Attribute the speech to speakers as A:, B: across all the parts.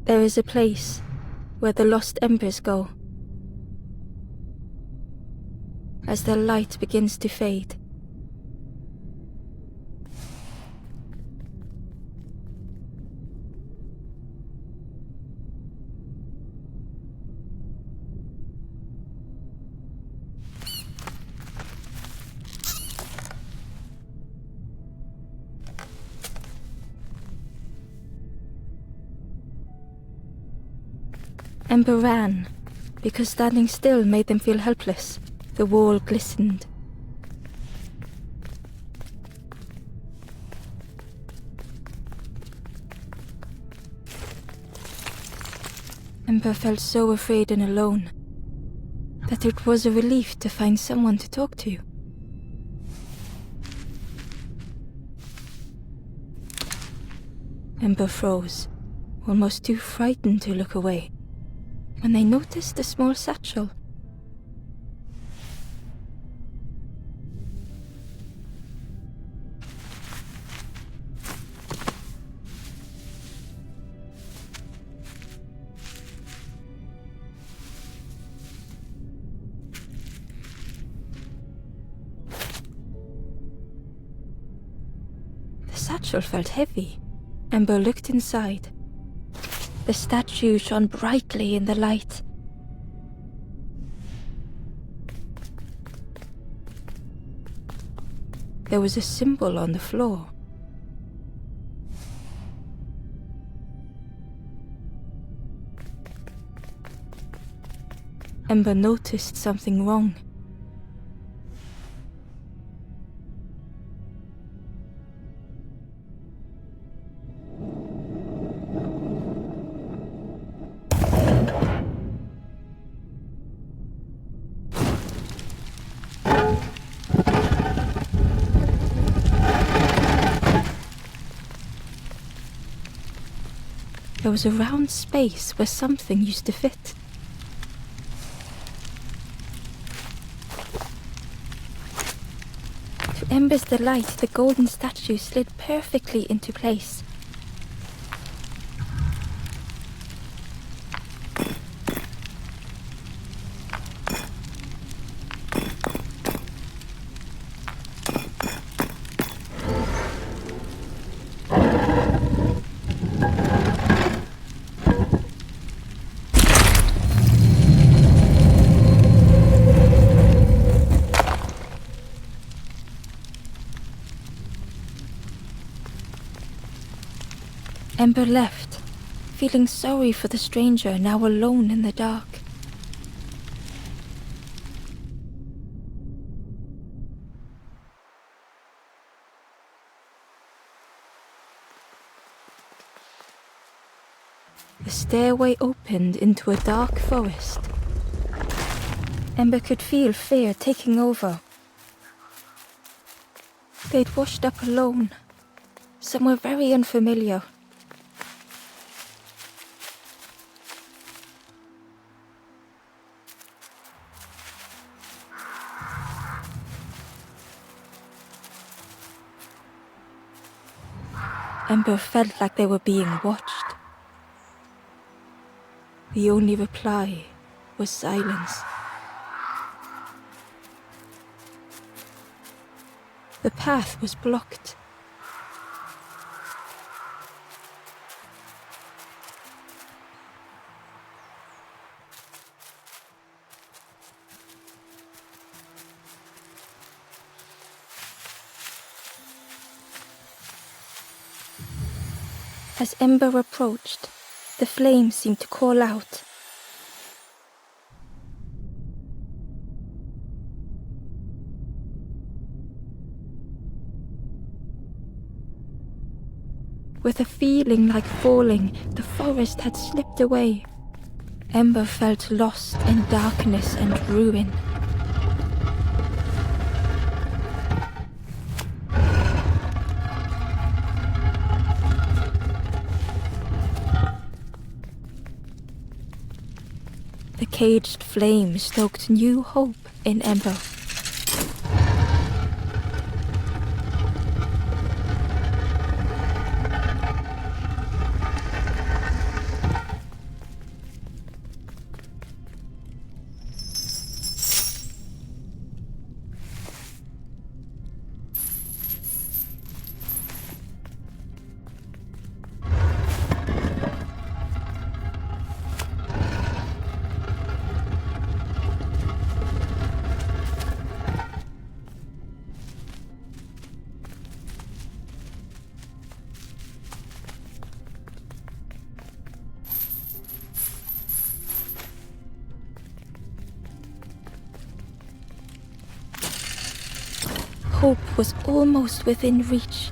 A: There is a place where the lost embers go. As their light begins to fade, Ember ran, because standing still made them feel helpless. The wall glistened. Ember felt so afraid and alone that it was a relief to find someone to talk to. Ember froze, almost too frightened to look away, when they noticed a small satchel. The satchel felt heavy. Ember looked inside. The statue shone brightly in the light. There was a symbol on the floor. Ember noticed something wrong. There was a round space where something used to fit. To Ember's delight, the golden statue slid perfectly into place. Ember left, feeling sorry for the stranger now alone in the dark. The stairway opened into a dark forest. Ember could feel fear taking over. They'd washed up alone, somewhere very unfamiliar. Ember felt like they were being watched. The only reply was silence. The path was blocked. As Ember approached, the flames seemed to call out. With a feeling like falling, the forest had slipped away. Ember felt lost in darkness and ruin. The caged flame stoked new hope in Ember. hope was almost within reach.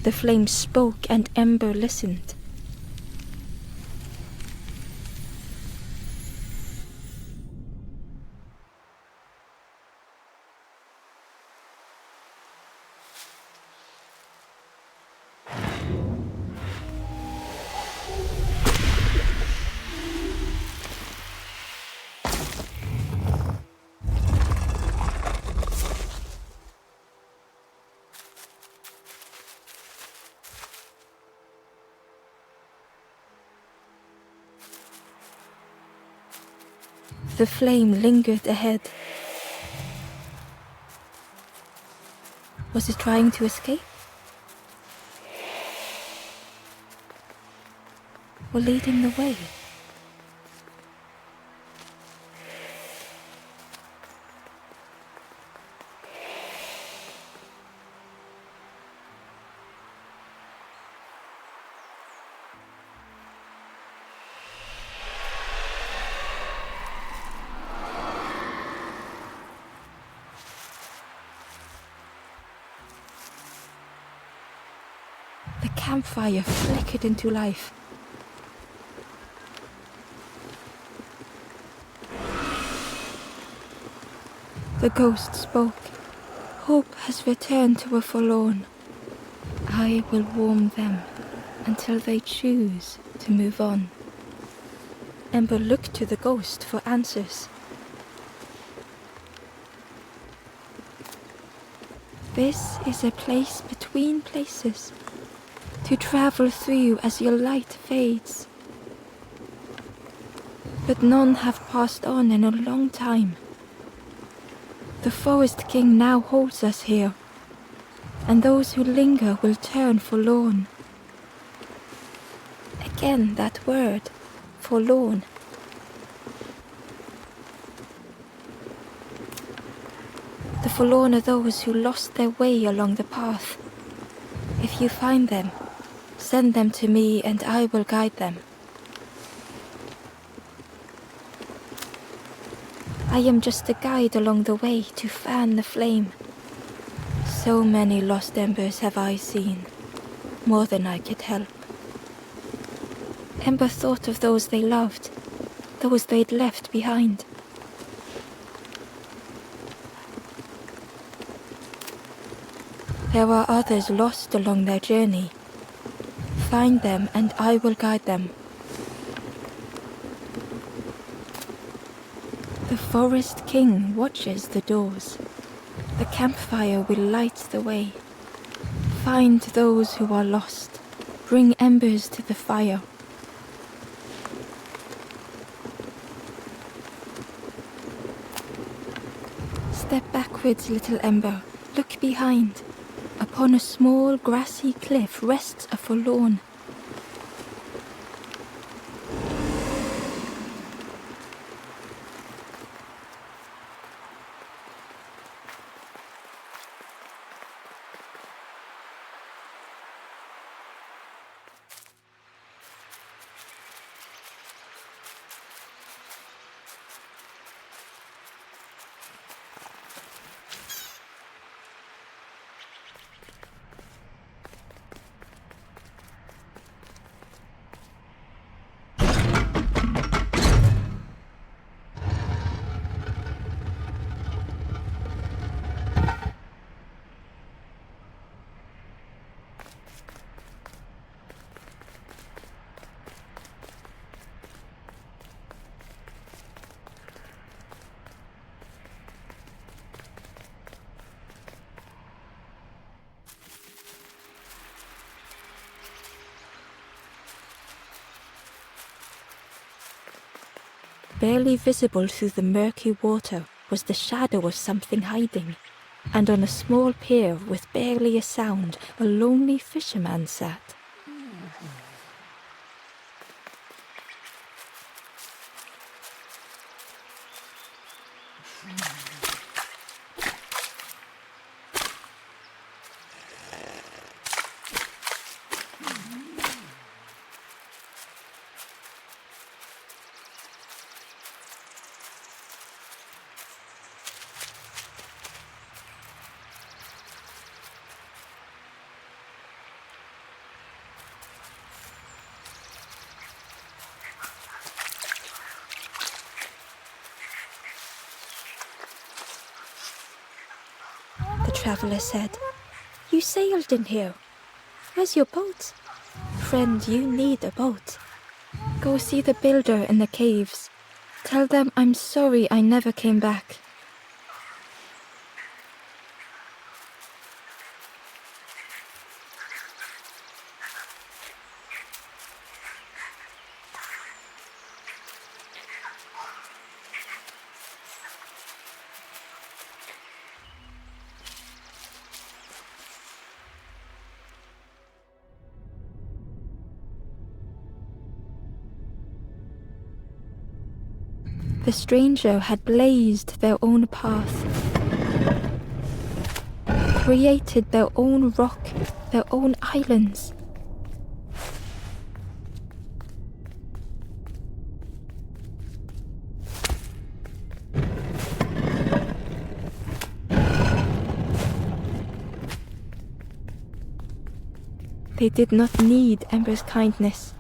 A: The flame spoke and Ember listened. The flame lingered ahead. Was it trying to escape? Or leading the way? The campfire flickered into life. The ghost spoke. Hope has returned to a forlorn. I will warm them until they choose to move on. Ember looked to the ghost for answers. This is a place between places, to travel through as your light fades. But none have passed on in a long time. The Forest King now holds us here, and those who linger will turn forlorn. Again that word, forlorn. The forlorn are those who lost their way along the path. If you find them, send them to me and I will guide them. I am just a guide along the way to fan the flame. So many lost embers have I seen, more than I could help. Ember thought of those they loved, those they'd left behind. There are others lost along their journey. Find them and I will guide them. The Forest King watches the doors. The campfire will light the way. Find those who are lost. Bring embers to the fire. Step backwards, little Ember. Look behind. Upon a small grassy cliff rests a forlorn. Barely visible through the murky water was the shadow of something hiding, and on a small pier with barely a sound, a lonely fisherman sat. traveller said. You sailed in here. Where's your boat? Friend, you need a boat. Go see the builder in the caves. Tell them I'm sorry I never came back. The stranger had blazed their own path, created their own rock, their own islands. They did not need Ember's kindness.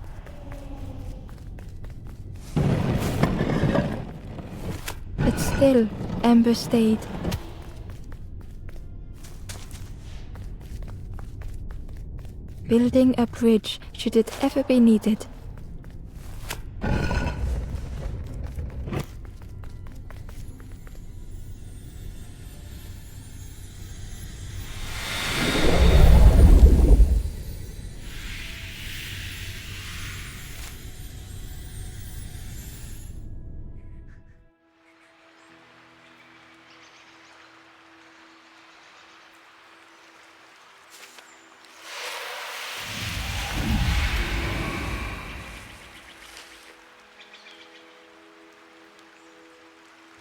A: But still, Ember stayed. Building a bridge should it ever be needed.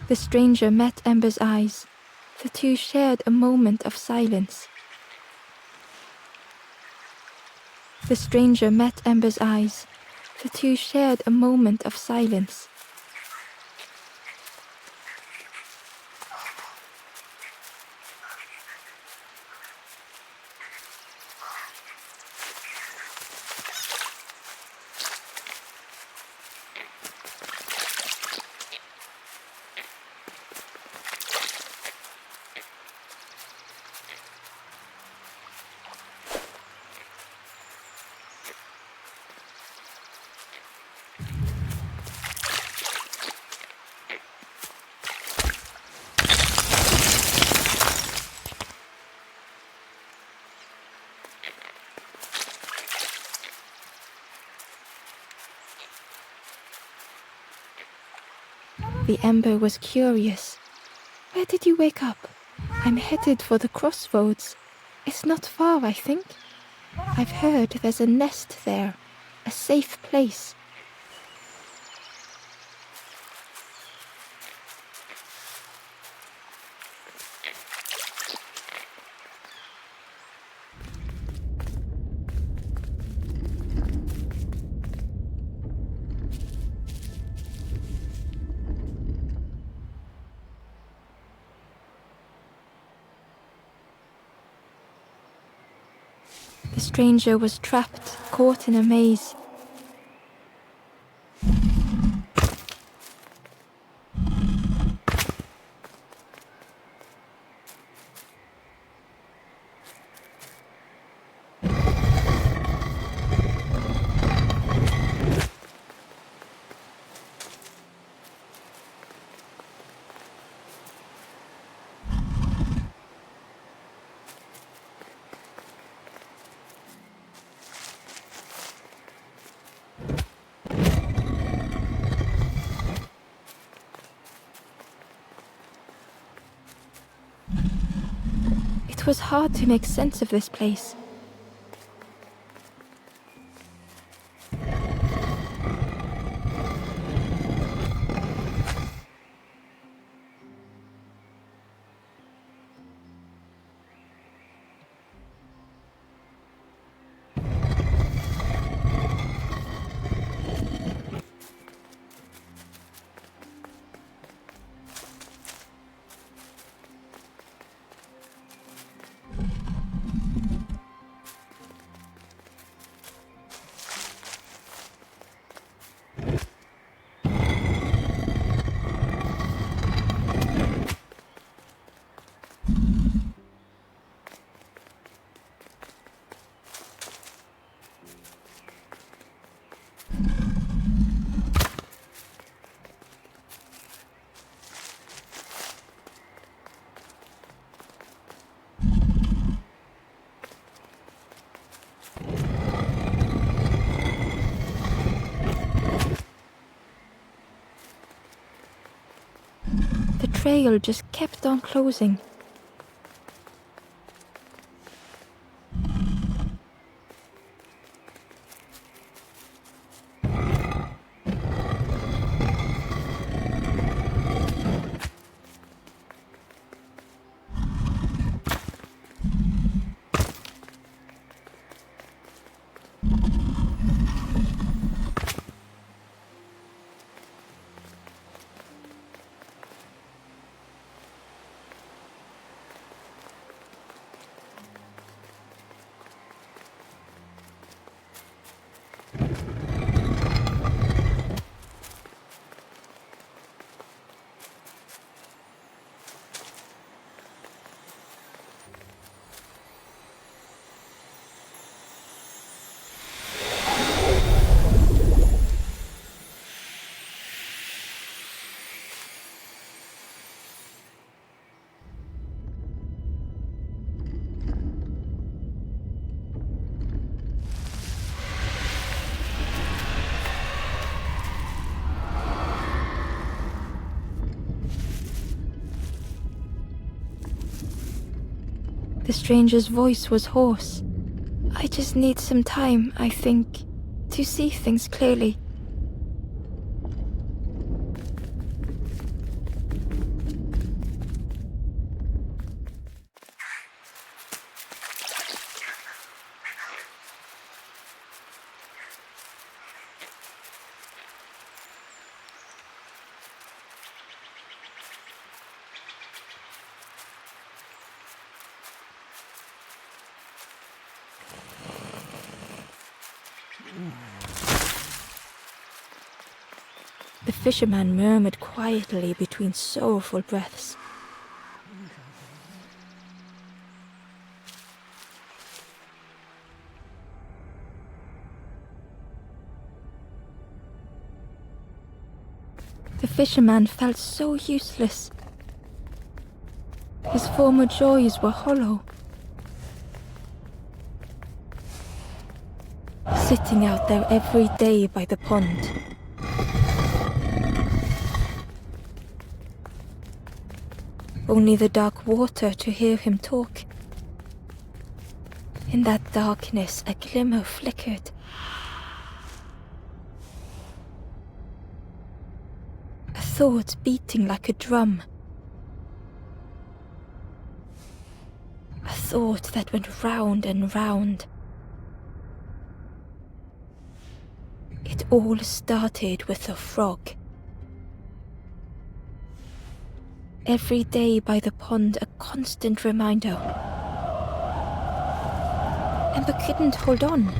A: The stranger met Ember's eyes. The two shared a moment of silence. The stranger met Ember's eyes. The two shared a moment of silence. The Ember was curious. Where did you wake up? I'm headed for the Crossroads. It's not far, I think. I've heard there's a nest there, a safe place. The stranger was trapped, caught in a maze. It was hard to make sense of this place. trail just kept on closing. The stranger's voice was hoarse. I just need some time, I think, to see things clearly. The fisherman murmured quietly between sorrowful breaths. The fisherman felt so useless. His former joys were hollow. Sitting out there every day by the pond. Only the dark water to hear him talk. In that darkness, a glimmer flickered. A thought beating like a drum. A thought that went round and round. It all started with a frog. Every day by the pond, a constant reminder. Ember couldn't hold on.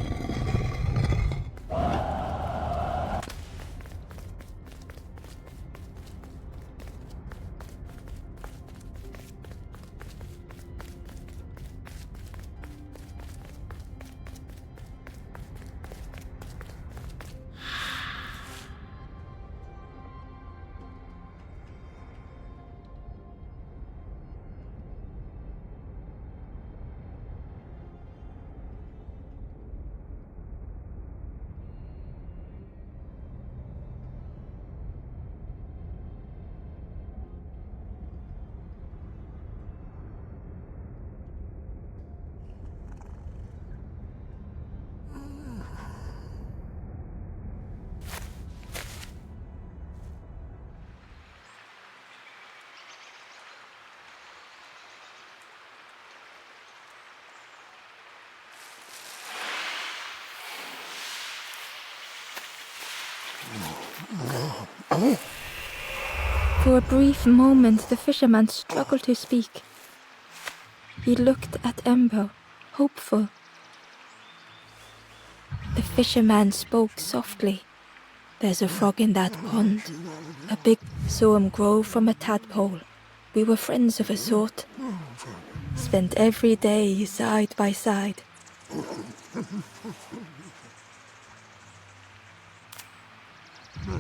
A: For a brief moment, the fisherman struggled to speak. He looked at Ember, hopeful. The fisherman spoke softly. There's a frog in that pond. A big saw him grow from a tadpole. We were friends of a sort. Spent every day side by side.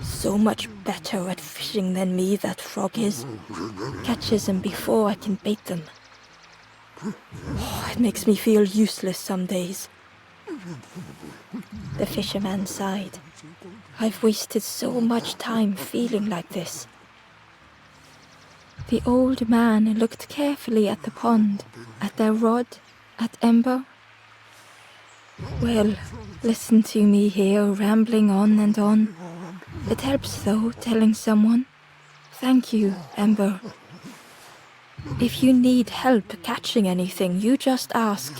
A: So much better at fishing than me, that frog is. Catches them before I can bait them. Oh, it makes me feel useless some days. The fisherman sighed. I've wasted so much time feeling like this. The old man looked carefully at the pond, at their rod, at Ember. Well, listen to me here, rambling on and on. It helps, though, telling someone. Thank you, Ember. If you need help catching anything, you just ask.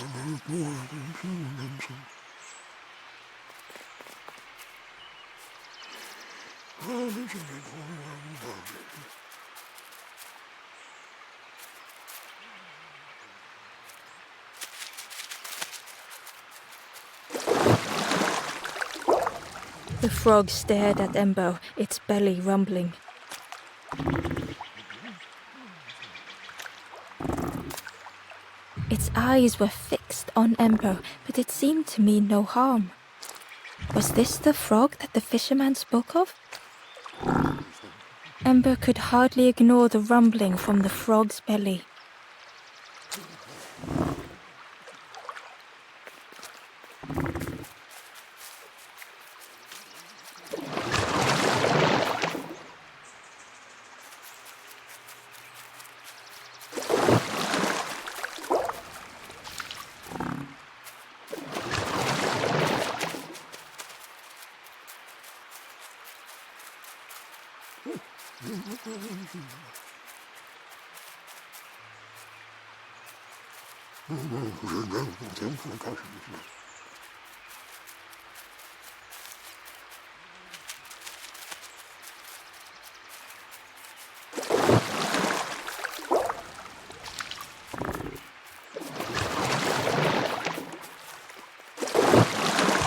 A: The frog stared at Ember, its belly rumbling. Its eyes were fixed on Ember, but it seemed to mean no harm. Was this the frog that the fisherman spoke of? Ember could hardly ignore the rumbling from the frog's belly.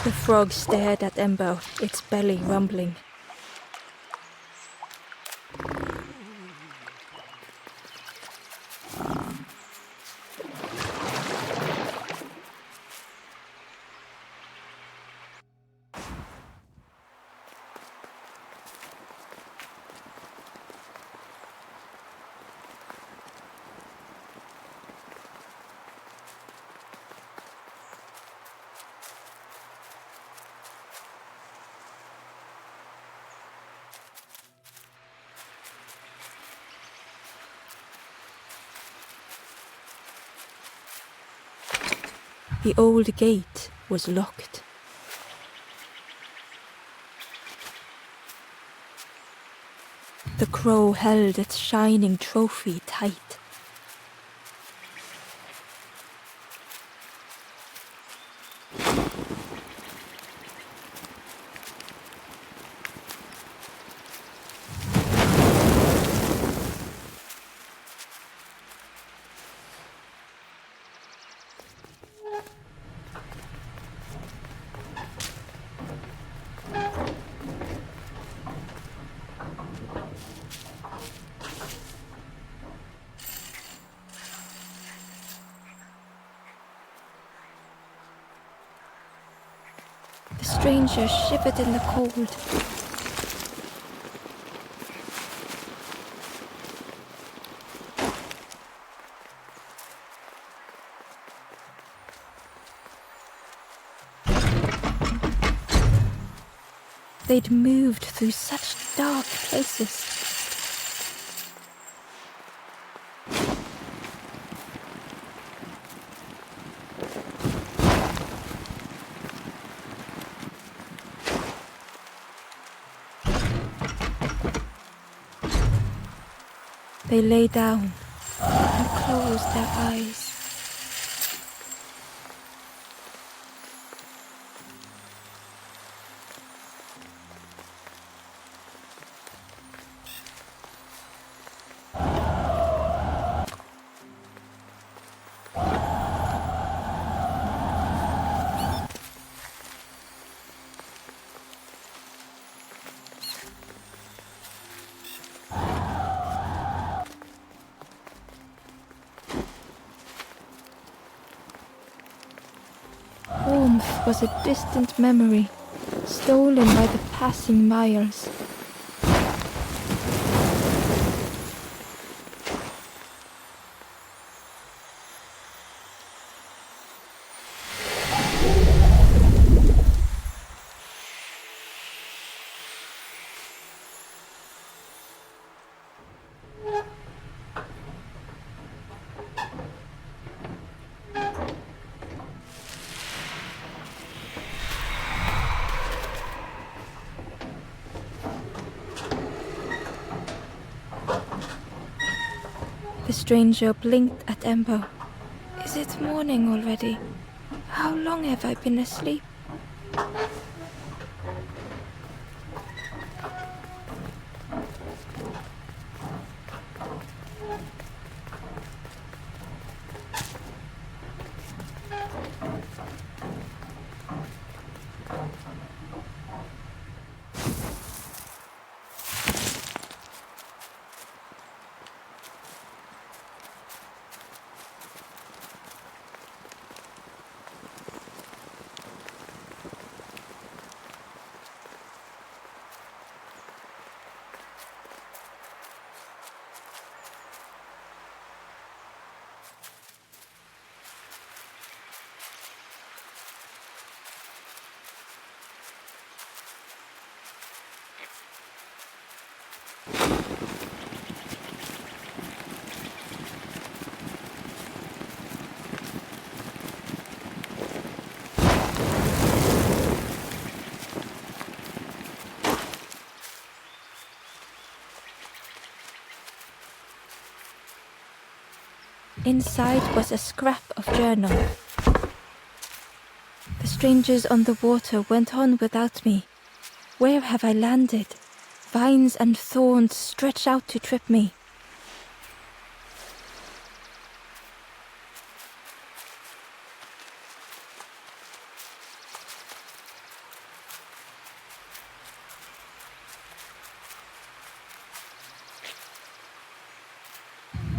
A: The frog stared at Ember, its belly rumbling. The old gate was locked. The crow held its shining trophy tight. The stranger shivered in the cold. They'd moved through such dark places. They lay down and closed their eyes. Warmth was a distant memory, stolen by the passing miles. The stranger blinked at Ember. Is it morning already? How long have I been asleep? Inside was a scrap of journal. The strangers on the water went on without me. Where have I landed? Vines and thorns stretch out to trip me.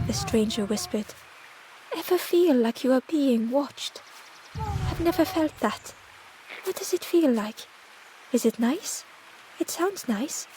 A: The stranger whispered. Ever feel like you are being watched? I've never felt that. What does it feel like? Is it nice? It sounds nice.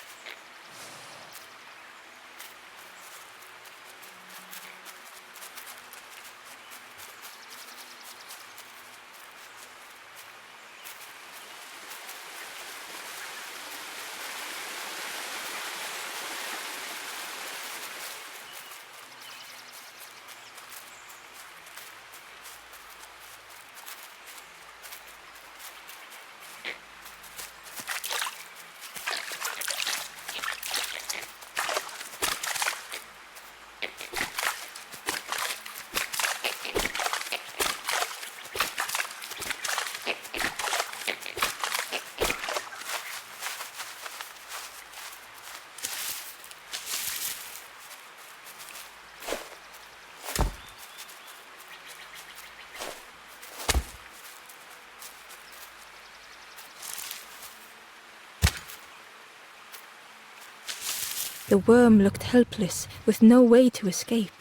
A: The worm looked helpless, with no way to escape.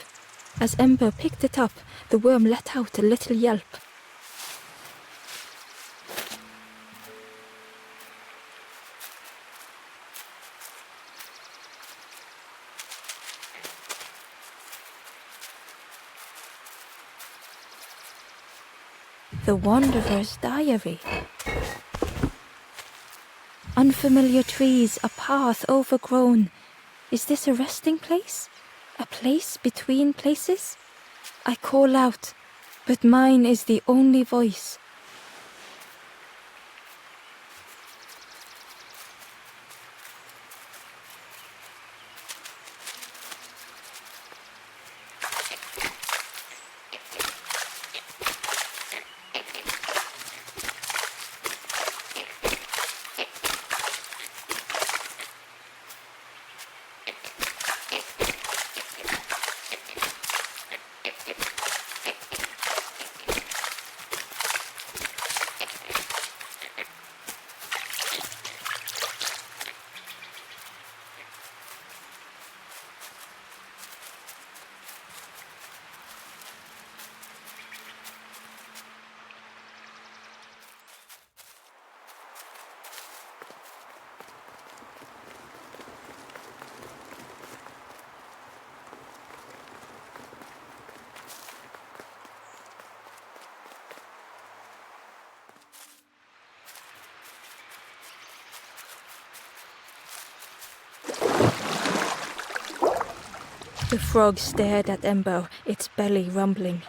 A: As Ember picked it up, the worm let out a little yelp. The Wanderer's Diary. Unfamiliar trees, a path overgrown. Is this a resting place? A place between places? I call out, but mine is the only voice. The frog stared at Ember, its belly rumbling.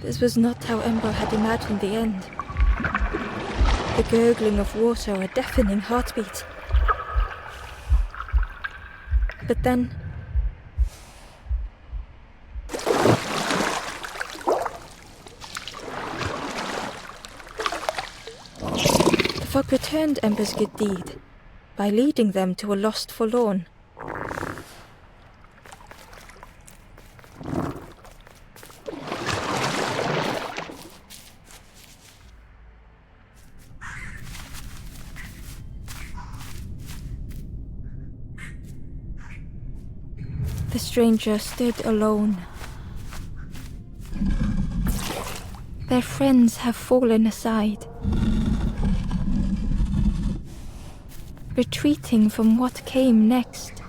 A: This was not how Ember had imagined the end. The gurgling of water, a deafening heartbeat. But then... the fog returned Ember's good deed by leading them to a lost forlorn. The stranger stood alone. Their friends have fallen aside, retreating from what came next.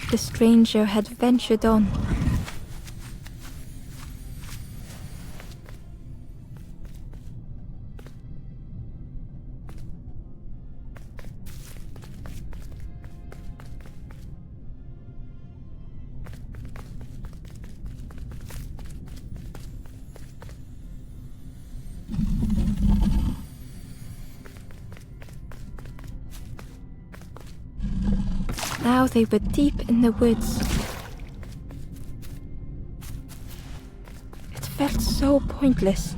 A: The stranger had ventured on. Now they were deep in the woods. It felt so pointless.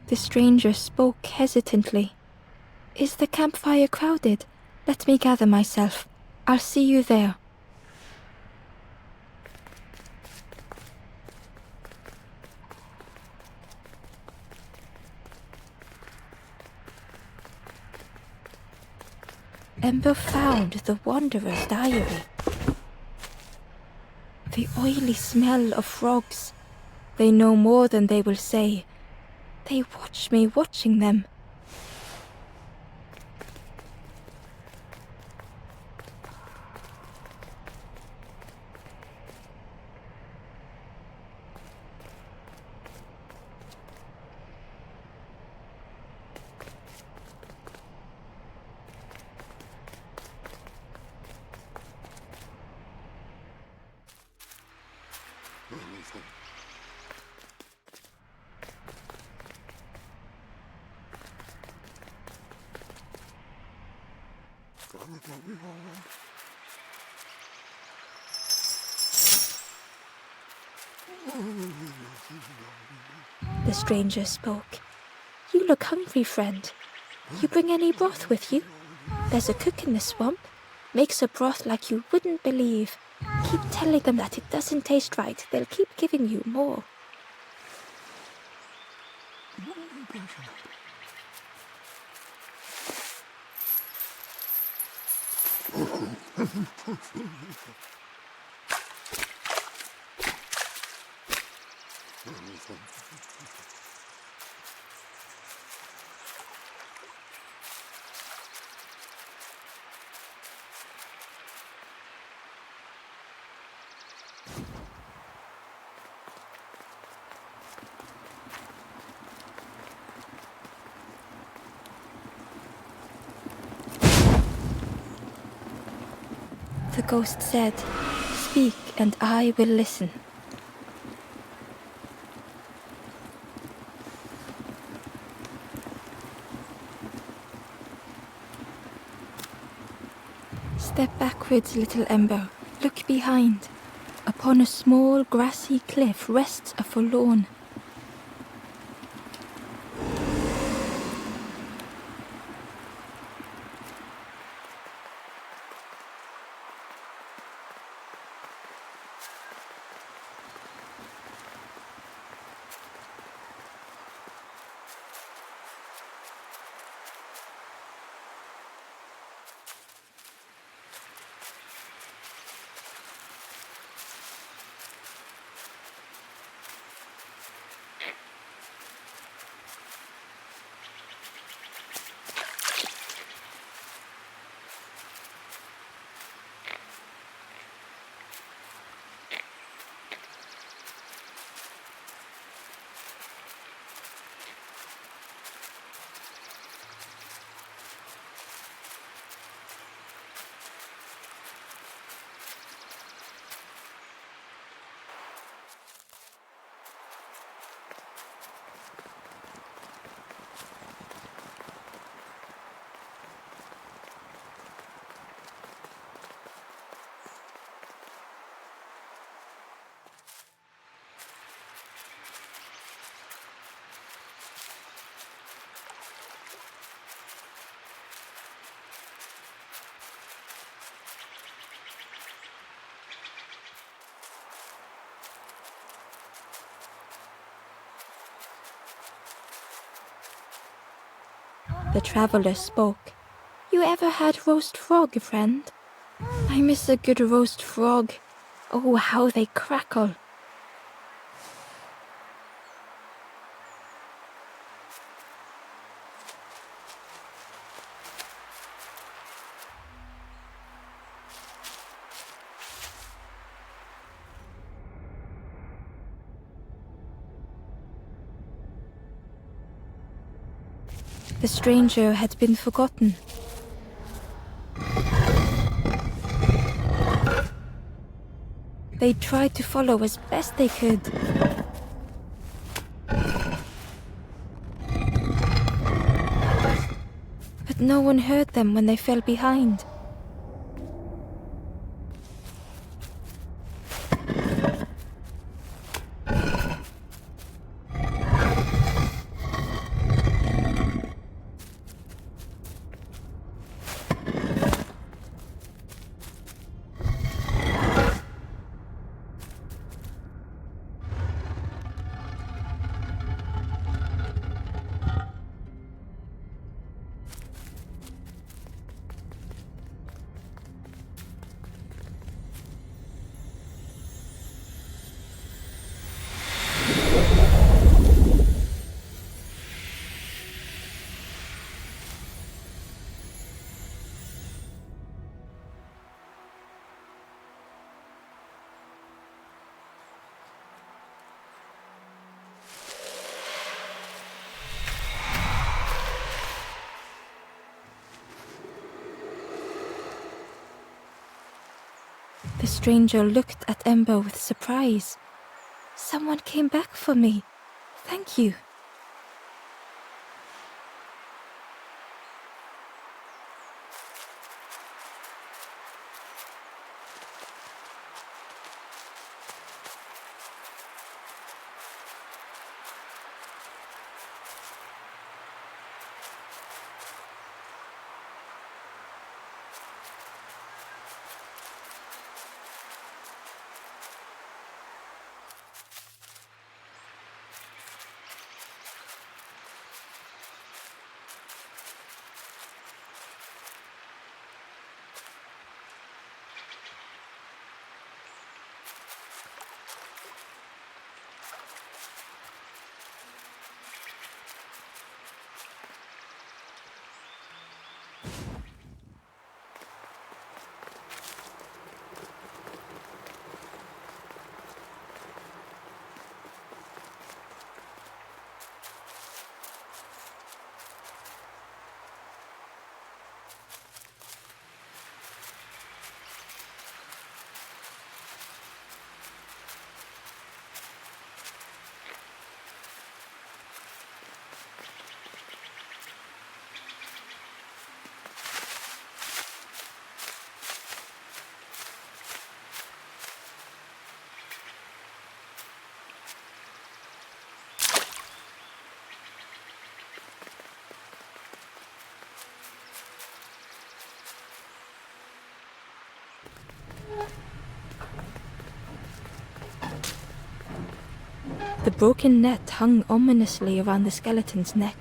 A: The stranger spoke hesitantly. "Is the campfire crowded? Let me gather myself. I'll see you there." Ember found the Wanderer's diary. The oily smell of frogs. They know more than they will say. They watch me watching them. The stranger spoke. "You look hungry, friend. You bring any broth with you? There's a cook in the swamp. Makes a broth like you wouldn't believe. Keep telling them that it doesn't taste right. They'll keep giving you more." The ghost said, "Speak and I will listen." Step backwards, little Ember. Look behind. Upon a small grassy cliff rests a forlorn. The traveller spoke. You ever had roast frog, friend? I miss a good roast frog. Oh, how they crackle. The stranger had been forgotten. They tried to follow as best they could. But no one heard them when they fell behind. The stranger looked at Ember with surprise. Someone came back for me. Thank you. The broken net hung ominously around the skeleton's neck.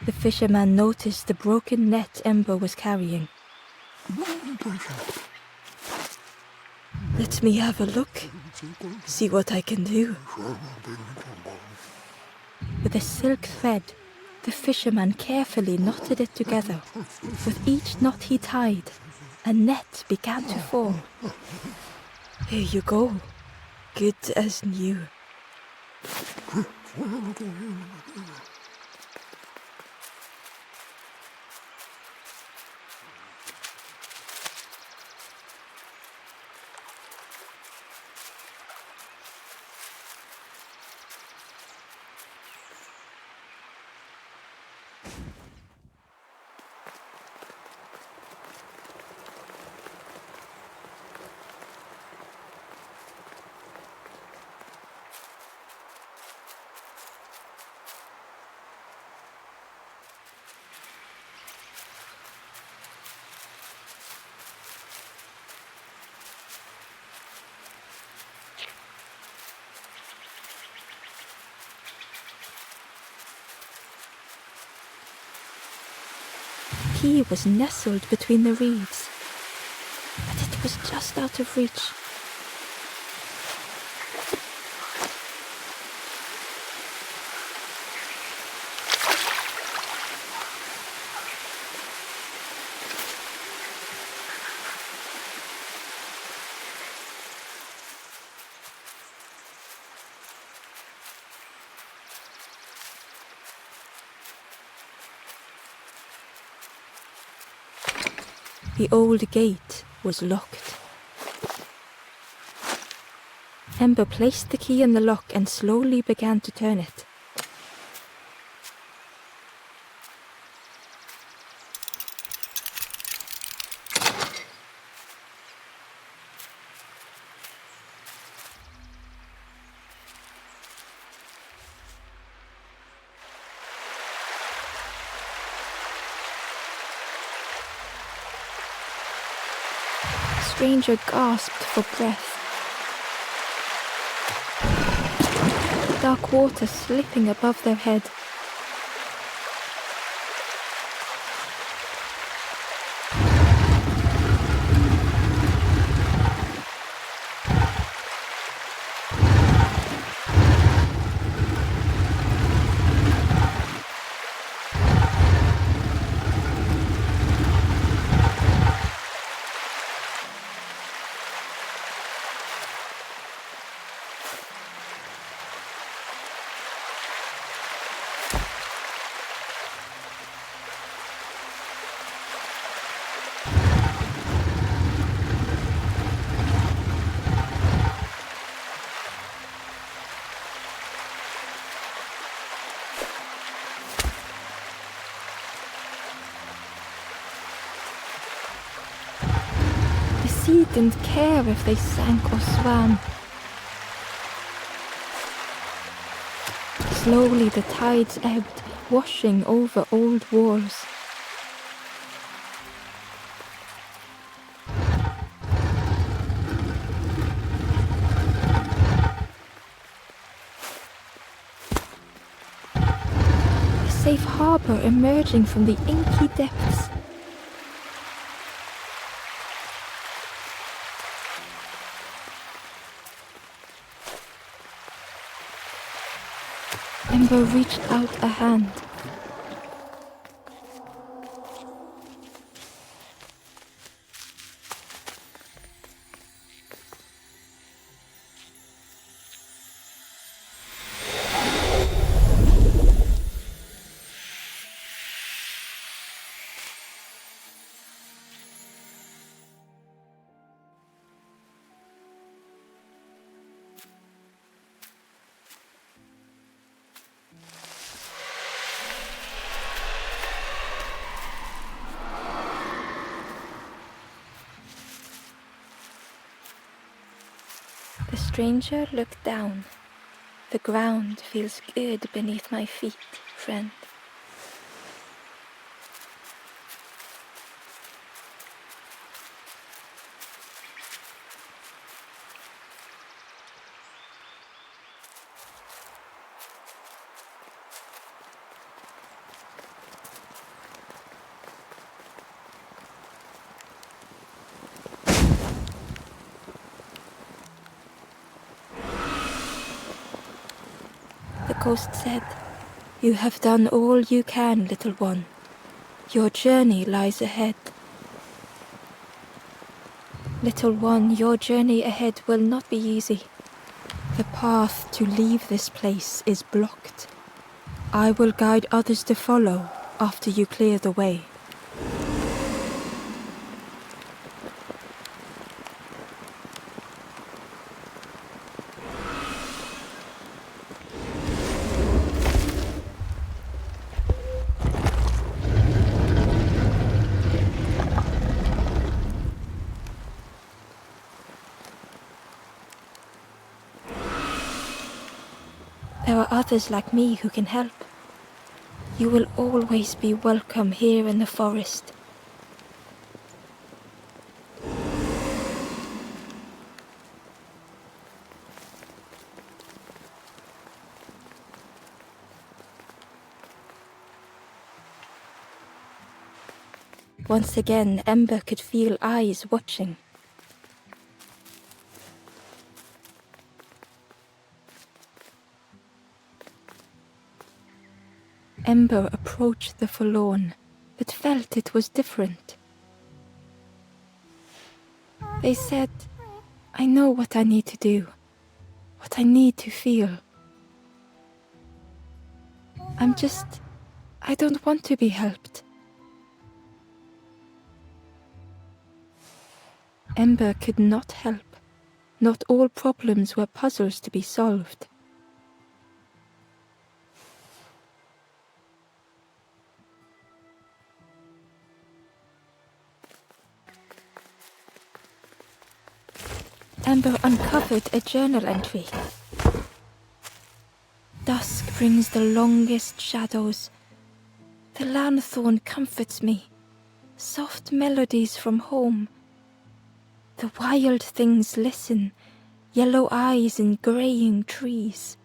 A: The fisherman noticed the broken net Ember was carrying. Let me have a look, see what I can do. With a silk thread, The fisherman carefully knotted it together. With each knot he tied, a net began to form. Here you go, good as new. He was nestled between the reeds, but it was just out of reach. The old gate was locked. Ember placed the key in the lock and slowly began to turn it. The stranger gasped for breath. Dark water slipping above their head. The sea didn't care if they sank or swam. Slowly the tides ebbed, washing over old walls. A safe harbour emerging from the inky depths. Ember reached out a hand. The stranger looked down. The ground feels good beneath my feet, friend. The ghost said, You have done all you can, little one. Your journey lies ahead. Little one, your journey ahead will not be easy. The path to leave this place is blocked. I will guide others to follow after you clear the way. There are others like me who can help. You will always be welcome here in the forest. Once again, Ember could feel eyes watching. Ember approached the forlorn, but felt it was different. They said, I know what I need to do, what I need to feel. I don't want to be helped. Ember could not help. Not all problems were puzzles to be solved. Ember uncovered a journal entry. Dusk brings the longest shadows. The lanthorn comforts me. Soft melodies from home. The wild things listen, yellow eyes in greying trees.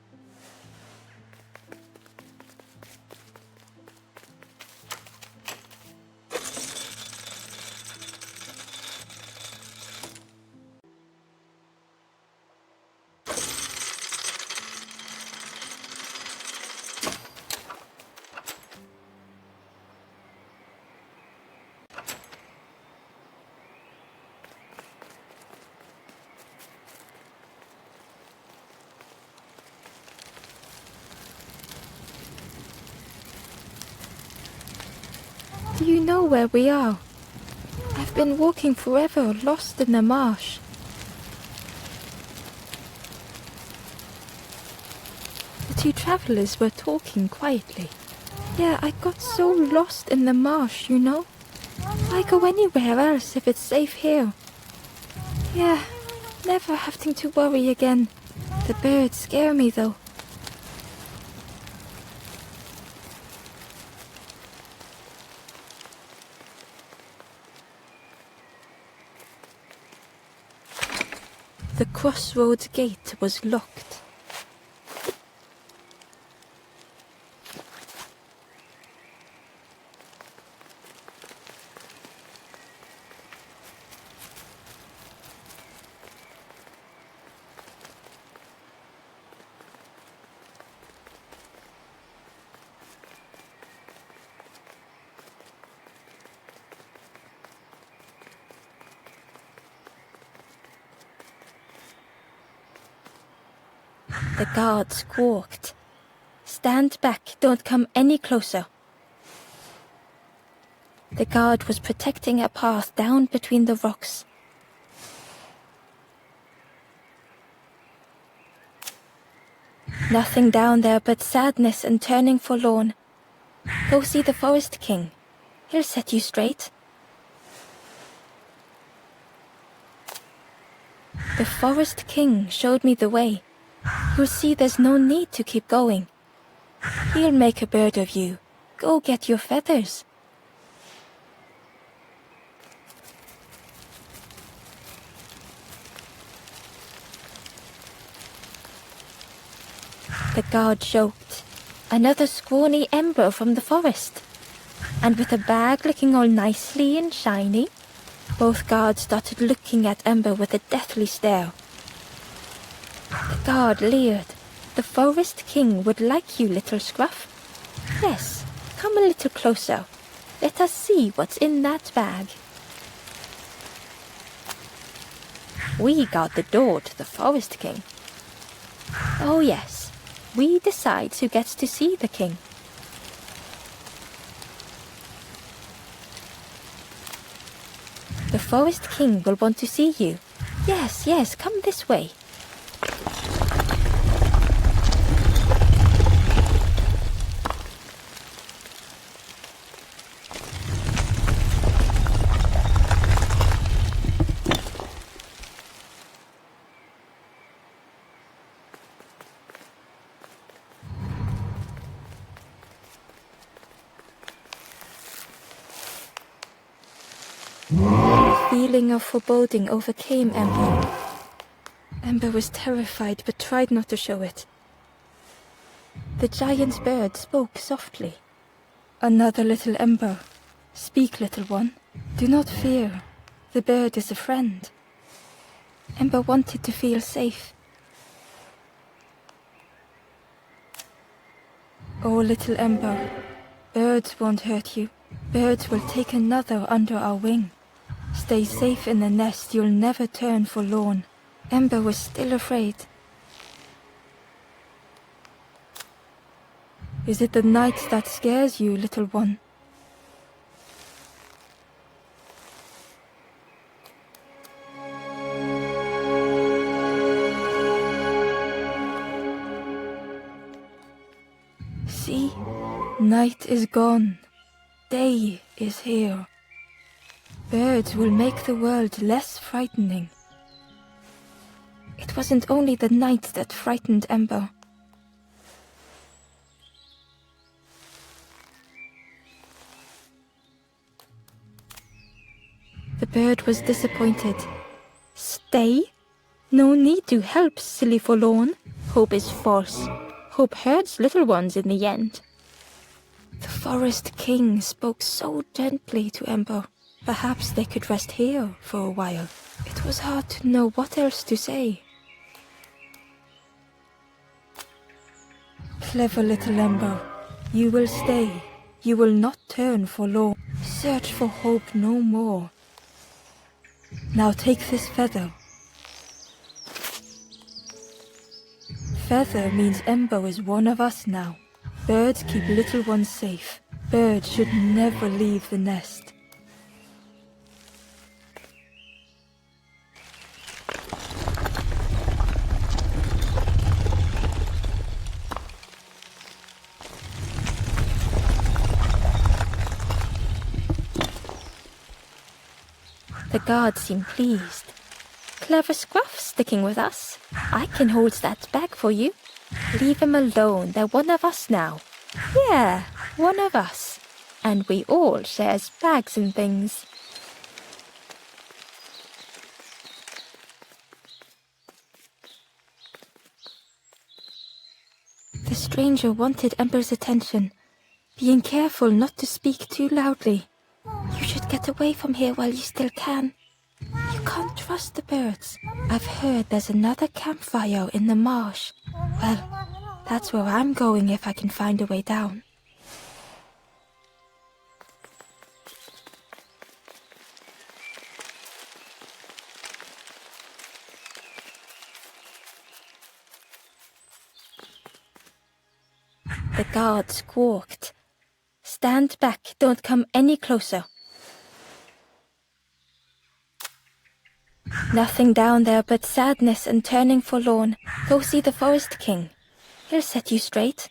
A: Do you know where we are? I've been walking forever, lost in the marsh. The two travelers were talking quietly. Yeah, I got so lost in the marsh, you know? Why go anywhere else if it's safe here? Yeah, never having to worry again. The birds scare me though. The Crossroad gate was locked. The guard squawked. Stand back, don't come any closer. The guard was protecting a path down between the rocks. Nothing down there but sadness and turning forlorn. Go see the Forest King. He'll set you straight. The Forest King showed me the way. You'll see there's no need to keep going. He'll make a bird of you. Go get your feathers. The guard joked. Another scrawny Ember from the forest. And with a bag looking all nicely and shiny, both guards started looking at Ember with a deathly stare. The guard leered. The Forest King would like you, little scruff. Yes, come a little closer. Let us see what's in that bag. We guard the door to the Forest King. Oh yes, we decide who gets to see the king. The Forest King will want to see you. Yes, yes, come this way. A feeling of foreboding overcame Ember. Ember was terrified but tried not to show it. The giant bird spoke softly. Another little Ember. Speak, little one. Do not fear. The bird is a friend. Ember wanted to feel safe. Oh, little Ember. Birds won't hurt you. Birds will take another under our wing. Stay safe in the nest, you'll never turn forlorn. Ember was still afraid. Is it the night that scares you, little one? See, night is gone. Day is here. Birds will make the world less frightening. It wasn't only the night that frightened Ember. The bird was disappointed. Stay? No need to help, silly forlorn. Hope is false. Hope hurts little ones in the end. The Forest King spoke so gently to Ember. Perhaps they could rest here for a while. It was hard to know what else to say. Clever little Ember, you will stay. You will not turn forlorn. Search for hope no more. Now take this feather. Feather means Ember is one of us now. Birds keep little ones safe. Birds should never leave the nest. The guards seem pleased. Clever Scruff sticking with us. I can hold that bag for you. Leave him alone, they're one of us now. Yeah, one of us. And we all shares bags and things. The stranger wanted Ember's attention, being careful not to speak too loudly. You should get away from here while you still can. You can't trust the birds. I've heard there's another campfire in the marsh. Well, that's where I'm going if I can find a way down. The guard squawked. Stand back, don't come any closer. Nothing down there but sadness and turning forlorn. Go see the Forest King. He'll set you straight.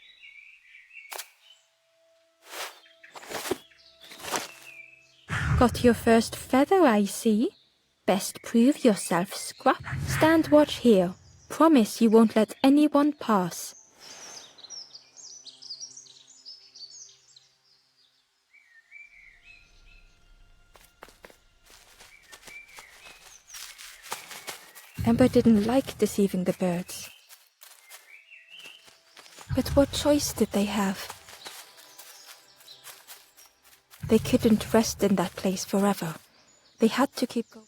A: Got your first feather, I see. Best prove yourself, Scruff. Stand watch here. Promise you won't let anyone pass. Ember didn't like deceiving the birds. But what choice did they have? They couldn't rest in that place forever. They had to keep going.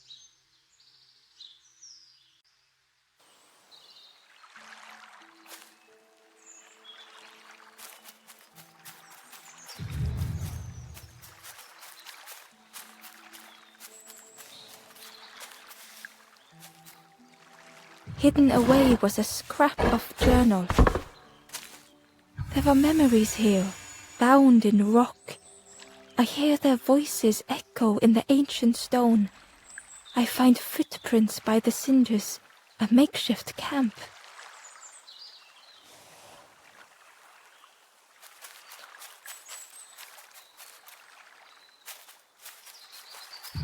A: Hidden away was a scrap of journal. There are memories here, bound in rock. I hear their voices echo in the ancient stone. I find footprints by the cinders, a makeshift camp.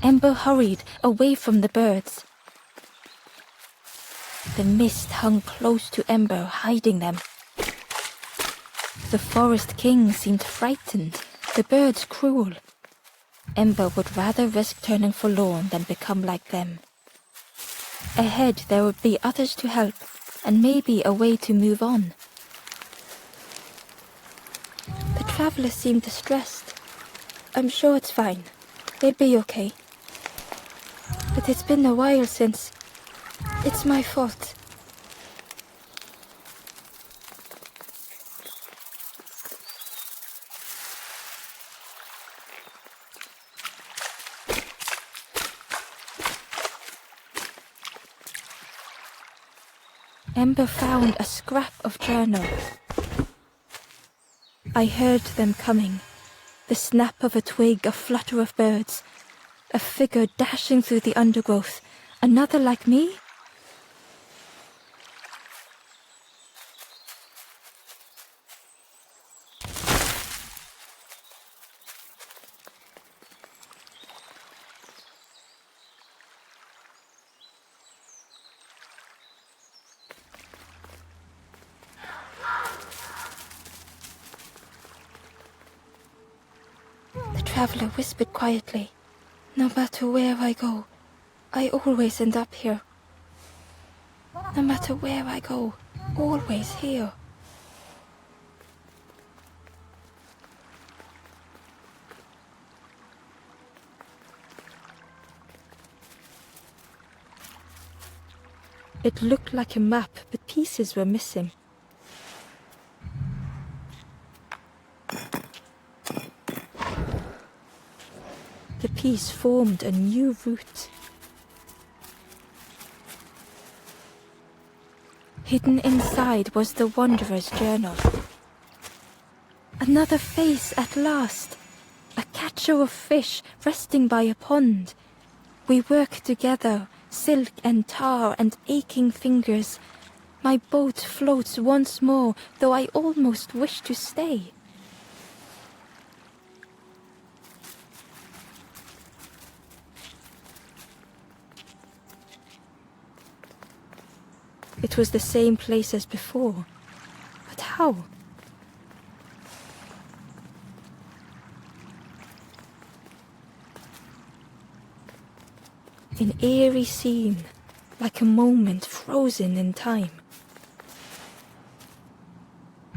A: Ember hurried away from the birds. The mist hung close to Ember, hiding them. The forest king seemed frightened, the birds cruel. Ember would rather risk turning forlorn than become like them. Ahead there would be others to help, and maybe a way to move on. The traveler seemed distressed. I'm sure it's fine. They'll be okay. But it's been a while since... It's my fault. Ember found a scrap of journal. I heard them coming. The snap of a twig, a flutter of birds. A figure dashing through the undergrowth. Another like me? The traveler whispered quietly. No matter where I go, I always end up here. No matter where I go, always here. It looked like a map, but pieces were missing. The piece formed a new route. Hidden inside was the Wanderer's journal. Another face at last. A catcher of fish resting by a pond. We work together, silk and tar and aching fingers. My boat floats once more, though I almost wish to stay. It was the same place as before. But how? An eerie scene, like a moment frozen in time.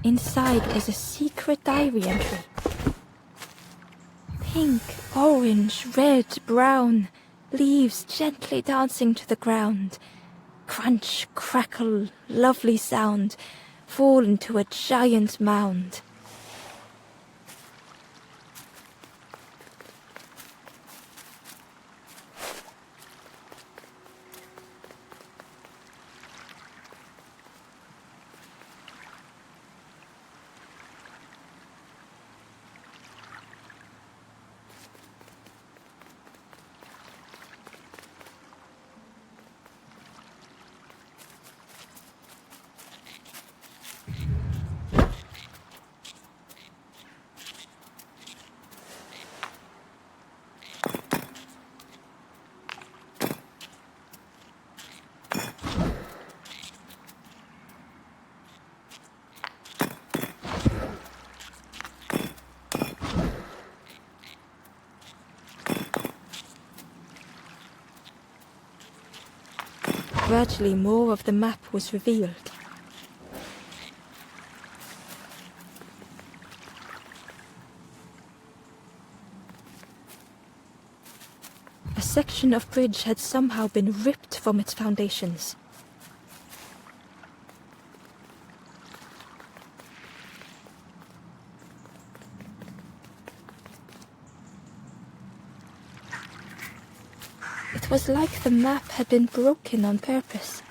A: Inside was a secret diary entry. Pink, orange, red, brown, leaves gently dancing to the ground. Crunch, crackle, lovely sound, fall into a giant mound. Gradually more of the map was revealed. A section of bridge had somehow been ripped from its foundations. It was like the map had been broken on purpose.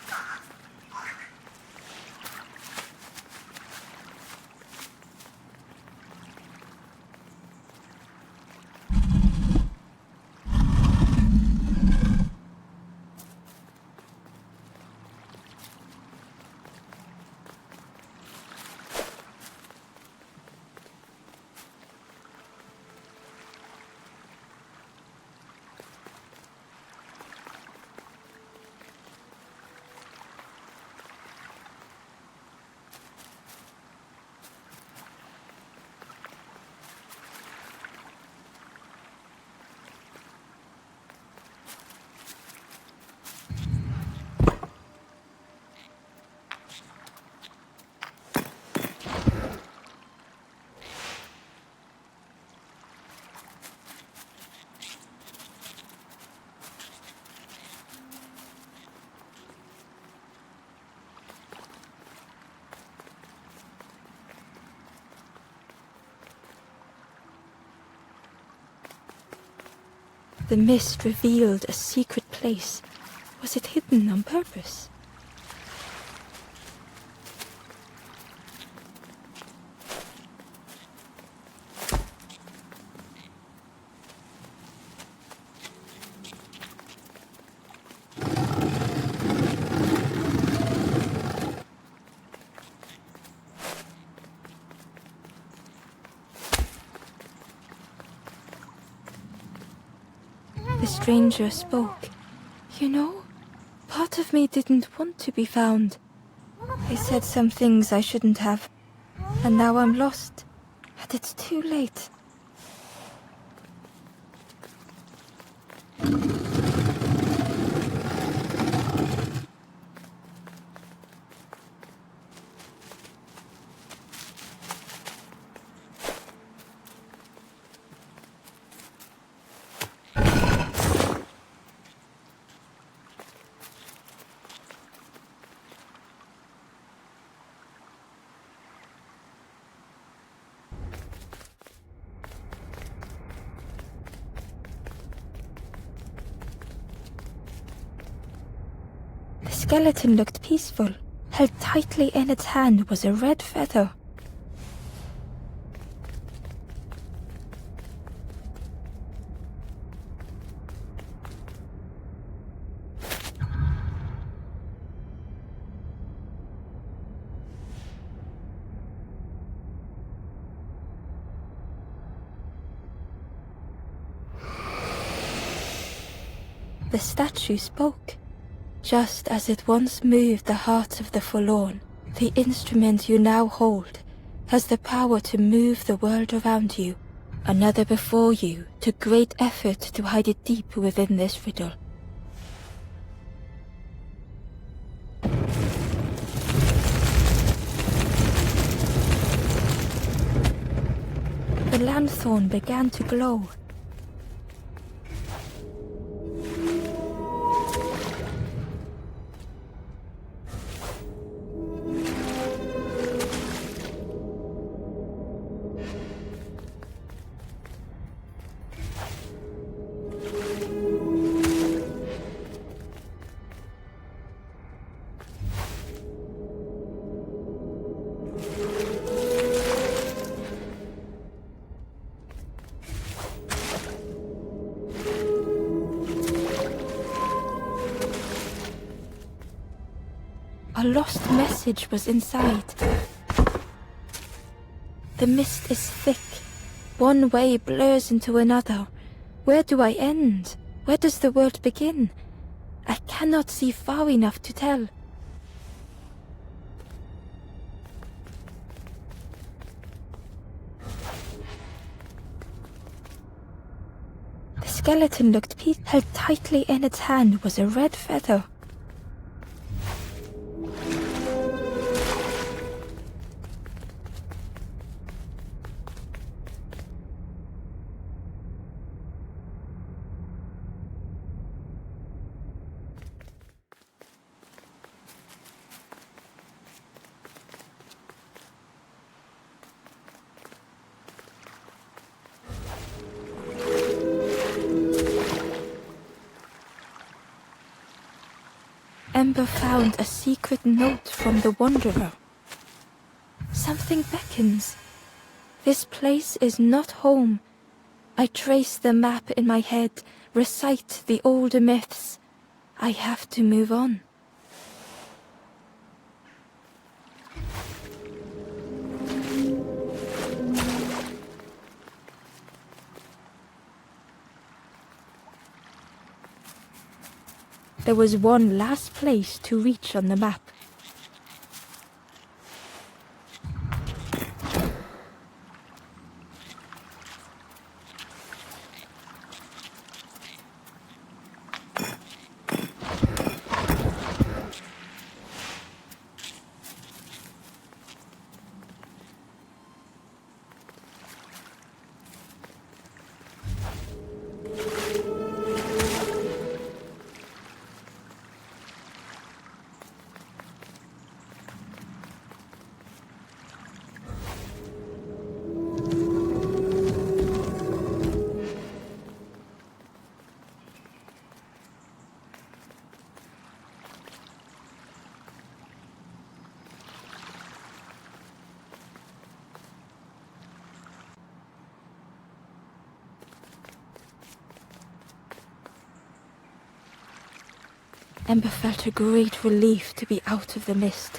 A: The mist revealed a secret place. Was it hidden on purpose? The stranger spoke. You know, part of me didn't want to be found. I said some things I shouldn't have, and now I'm lost, and it's too late. The skeleton looked peaceful. Held tightly in its hand was a red feather. The statue spoke. Just as it once moved the heart of the forlorn, the instrument you now hold has the power to move the world around you. Another before you took great effort to hide it deep within this riddle. The lanthorn began to glow. A lost message was inside. The mist is thick. One way blurs into another. Where do I end? Where does the world begin? I cannot see far enough to tell. The skeleton looked peaceful. Held tightly in its hand was a red feather. Ember found a secret note from the Wanderer. Something beckons. This place is not home. I trace the map in my head, recite the older myths. I have to move on. There was one last place to reach on the map. Ember felt a great relief to be out of the mist.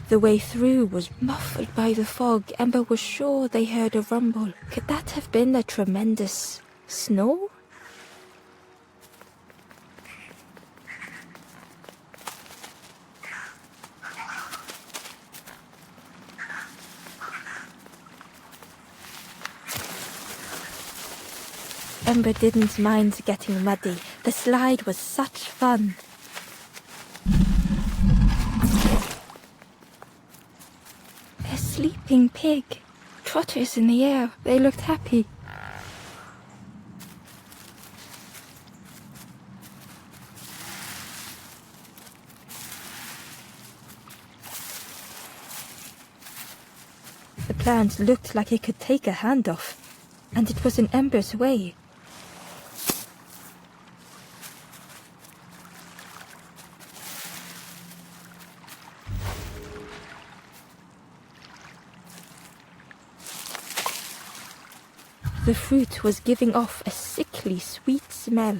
A: The way through was muffled by the fog. Ember was sure they heard a rumble. Could that have been a tremendous snow? Ember didn't mind getting muddy. The slide was such fun. A sleeping pig. Trotters in the air. They looked happy. The plant looked like it could take a hand off, and it was in Ember's way. The fruit was giving off a sickly sweet smell.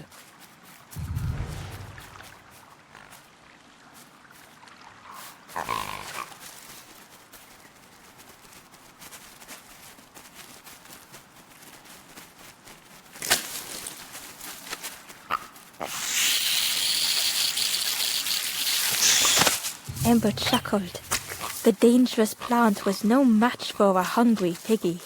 A: Ember chuckled. The dangerous plant was no match for a hungry piggy.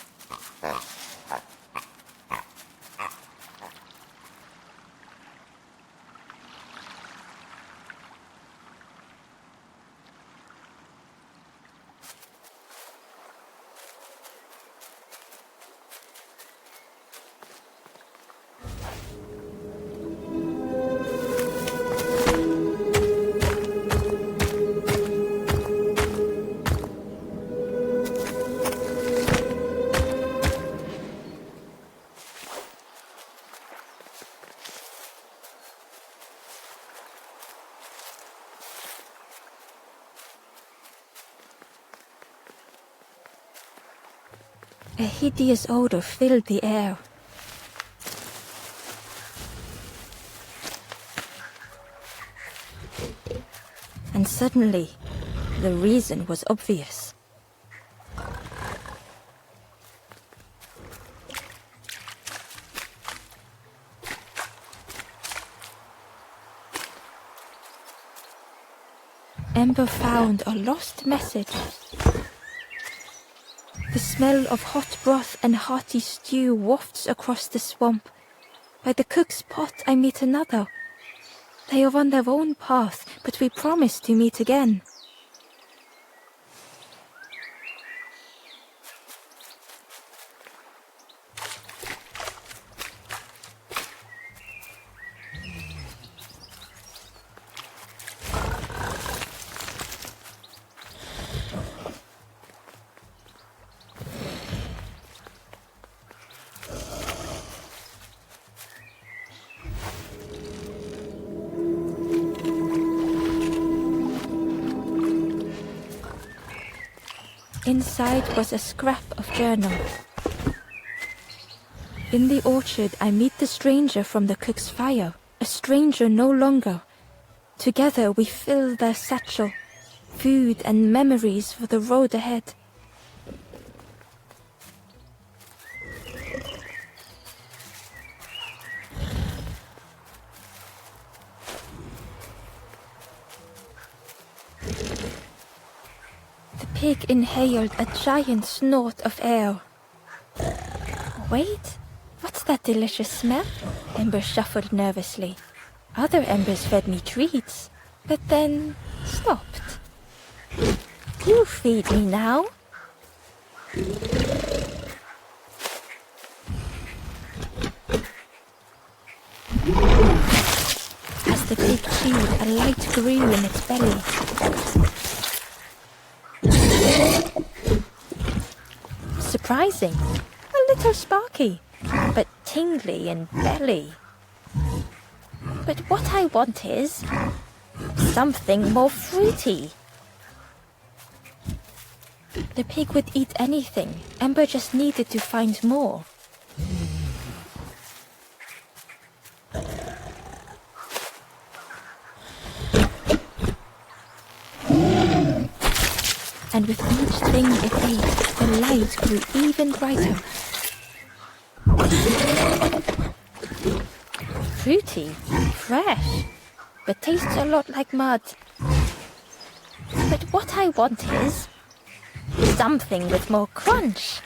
A: A hideous odor filled the air. And suddenly, the reason was obvious. Ember found a lost message. The smell of hot broth and hearty stew wafts across the swamp. By the cook's pot I meet another. They are on their own path, but we promise to meet again. Inside was a scrap of journal. In the orchard I meet the stranger from the cook's fire, a stranger no longer. Together we fill their satchel, food and memories for the road ahead. The pig inhaled a giant snort of air. Wait, what's that delicious smell? Ember shuffled nervously. Other embers fed me treats, but then stopped. You feed me now. As the pig chewed, a light grew in its belly. Surprising, a little sparky, but tingly in belly. But what I want is something more fruity. The pig would eat anything. Ember just needed to find more. And with each thing it ate, the light grew even brighter. Fruity, fresh, but tastes a lot like mud. But what I want is something with more crunch.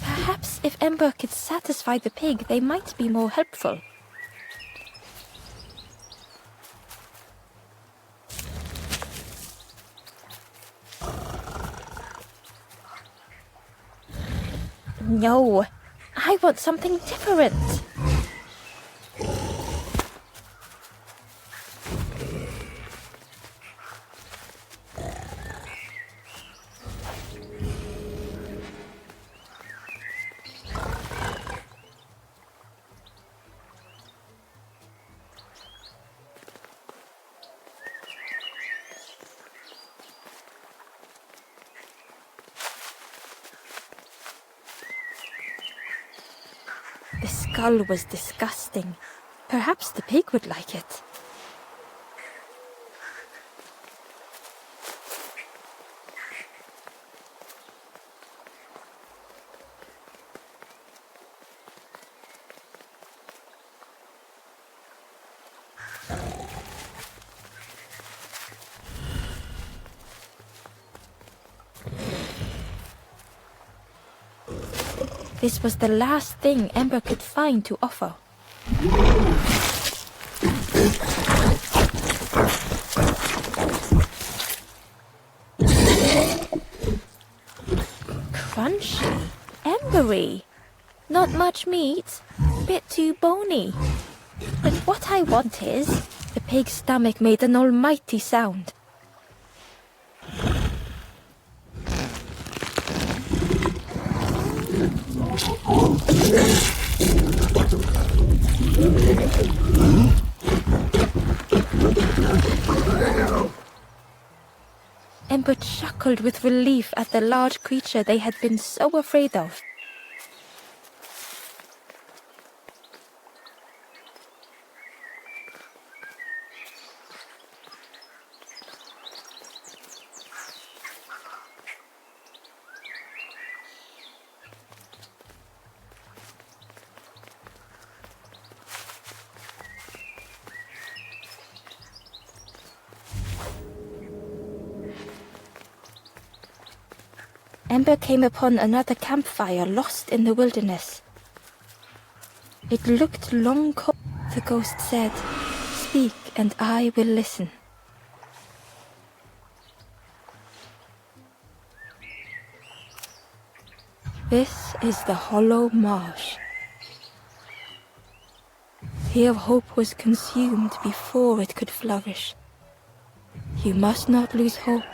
A: Perhaps if Ember could satisfy the pig, they might be more helpful. No, I want something different. The skull was disgusting. Perhaps the pig would like it. This was the last thing Ember could find to offer. Crunchy, embery, not much meat, bit too bony. But what I want is, the pig's stomach made an almighty sound. Ember chuckled with relief at the large creature they had been so afraid of. Ember came upon another campfire lost in the wilderness. It looked long cold. The ghost said, "Speak and I will listen." This is the hollow marsh. Here hope was consumed before it could flourish. You must not lose hope,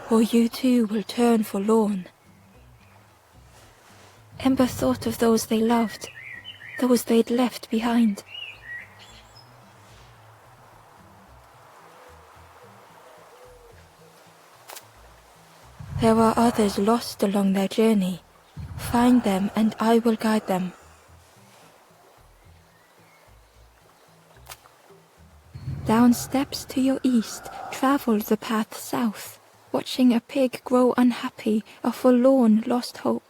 A: or you too will turn forlorn. Ember thought of those they loved, those they'd left behind. There are others lost along their journey. Find them and I will guide them. Down steps to your east, travel the path south, watching a pig grow unhappy, a forlorn lost hope.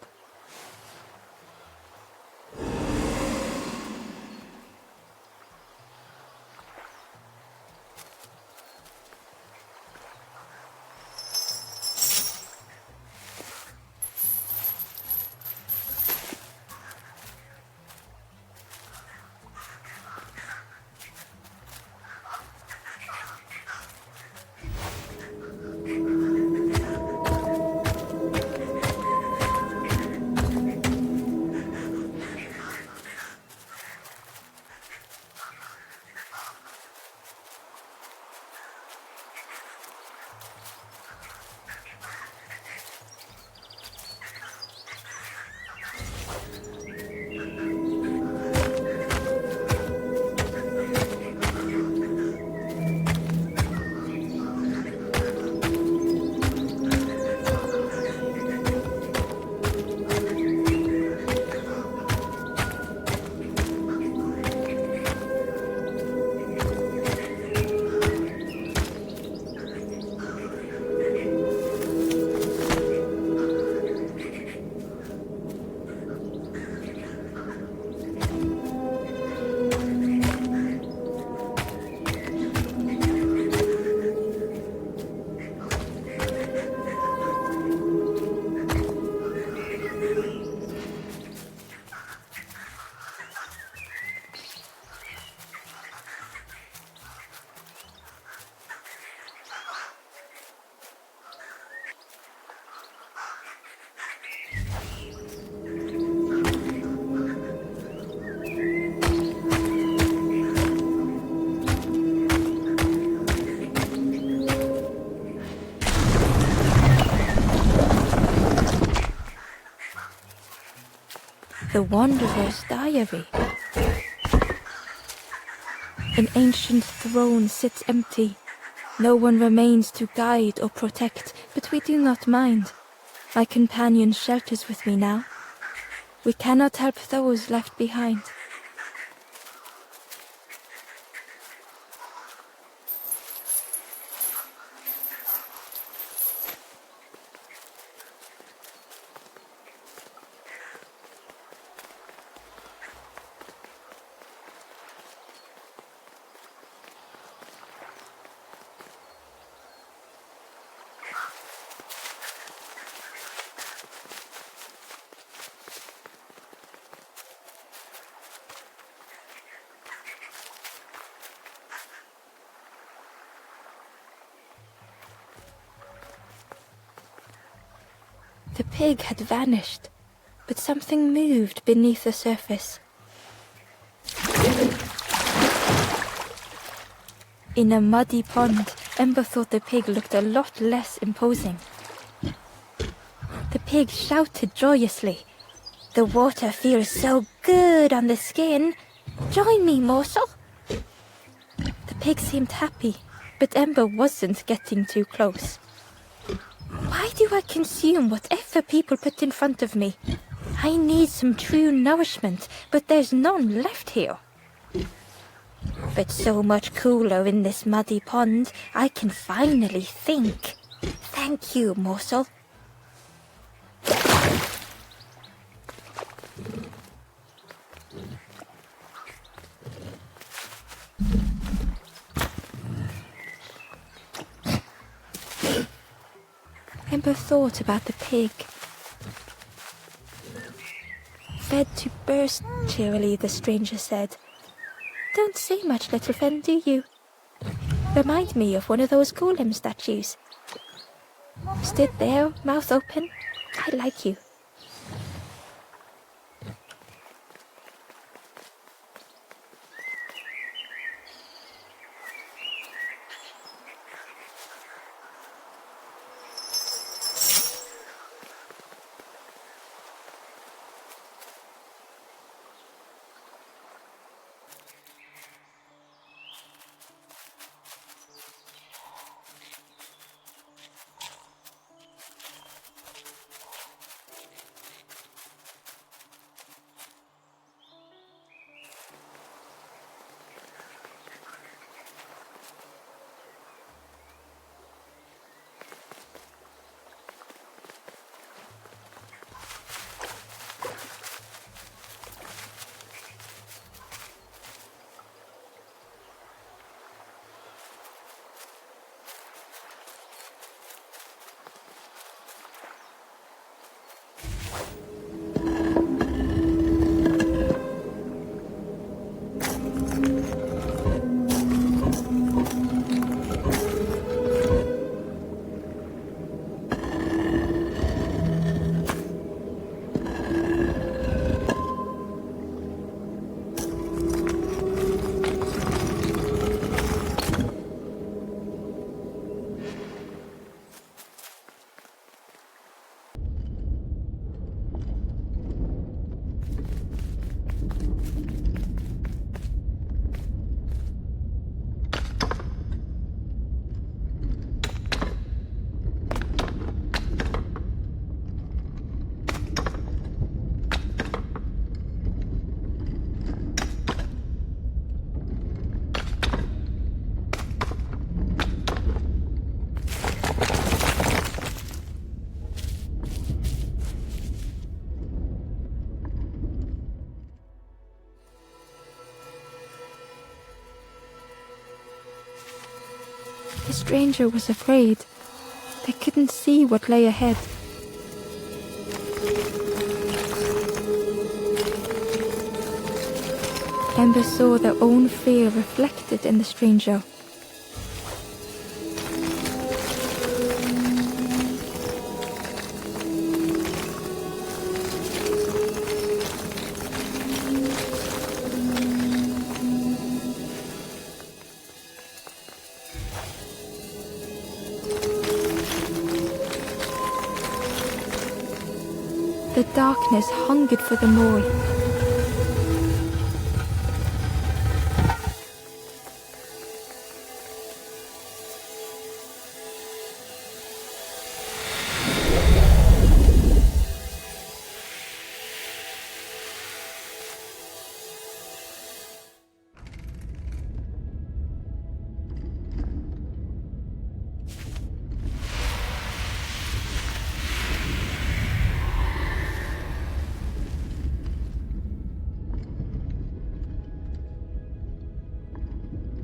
A: The Wanderer's Diary. An ancient throne sits empty. No one remains to guide or protect, but we do not mind. My companion shelters with me now. We cannot help those left behind. The pig had vanished, but something moved beneath the surface. In a muddy pond, Ember thought the pig looked a lot less imposing. The pig shouted joyously. "The water feels so good on the skin. Join me, morsel." The pig seemed happy, but Ember wasn't getting too close. Why do I consume whatever people put in front of me? I need some true nourishment, but there's none left here. But so much cooler in this muddy pond, I can finally think. Thank you, morsel. Ember thought about the pig. Fed to burst, cheerily, the stranger said. "Don't say much, little friend, do you? Remind me of one of those golem statues. Stood there, mouth open. I like you." The stranger was afraid. They couldn't see what lay ahead. Ember saw their own fear reflected in the stranger. The darkness hungered for them all.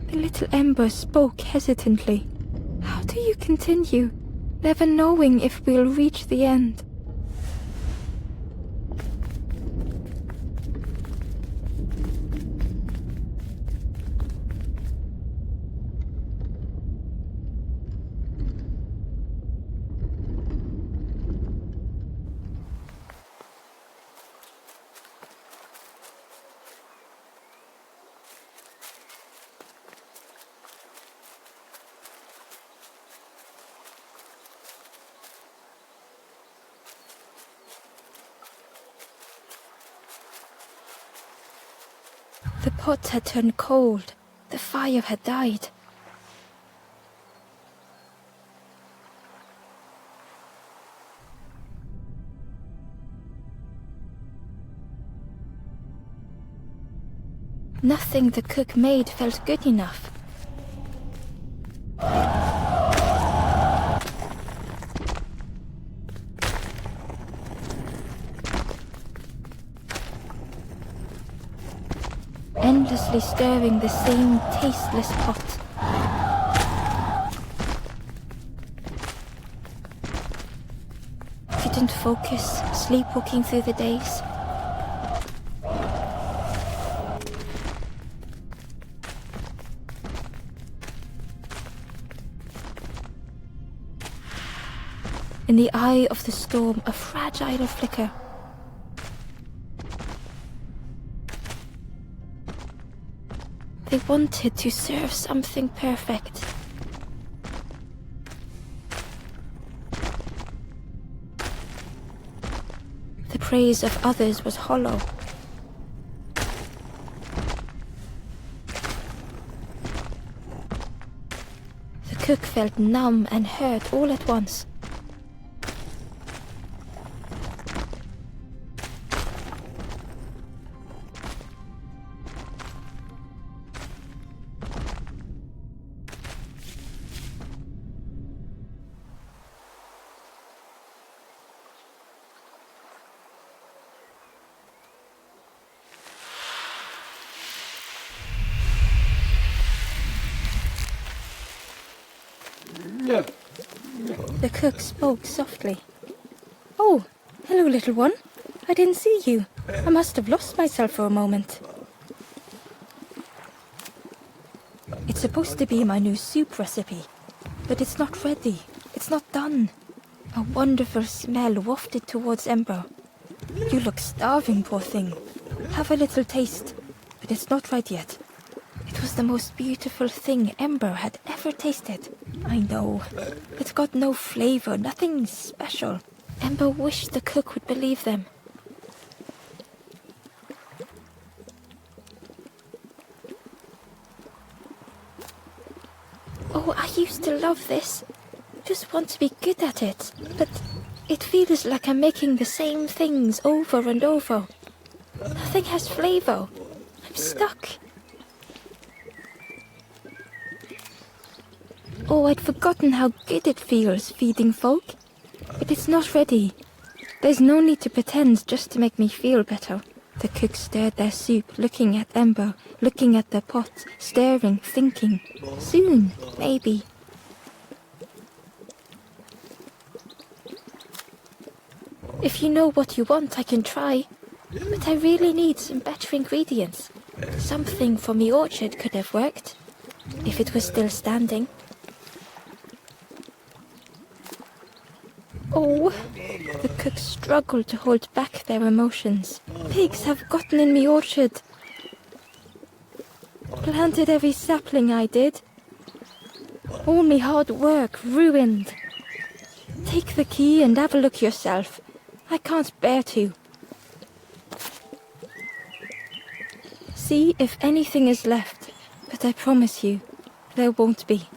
A: The little ember spoke hesitantly. How do you continue, never knowing if we'll reach the end? The pot had turned cold. The fire had died. Nothing the cook made felt good enough. Endlessly stirring the same tasteless pot. Couldn't focus, sleepwalking through the days. In the eye of the storm, a fragile flicker. They wanted to serve something perfect. The praise of others was hollow. The cook felt numb and hurt all at once. The cook spoke softly. "Oh, hello, little one. I didn't see you. I must have lost myself for a moment." "It's supposed to be my new soup recipe, but it's not ready. It's not done." A wonderful smell wafted towards Ember. "You look starving, poor thing. Have a little taste, but it's not right yet." It was the most beautiful thing Ember had ever tasted. I know. It's got no flavor, nothing special. Ember wished the cook would believe them. "Oh, I used to love this. Just want to be good at it. But it feels like I'm making the same things over and over. Nothing has flavor. I'm stuck." "Oh, I'd forgotten how good it feels feeding folk. But it's not ready. There's no need to pretend just to make me feel better." The cook stirred their soup, looking at Ember, looking at the pot, staring, thinking. Soon, maybe. "If you know what you want, I can try. But I really need some better ingredients. Something from the orchard could have worked, if it was still standing." "Oh," the cook struggled to hold back their emotions. "Pigs have gotten in me orchard. Planted every sapling I did. All me hard work ruined. Take the key and have a look yourself. I can't bear to. See if anything is left, but I promise you, there won't be.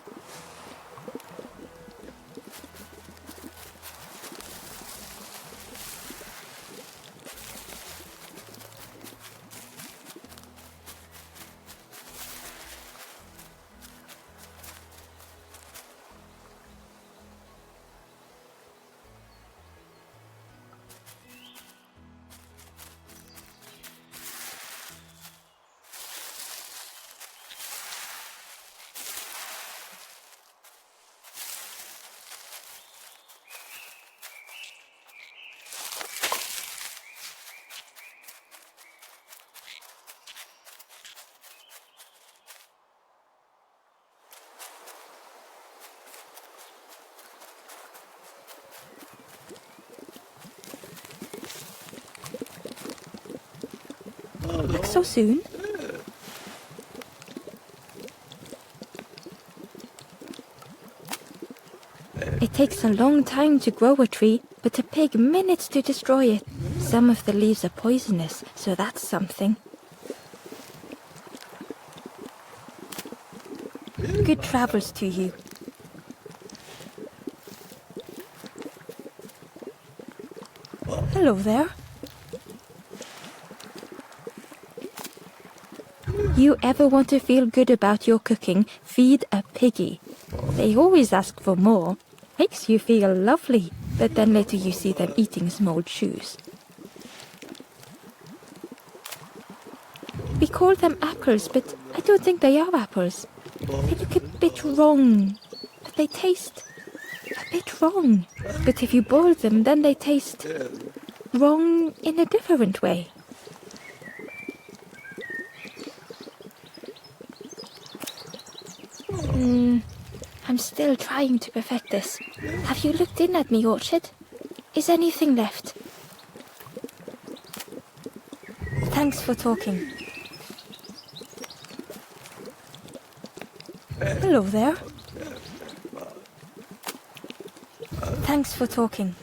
A: Back so soon? It takes a long time to grow a tree, but a pig minutes to destroy it. Some of the leaves are poisonous, so that's something. Good travels to you. Hello there. You ever want to feel good about your cooking, feed a piggy. They always ask for more. Makes you feel lovely, but then later you see them eating some old shoes. We call them apples, but I don't think they are apples. They look a bit wrong. But they taste a bit wrong. But if you boil them, then they taste wrong in a different way. I'm still trying to perfect this. Have you looked in at me orchard? Is anything left? Thanks for talking. Hello there. Thanks for talking.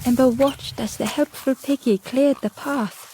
A: Ember watched as the helpful piggy cleared the path.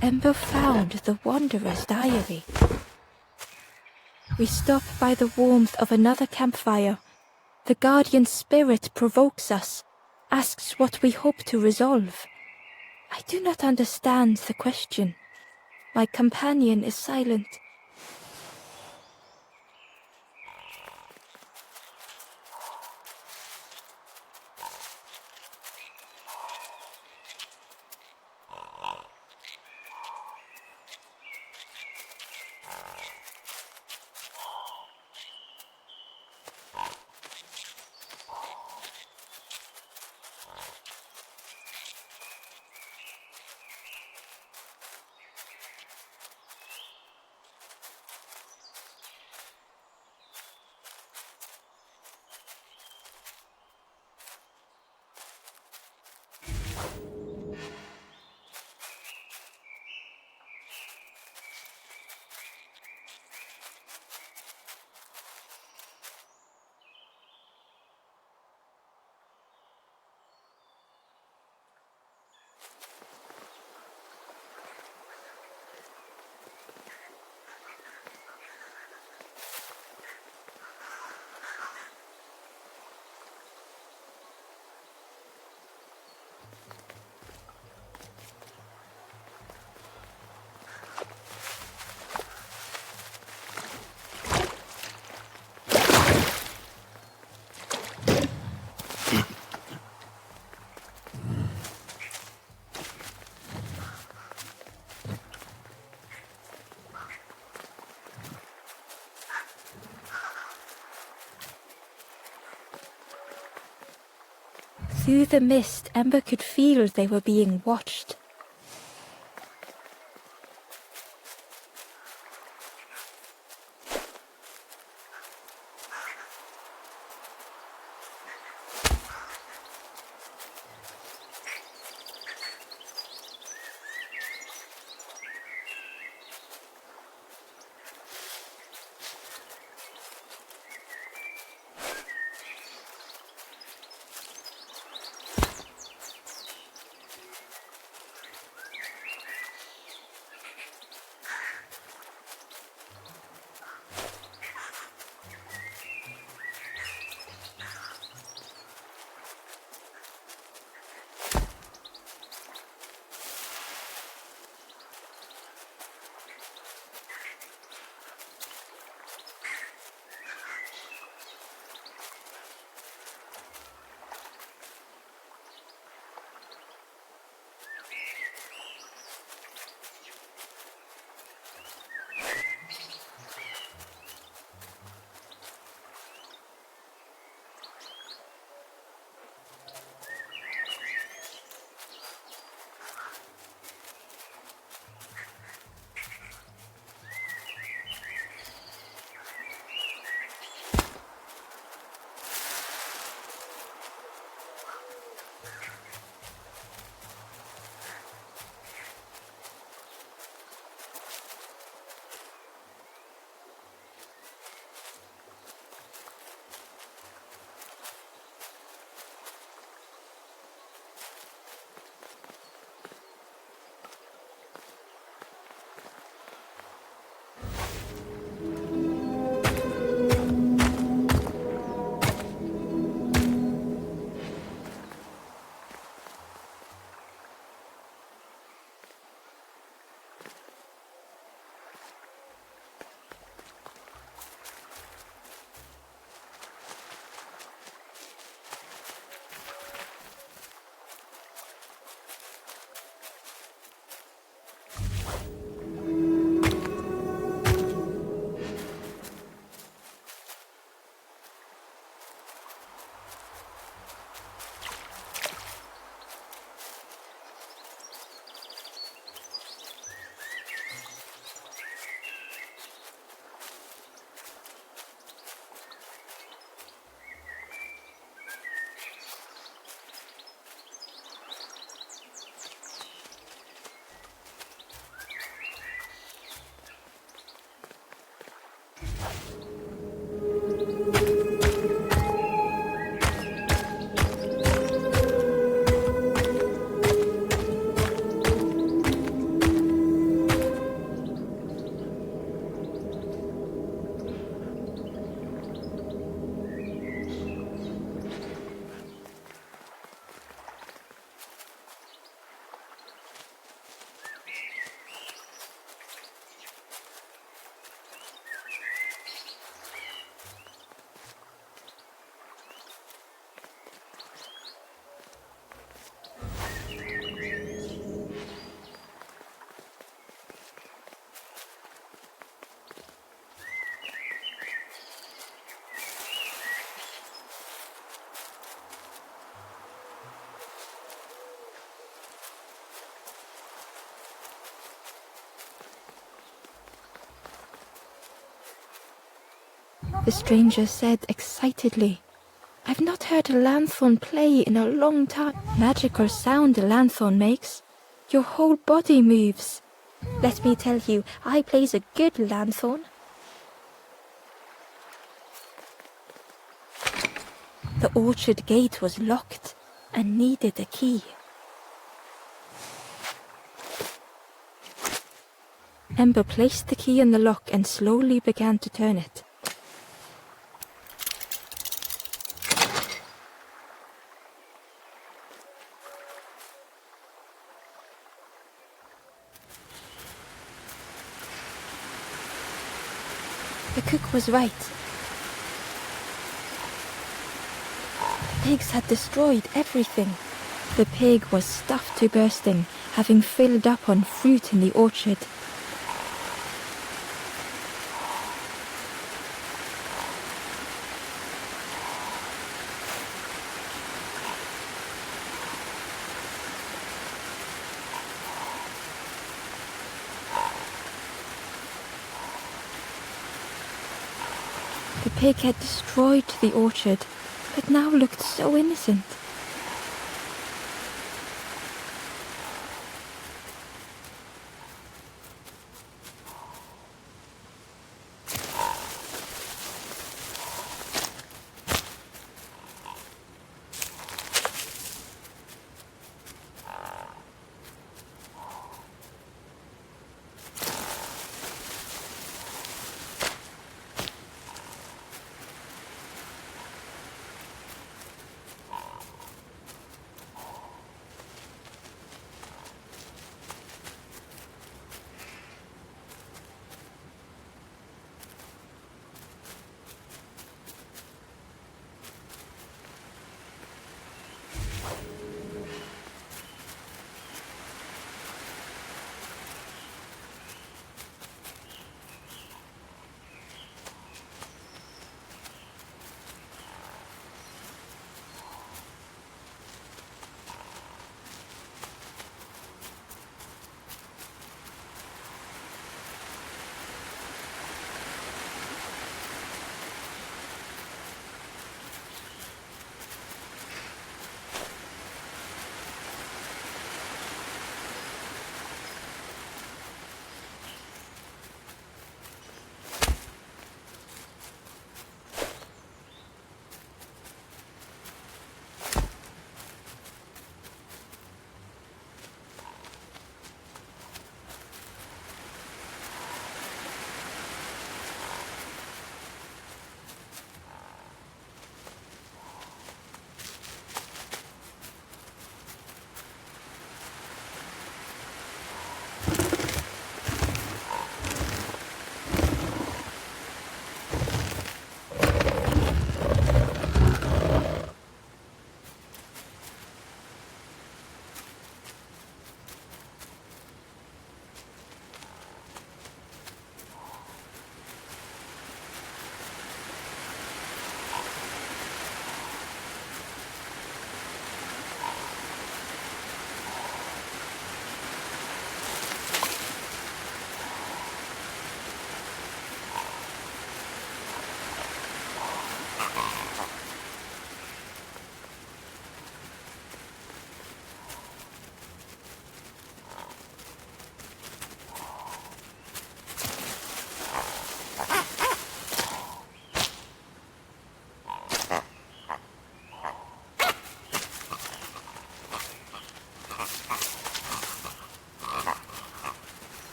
A: Ember found the Wanderer's diary. We stop by the warmth of another campfire. The guardian spirit provokes us, asks what we hope to resolve. I do not understand the question. My companion is silent. Through the mist, Ember could feel they were being watched. the stranger said excitedly. "I've not heard a lanthorn play in a long time. Magical sound a lanthorn makes. Your whole body moves. Let me tell you, I plays a good lanthorn." The orchard gate was locked and needed a key. Ember placed the key in the lock and slowly began to turn it. The cook was right. The pigs had destroyed everything. The pig was stuffed to bursting, having filled up on fruit in the orchard. The pig had destroyed the orchard, but now looked so innocent.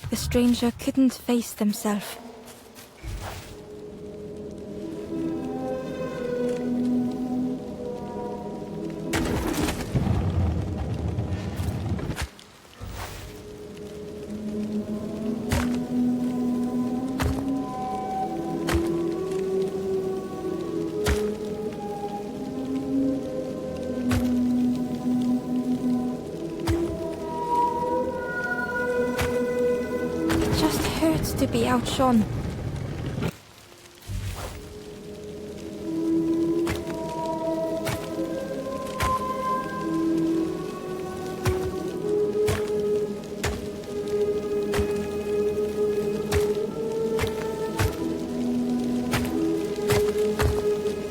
A: The stranger couldn't face themselves. just hurts to be outshone.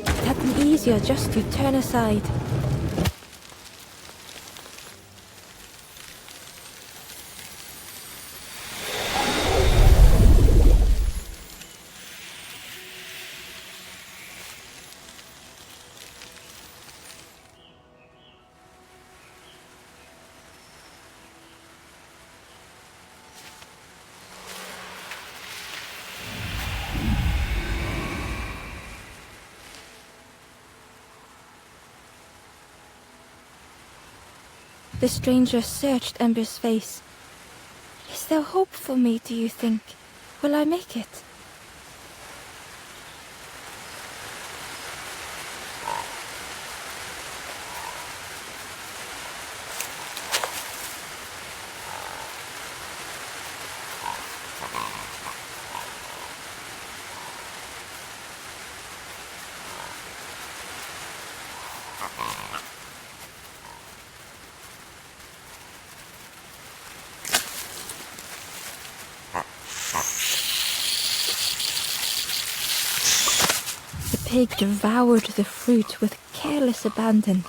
A: It had been easier just to turn aside. The stranger searched Ember's face. Is there hope for me, do you think? Will I make it? The pig devoured the fruit with careless abandon.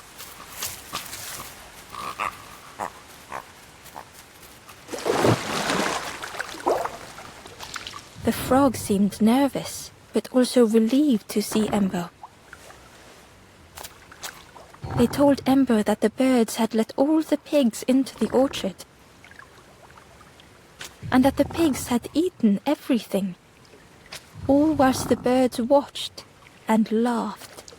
A: The frog seemed nervous, but also relieved to see Ember. They told Ember that the birds had let all the pigs into the orchard, and that the pigs had eaten everything, all whilst the birds watched and laughed.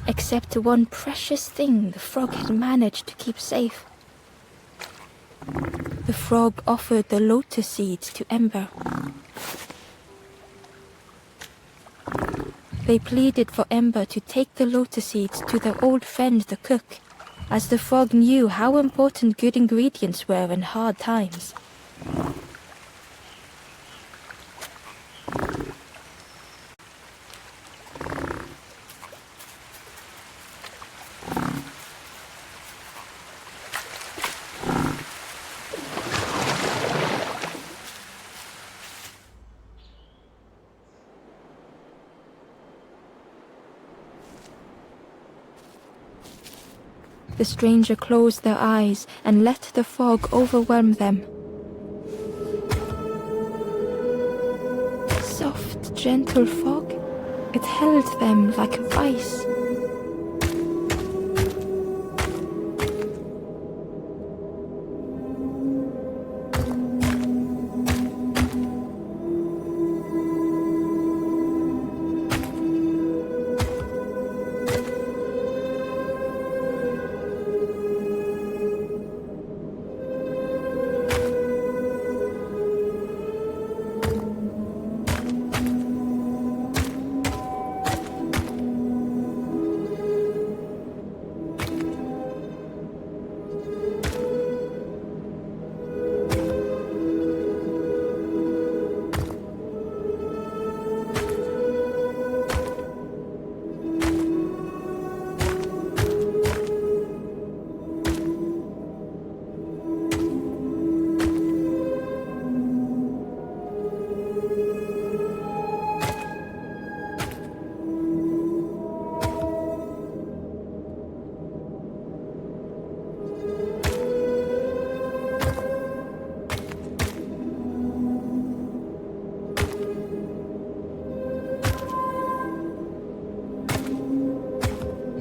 A: Except one precious thing the frog had managed to keep safe. The frog offered the lotus seeds to Ember. They pleaded for Ember to take the lotus seeds to their old friend the cook, as the frog knew how important good ingredients were in hard times. The stranger closed their eyes and let the fog overwhelm them. Soft, gentle fog, it held them like a vice.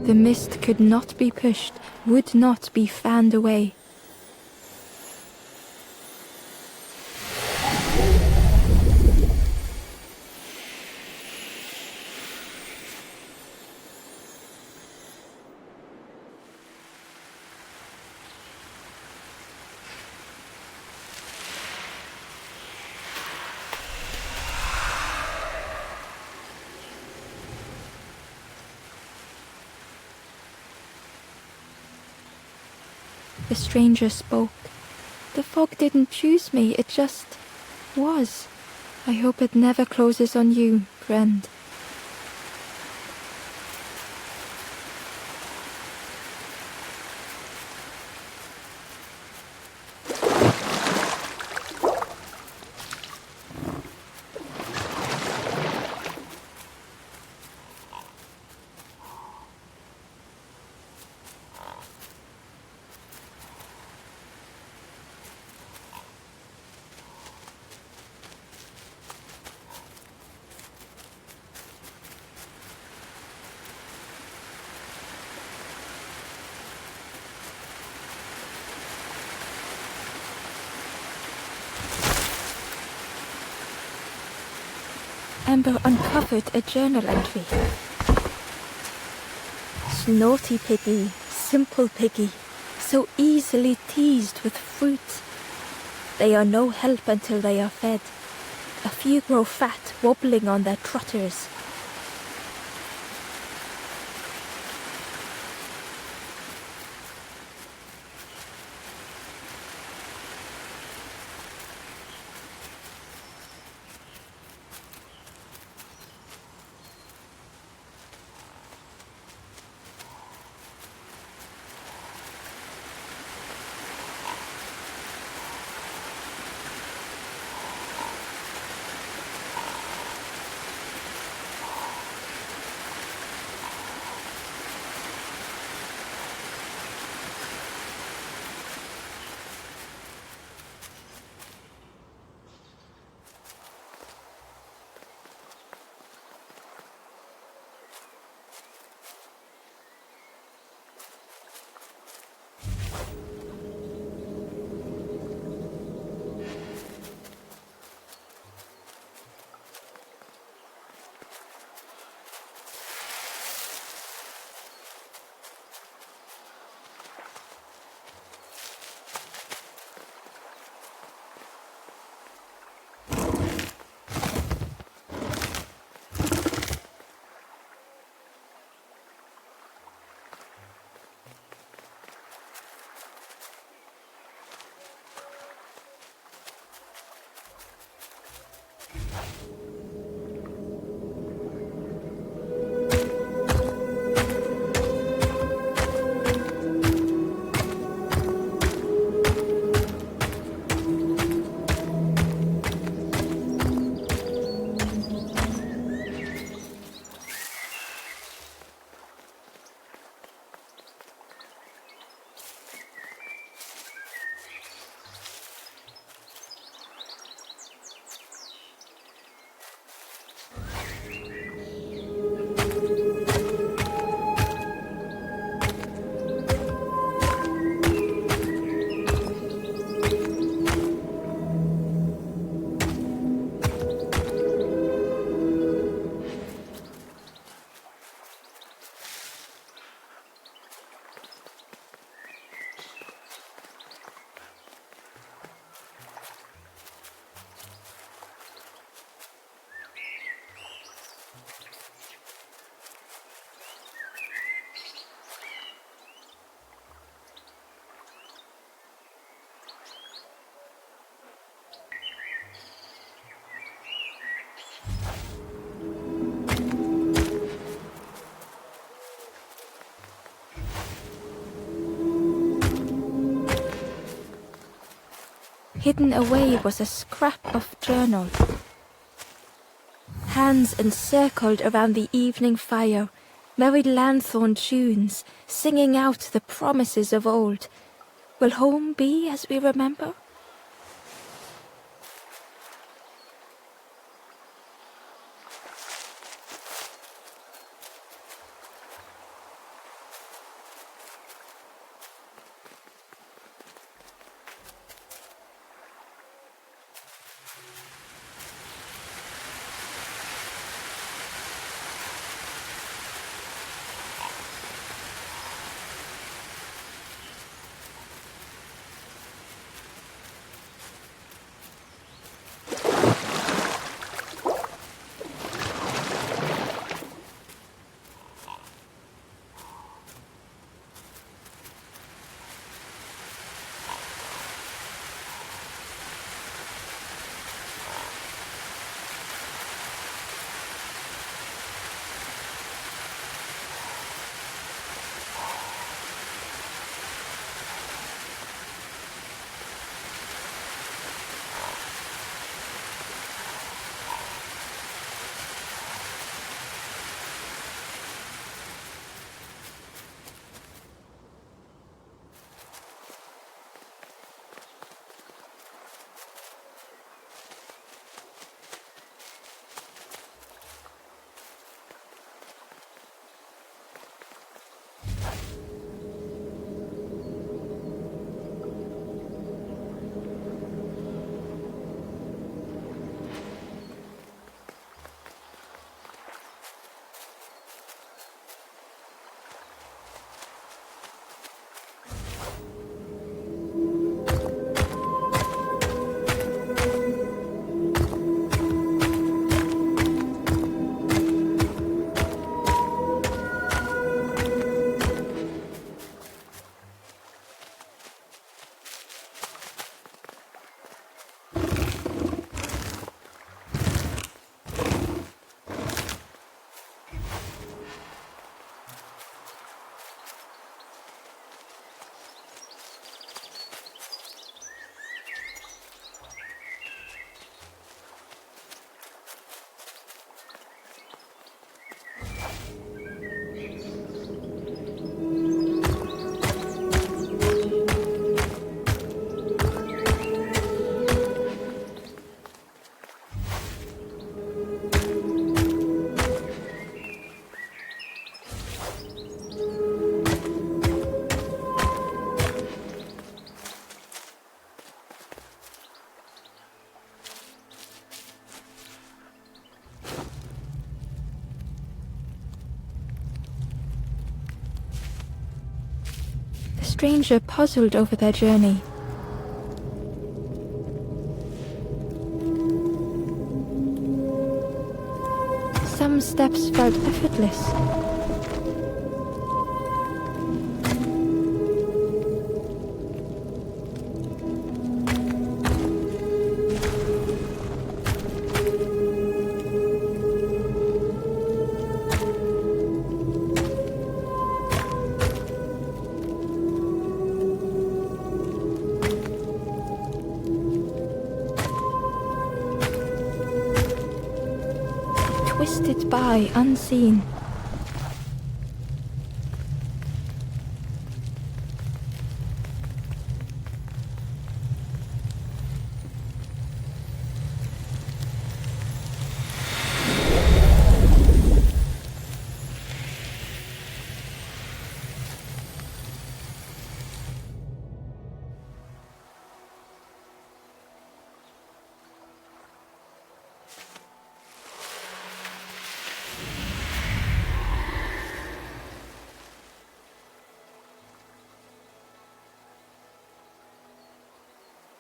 A: The mist could not be pushed, would not be fanned away. The stranger spoke. The fog didn't choose me, it just Was. I hope it never closes on you, friend. Ember uncovered a journal entry. Naughty piggy, simple piggy, so easily teased with fruit. They are no help until they are fed. A few grow fat, wobbling on their trotters. Hidden away was a scrap of journal. Hands encircled around the evening fire, merry lanthorn tunes, singing out the promises of old. Will home be as we remember? stranger puzzled over their journey. Some steps felt effortless. Twisted by unseen.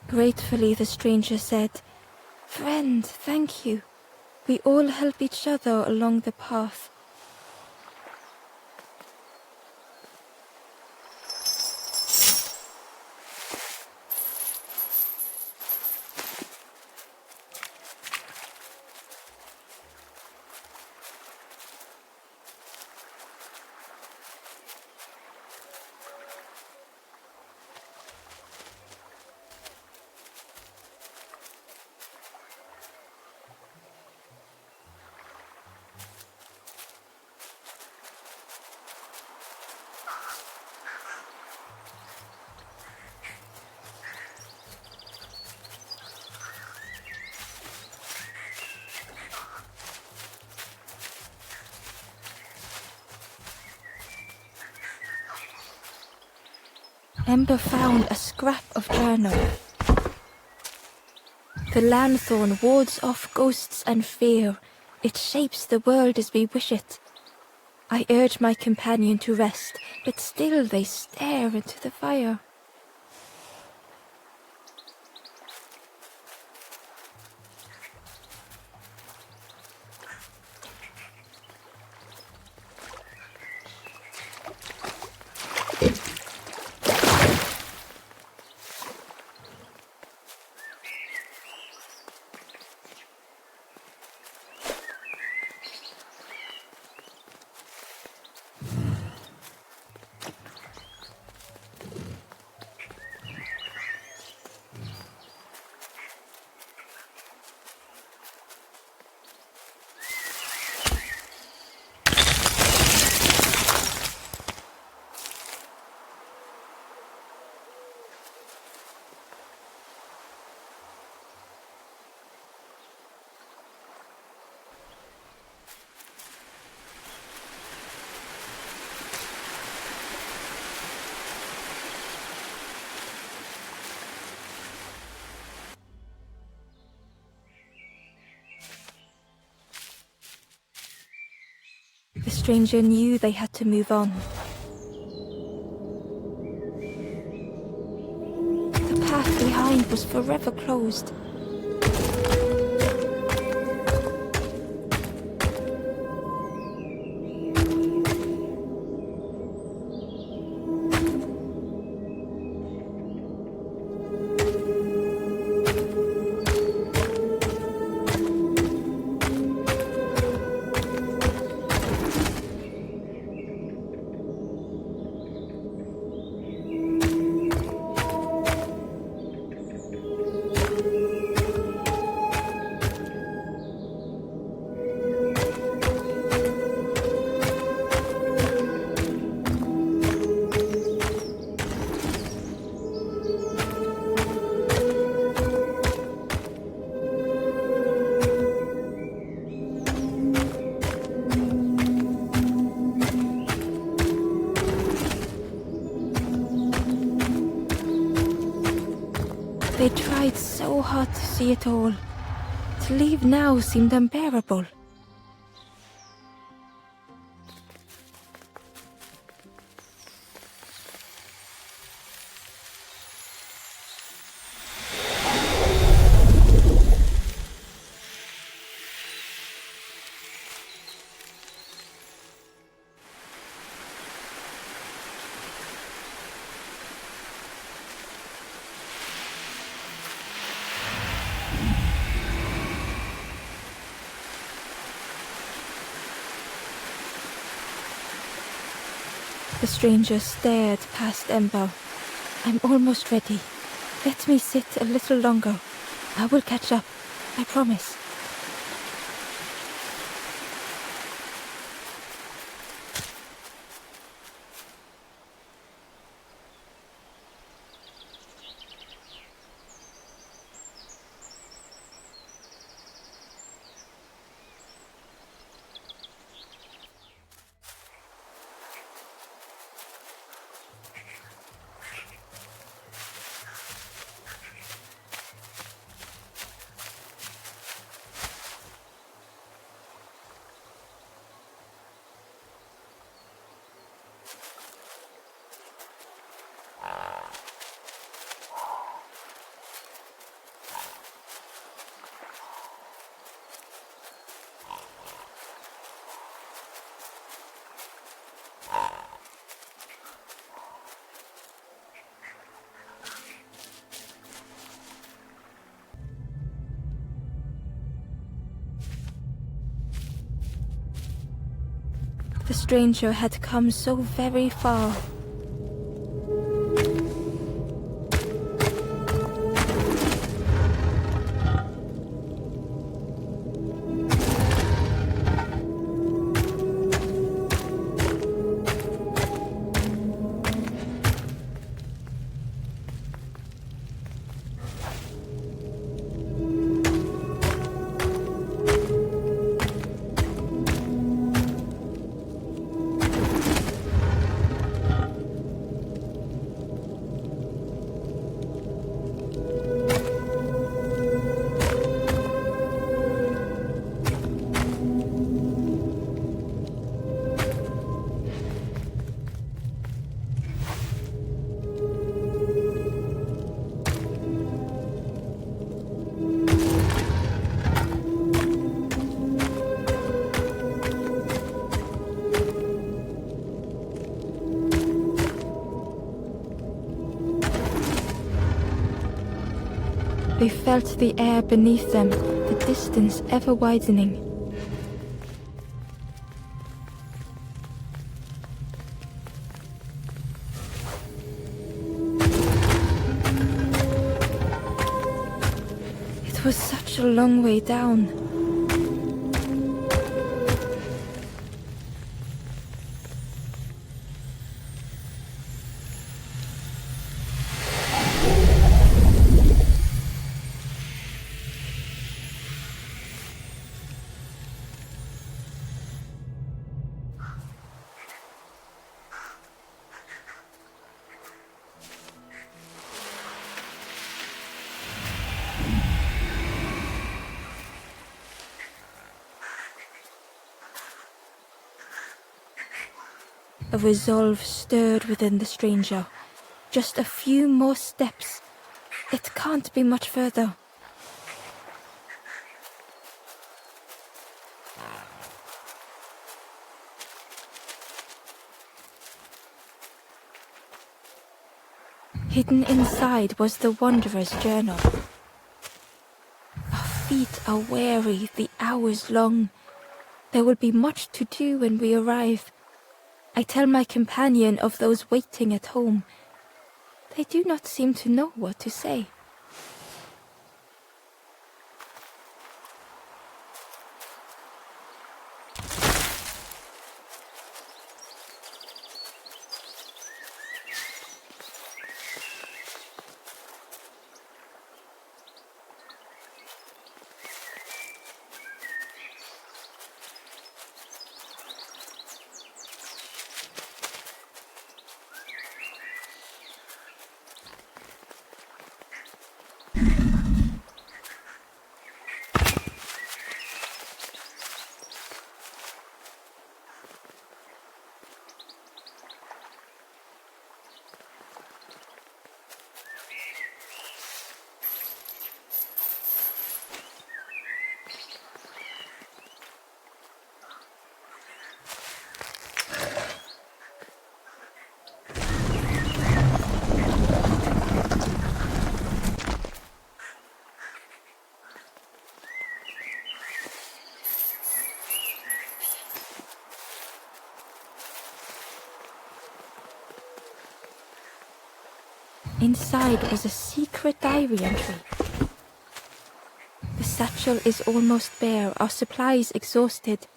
A: Gratefully, the stranger said, "Friend, thank you. We all help each other along the path." Ember found a scrap of journal. The lanthorn wards off ghosts and fear. It shapes the world as we wish it. I urge my companion to rest, but still they stare into the fire. The stranger knew they had to move on. The path behind was forever closed. They tried so hard to see it all. To leave now seemed unbearable. The stranger stared past Ember. I'm almost ready. Let me sit a little longer. I will catch up. I promise. The stranger had come so very far. They felt the air beneath them, the distance ever widening. It was such a long way down. A resolve stirred within the stranger. Just a few more steps. It can't be much further. Hidden inside was the Wanderer's journal. Our feet are weary, the hours long. There will be much to do when we arrive. I tell my companion of those waiting at home. They do not seem to know what to say. Inside was a secret diary entry. The satchel is almost bare, our supplies exhausted.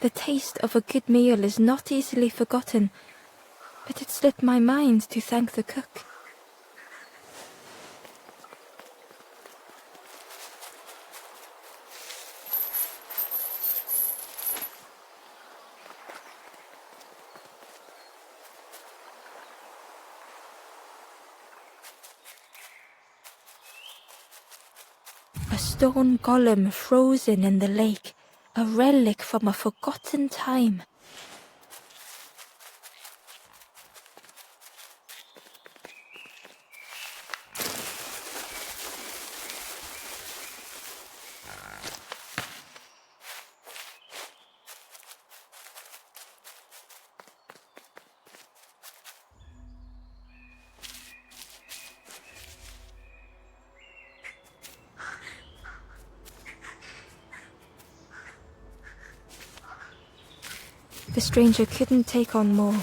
A: The taste of a good meal is not easily forgotten, but it slipped my mind to thank the cook. A stone golem frozen in the lake, a relic from a forgotten time. The stranger couldn't take on more.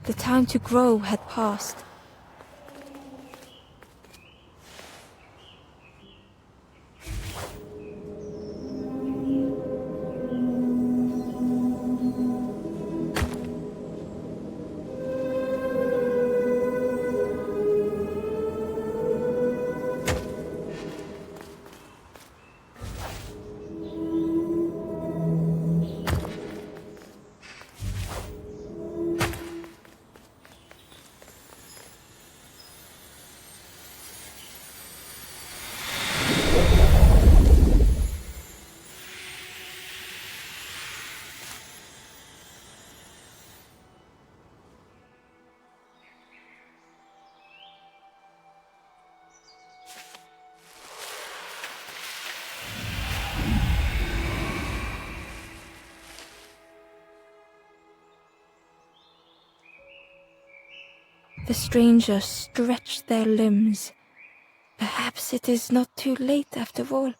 A: The time to grow had passed. The stranger stretched their limbs. Perhaps it is not too late after all.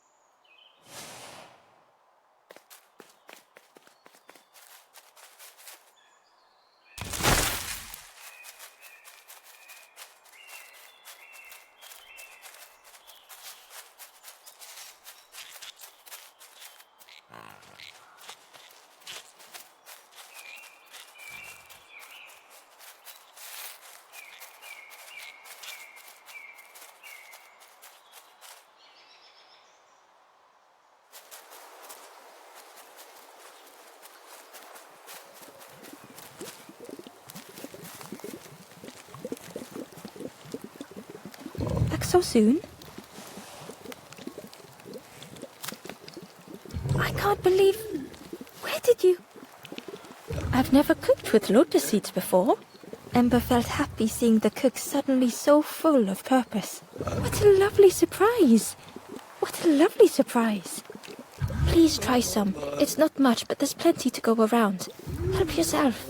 A: Back so soon? I can't believe... Where did you... I've never cooked with lotus seeds before. Ember felt happy seeing the cook suddenly so full of purpose. What a lovely surprise! What a lovely surprise! Please try some. It's not much, but there's plenty to go around. Help yourself.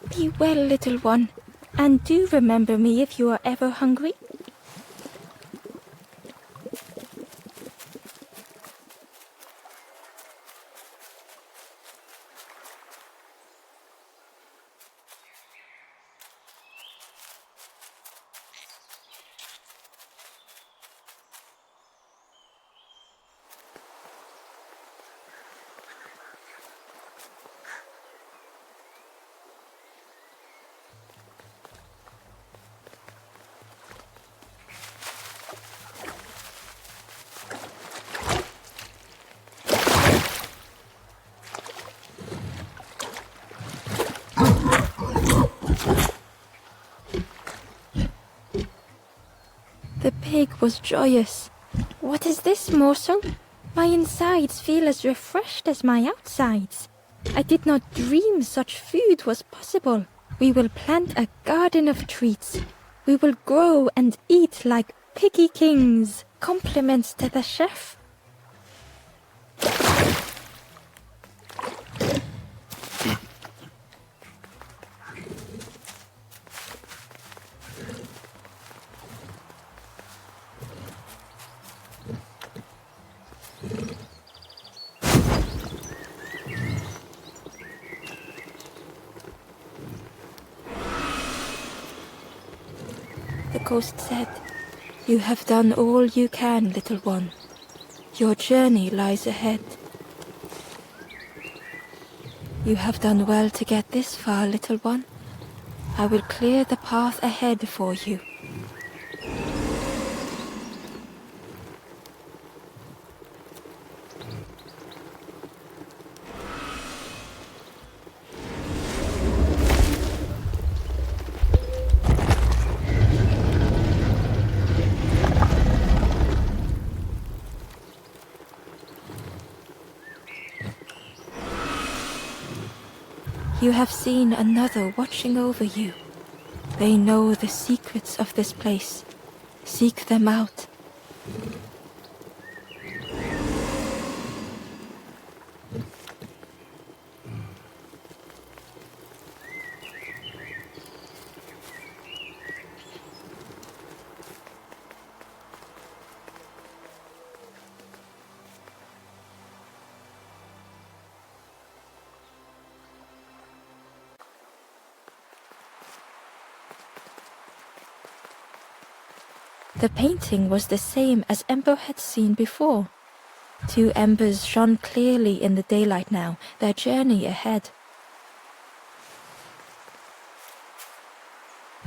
A: Be well, little one. And do remember me if you are ever hungry. The pig was joyous. "What is this, morsel? My insides feel as refreshed as my outsides. I did not dream such food was possible. We will plant a garden of treats. We will grow and eat like piggy kings. Compliments to the chef." The ghost said, "You have done all you can, little one. Your journey lies ahead. You have done well to get this far, little one. I will clear the path ahead for you." You have seen another watching over you. They know the secrets of this place. Seek them out. The painting was the same as Ember had seen before. 2 embers shone clearly in the daylight now, their journey ahead.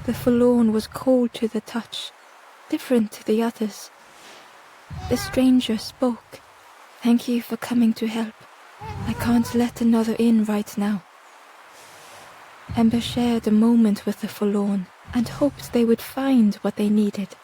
A: The forlorn was cold to the touch, different to the others. The stranger spoke. "Thank you for coming to help. I can't let another in right now." Ember shared a moment with the forlorn and hoped they would find what they needed.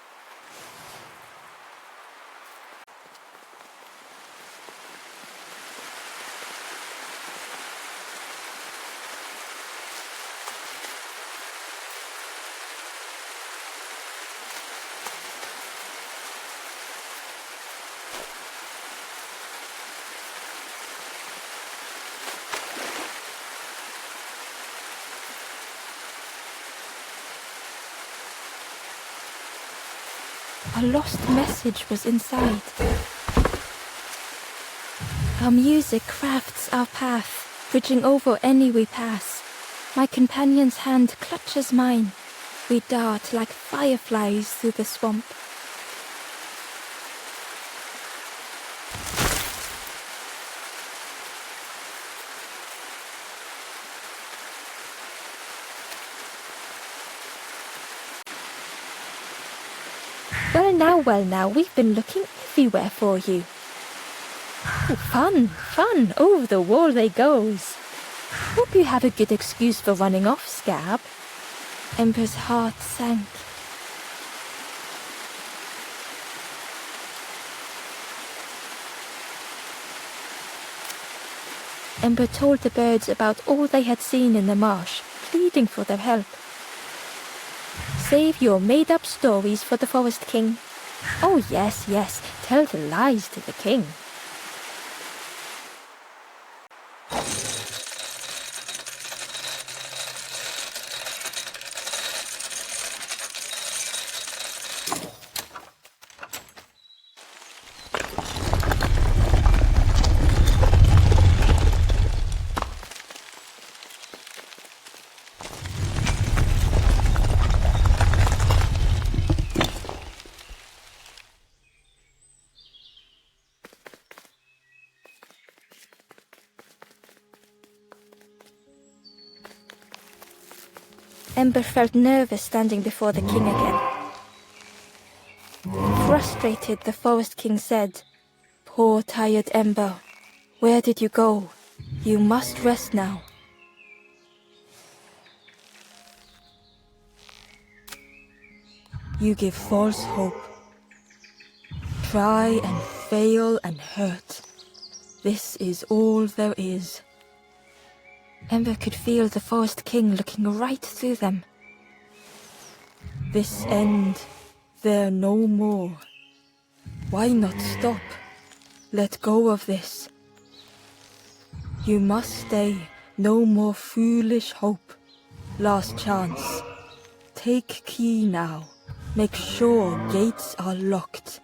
A: A lost message was inside. Our music crafts our path, bridging over any we pass. My companion's hand clutches mine. We dart like fireflies through the swamp. Well now, we've been looking everywhere for you. Oh, fun, over the wall they goes. Hope you have a good excuse for running off, Scab. Ember's heart sank. Ember told the birds about all they had seen in the marsh, pleading for their help. Save your made-up stories for the Forest King. Oh yes, tell the lies to the king. Ember felt nervous standing before the king again. Frustrated, the Forest King said, "Poor tired Ember, where did you go? You must rest now." "You give false hope. try and fail and hurt. This is all there is. Ember could feel the Forest King looking right through them. This end, there no more. Why not stop? Let go of this. You must stay, no more foolish hope. Last chance. Take key now. Make sure gates are locked.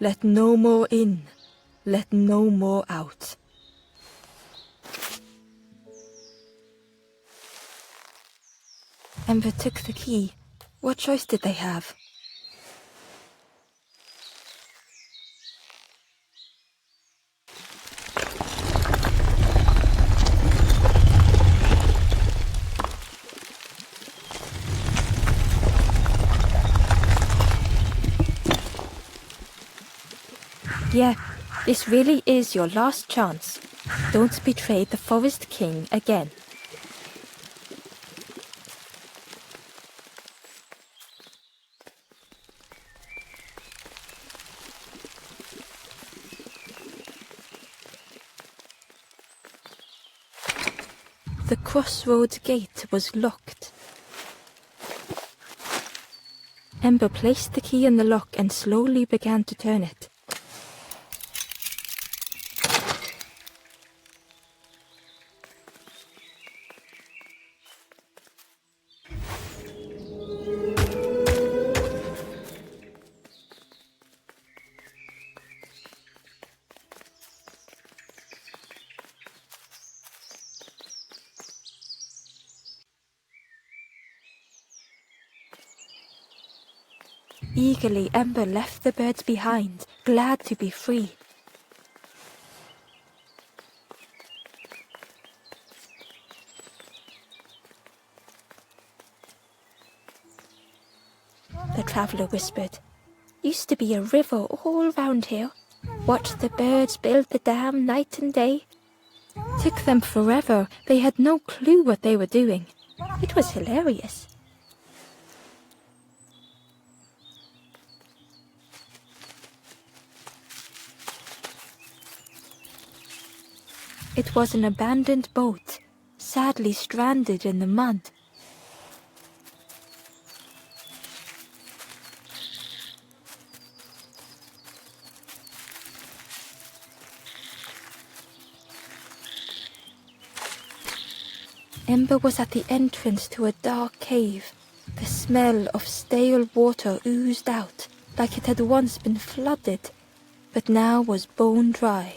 A: Let no more in. Let no more out. Ember took the key. What choice did they have? Yeah, this really is your last chance. Don't betray the Forest King again. The Crossroad gate was locked. Ember placed the key in the lock and slowly began to turn it. Eagerly, Ember left the birds behind, glad to be free. The traveller whispered. Used to be a river all round here. Watched the birds build the dam night and day. Took them forever. They had no clue what they were doing. It was hilarious. It was an abandoned boat, sadly stranded in the mud. Ember was at the entrance to a dark cave. The smell of stale water oozed out, like it had once been flooded, but now was bone dry.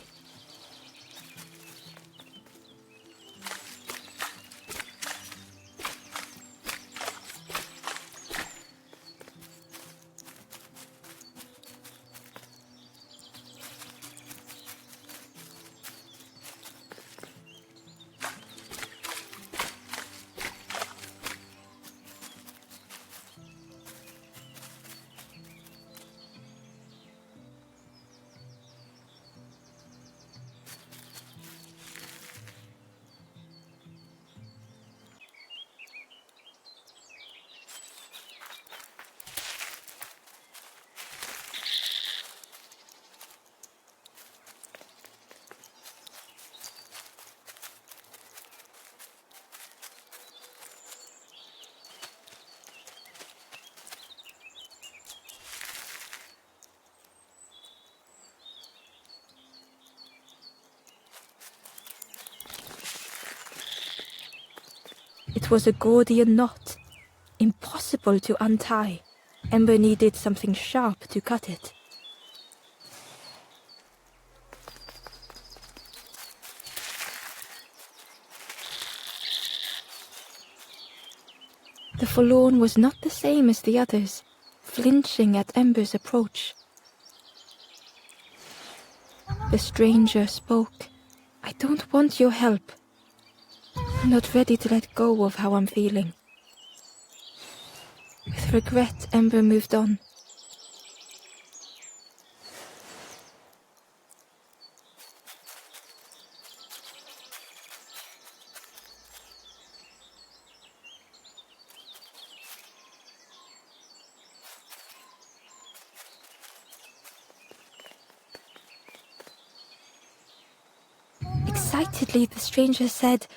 A: It was a Gordian knot, impossible to untie. Ember needed something sharp to cut it. The forlorn was not the same as the others, flinching at Ember's approach. The stranger spoke. I don't want your help. I'm not ready to let go of how I'm feeling. With regret, Ember moved on. Excitedly, the stranger said,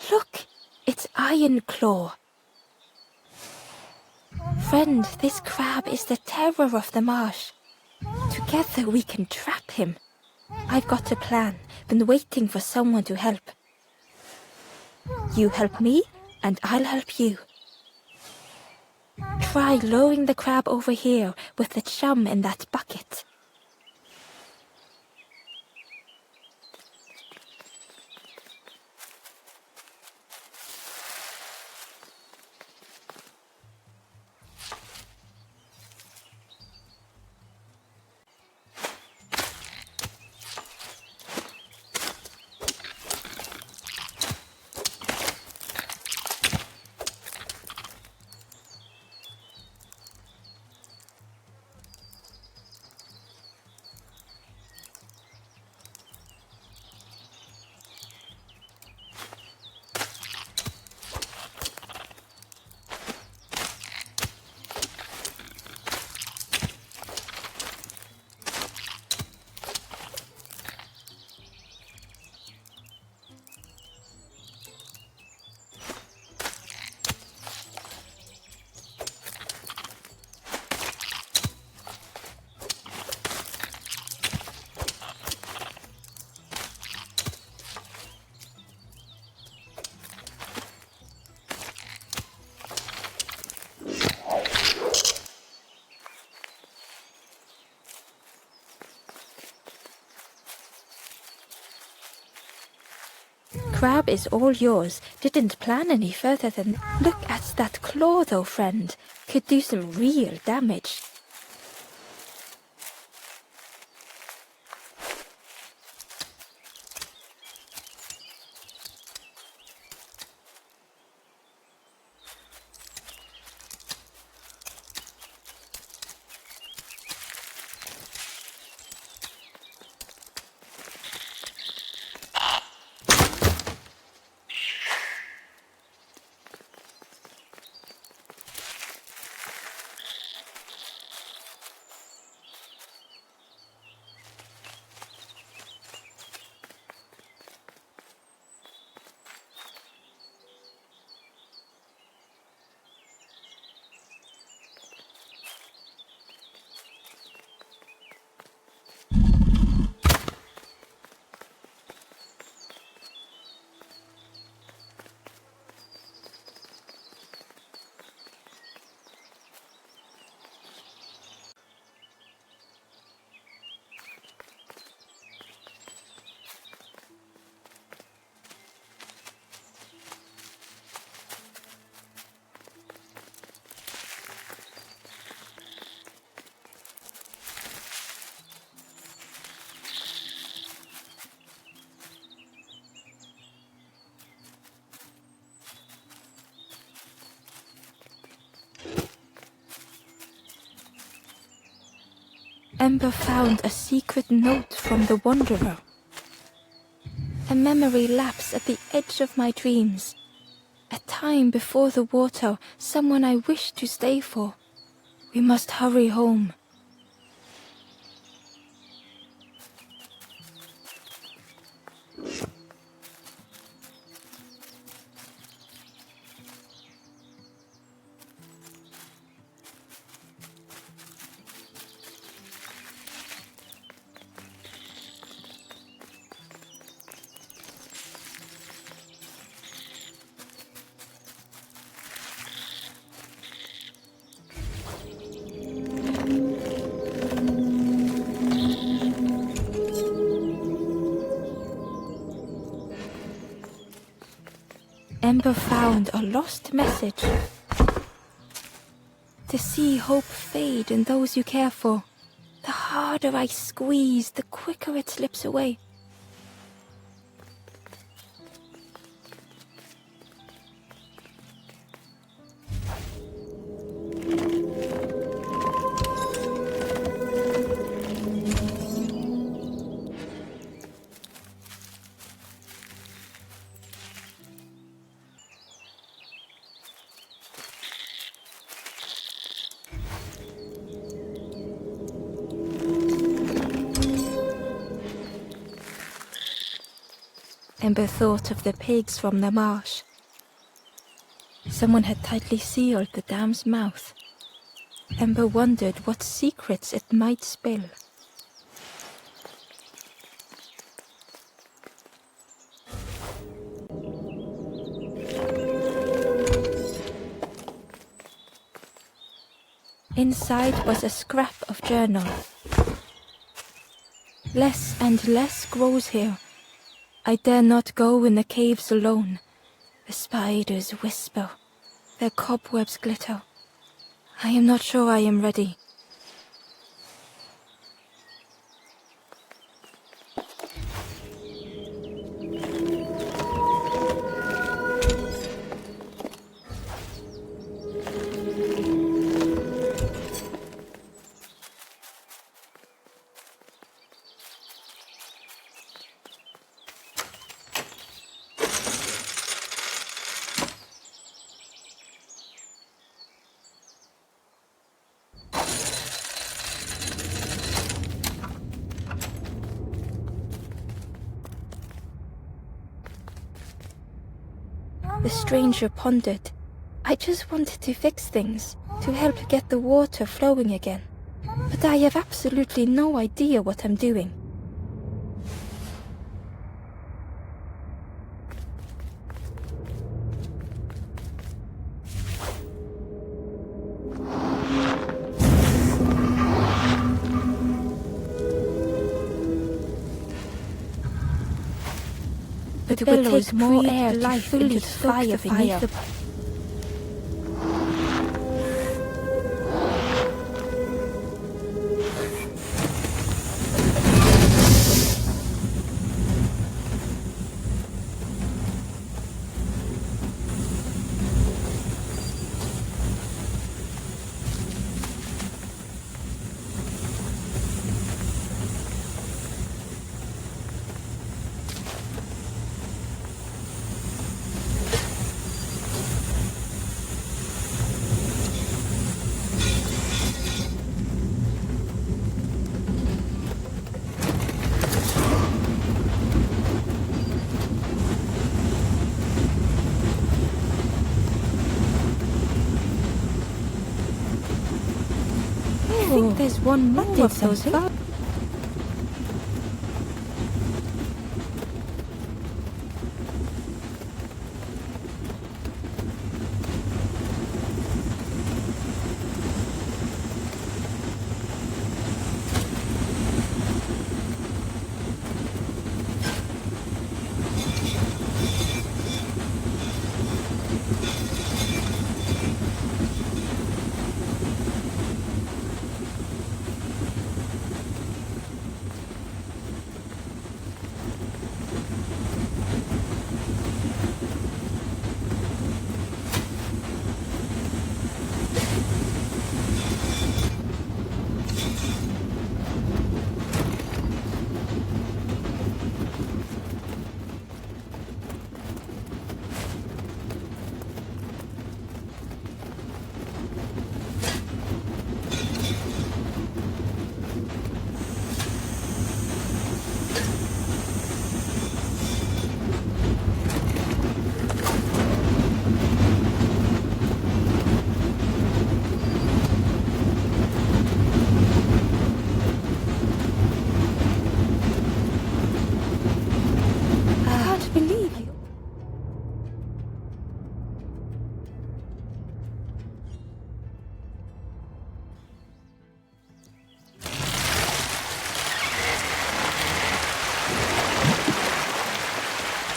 A: "Look, it's Iron Claw." "Friend, this crab is the terror of the marsh. Together we can trap him. I've got a plan, been waiting for someone to help. You help me, and I'll help you. Try lowering the crab over here with the chum in that bucket." Crab is all yours. Didn't plan any further than... Look at that claw though, friend. Could do some real damage. Ember found a secret note from the Wanderer. A memory lapse at the edge of my dreams. A time before the water, someone I wished to stay for. We must hurry home. Ember found a lost message. To see hope fade in those you care for, the harder I squeeze, the quicker it slips away. Ember thought of the pigs from the marsh. Someone had tightly sealed the dam's mouth. Ember wondered what secrets it might spill. Inside was a scrap of journal. Less and less grows here. I dare not go in the caves alone. The spiders whisper. Their cobwebs glitter. I am not sure I am ready. The stranger pondered. I just wanted to fix things, to help get the water flowing again. But I have absolutely no idea what I'm doing. It would take more air to fully fire beneath the... I think there's one more of those.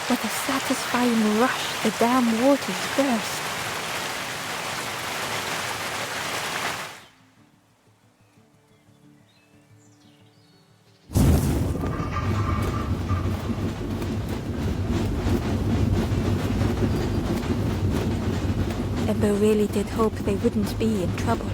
A: With a satisfying rush, the dam waters burst. Ember really did hope they wouldn't be in trouble.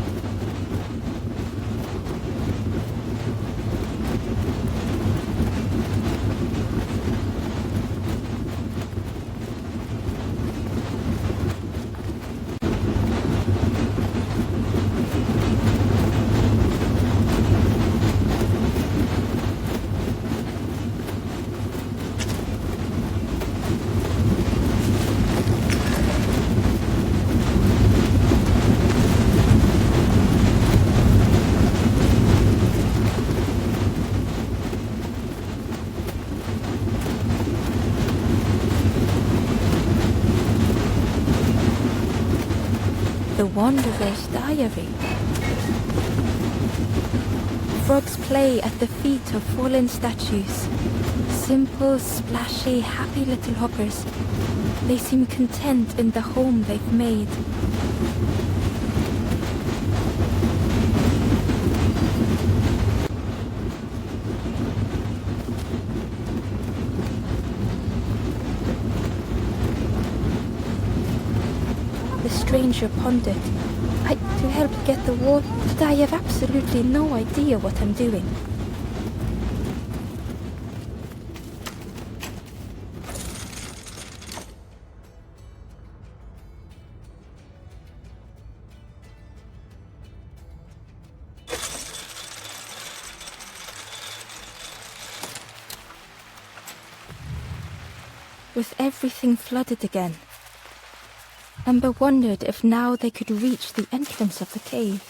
A: Wanderer's Diary. Frogs play at the feet of fallen statues. Simple, splashy, happy little hoppers. They seem content in the home they've made. The stranger pondered. To help get the water, but I have absolutely no idea what I'm doing. With everything flooded again, Ember wondered if now they could reach the entrance of the cave.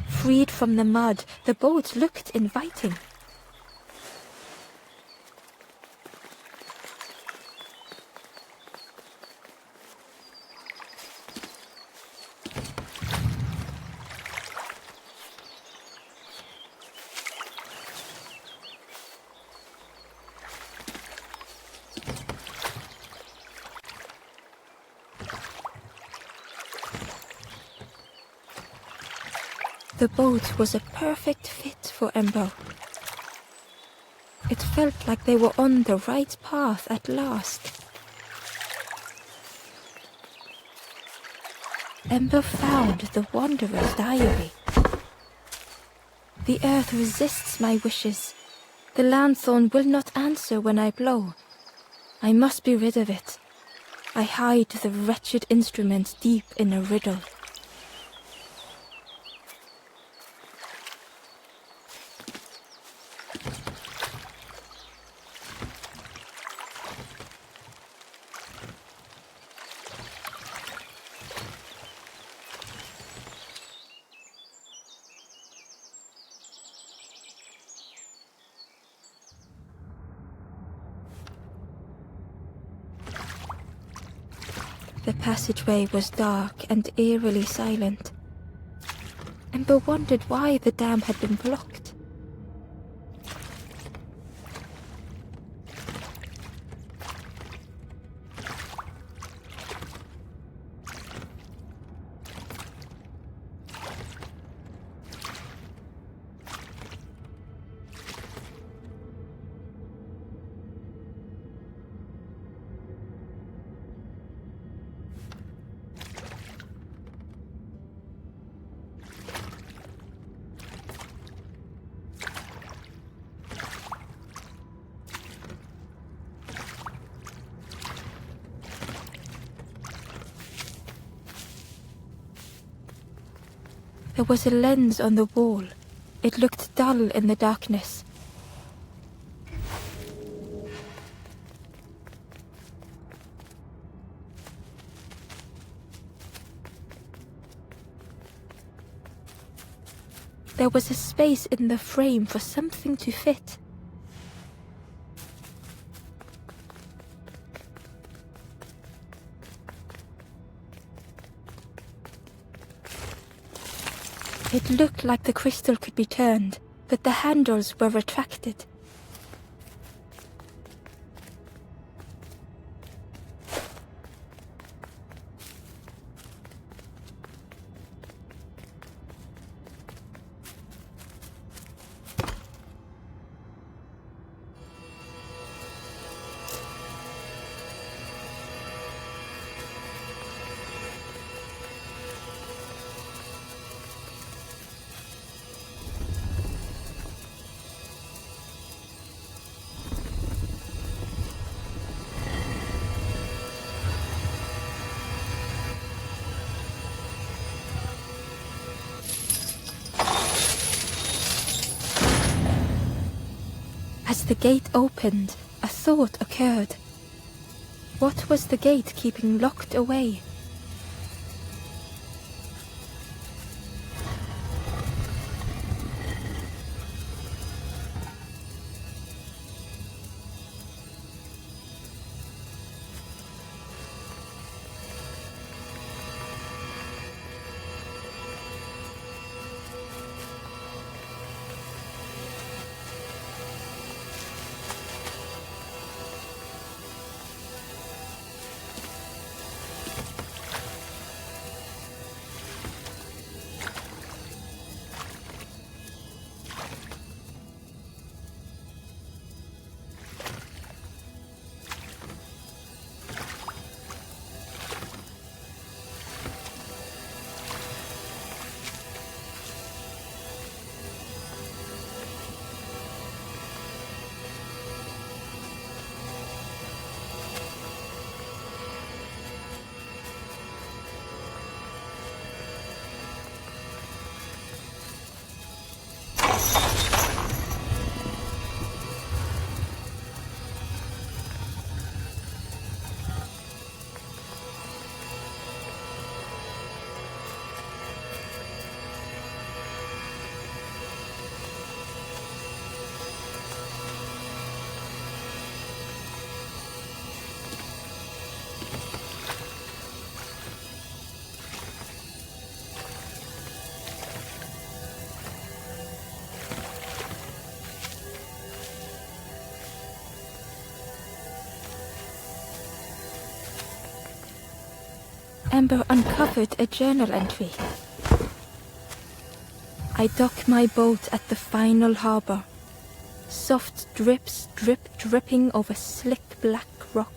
A: Freed from the mud, the boat looked inviting. The boat was a perfect fit for Ember. It felt like they were on the right path at last. Ember found the Wanderer's Diary. The earth resists my wishes. The lanthorn will not answer when I blow. I must be rid of it. I hide the wretched instrument deep in a riddle. The passageway was dark and eerily silent. Ember wondered why the dam had been blocked. There was a lens on the wall. It looked dull in the darkness. There was a space in the frame for something to fit. It looked like the crystal could be turned, but the handles were retracted. As the gate opened, a thought occurred. What was the gate keeping locked away? Ember uncovered a journal entry. I dock my boat at the final harbour. Soft drips dripping over slick black rock.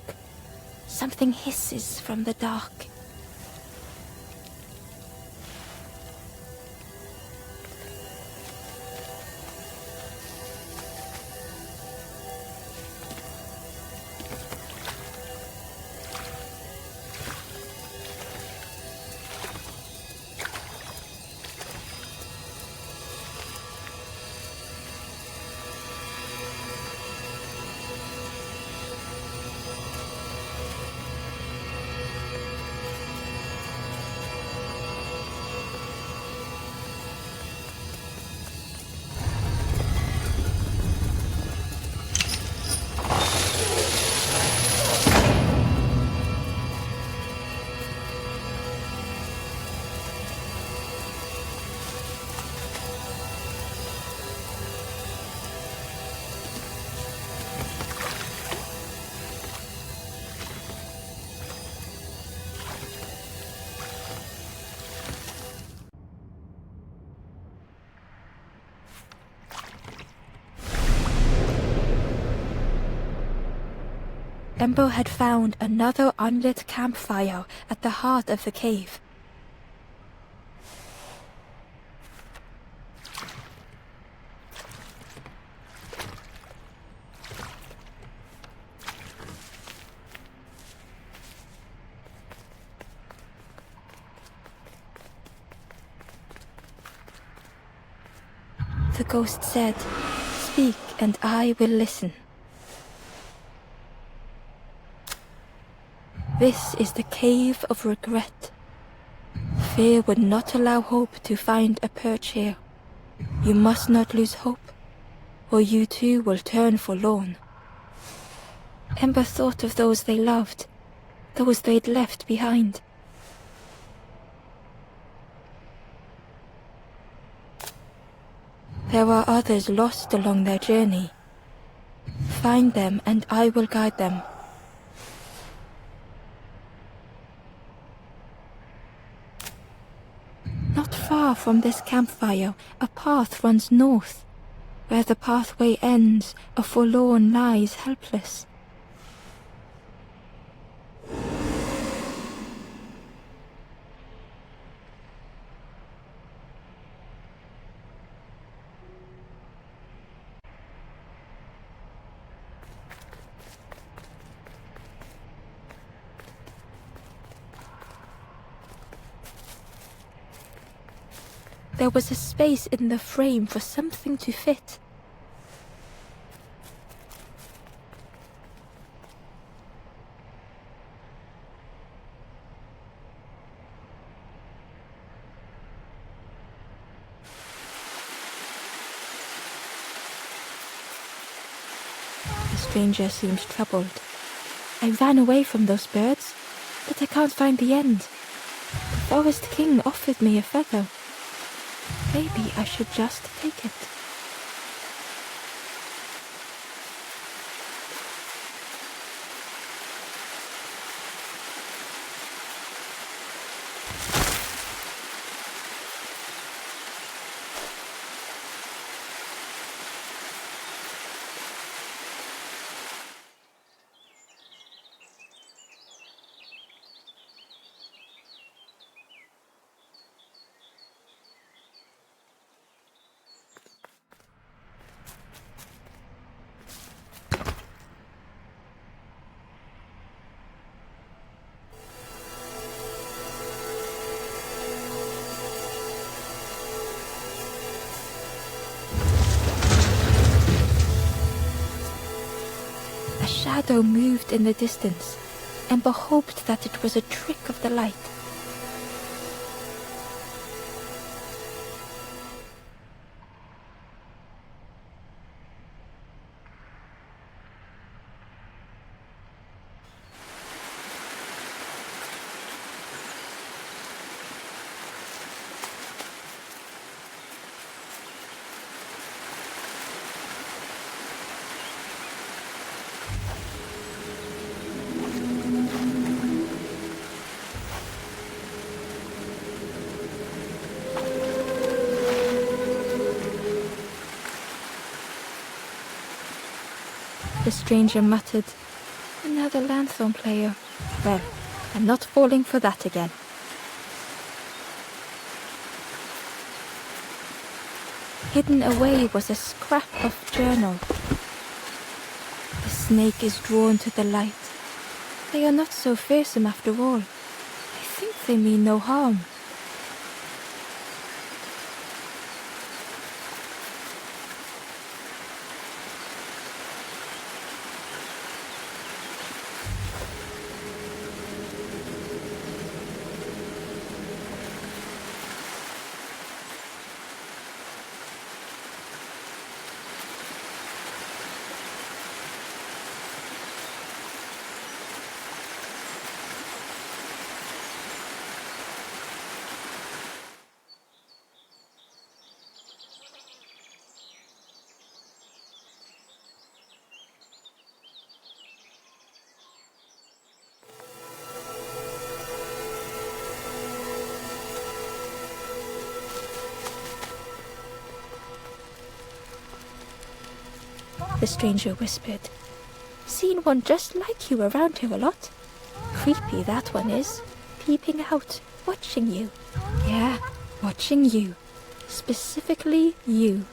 A: Something hisses from the dark. Ember had found another unlit campfire at the heart of the cave. The ghost said, "Speak and I will listen." This is the cave of regret. Fear would not allow hope to find a perch here. You must not lose hope, or you too will turn forlorn. Ember thought of those they loved, those they'd left behind. There are others lost along their journey. Find them and I will guide them. Not far from this campfire, a path runs north. Where the pathway ends, a forlorn lies helpless. There was a space in the frame for something to fit. The stranger seemed troubled. I ran away from those birds, but I can't find the end. The Forest King offered me a feather. Maybe I should just take it. A shadow moved in the distance. Ember hoped that it was a trick of the light. The stranger muttered, "Another lanthorn player. Well, I'm not falling for that again." Hidden away was a scrap of journal. The snake is drawn to the light. They are not so fearsome after all. I think they mean no harm. The stranger whispered, "Seen one just like you around here a lot. Creepy that one is, peeping out, watching you. Yeah, watching you. Specifically you."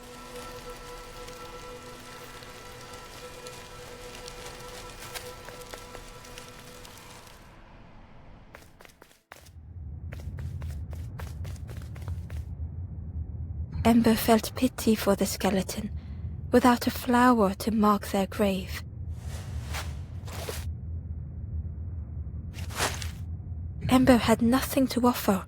A: Ember felt pity for the skeleton, without a flower to mark their grave. Ember had nothing to offer.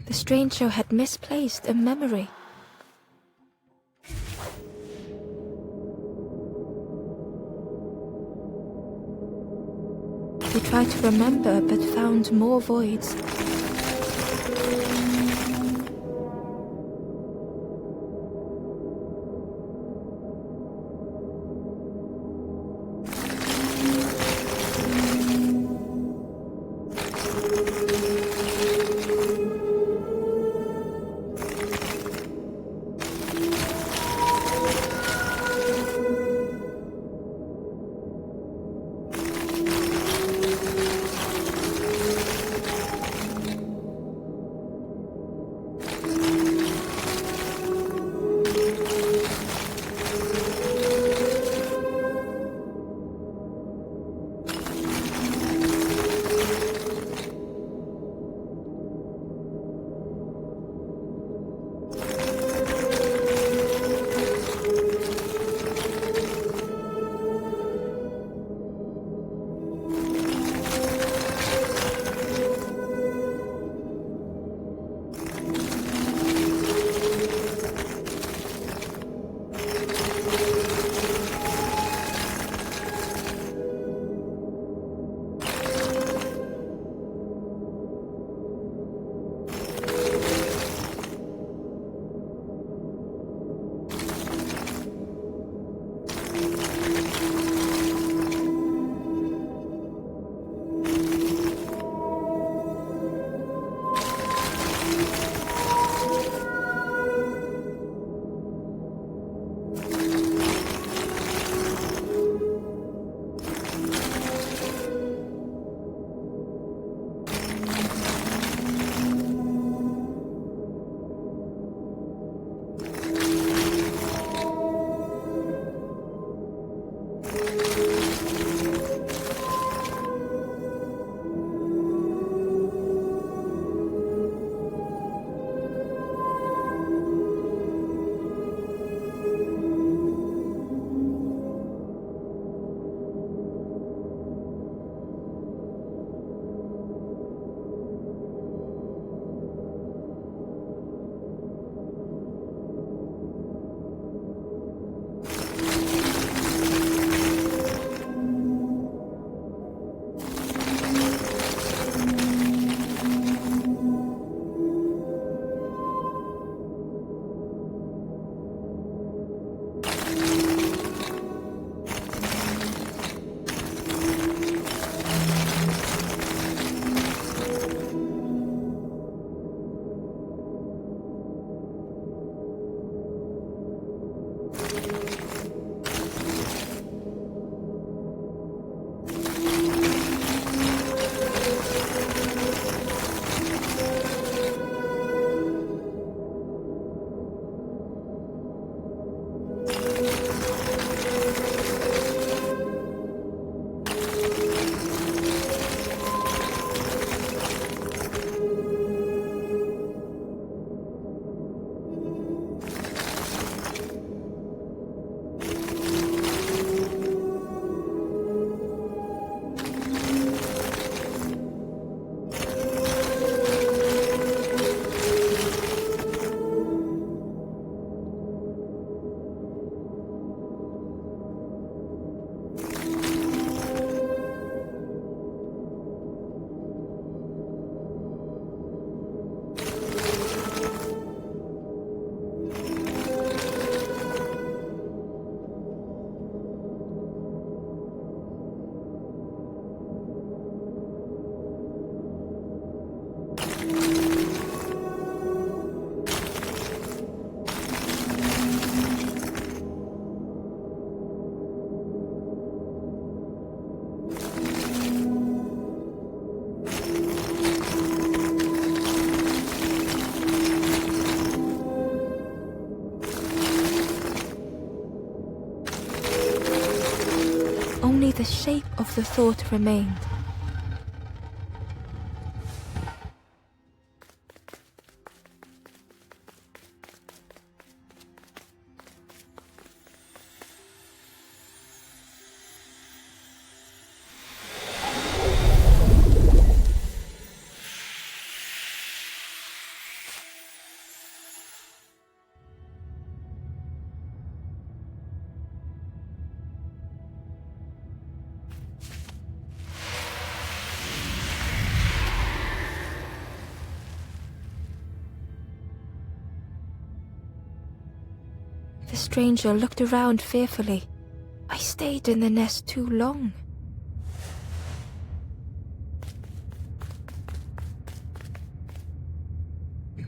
A: The stranger had misplaced a memory. He tried to remember, but found more voids. the shape of the thought remained. The stranger looked around fearfully. I stayed in the nest too long.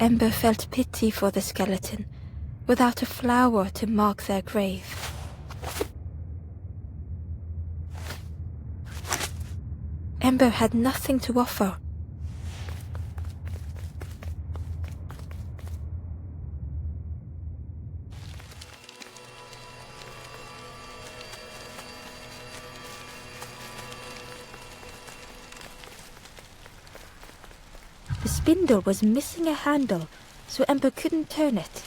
A: Ember felt pity for the skeleton, without a flower to mark their grave. Ember had nothing to offer. The spindle was missing a handle, so Ember couldn't turn it.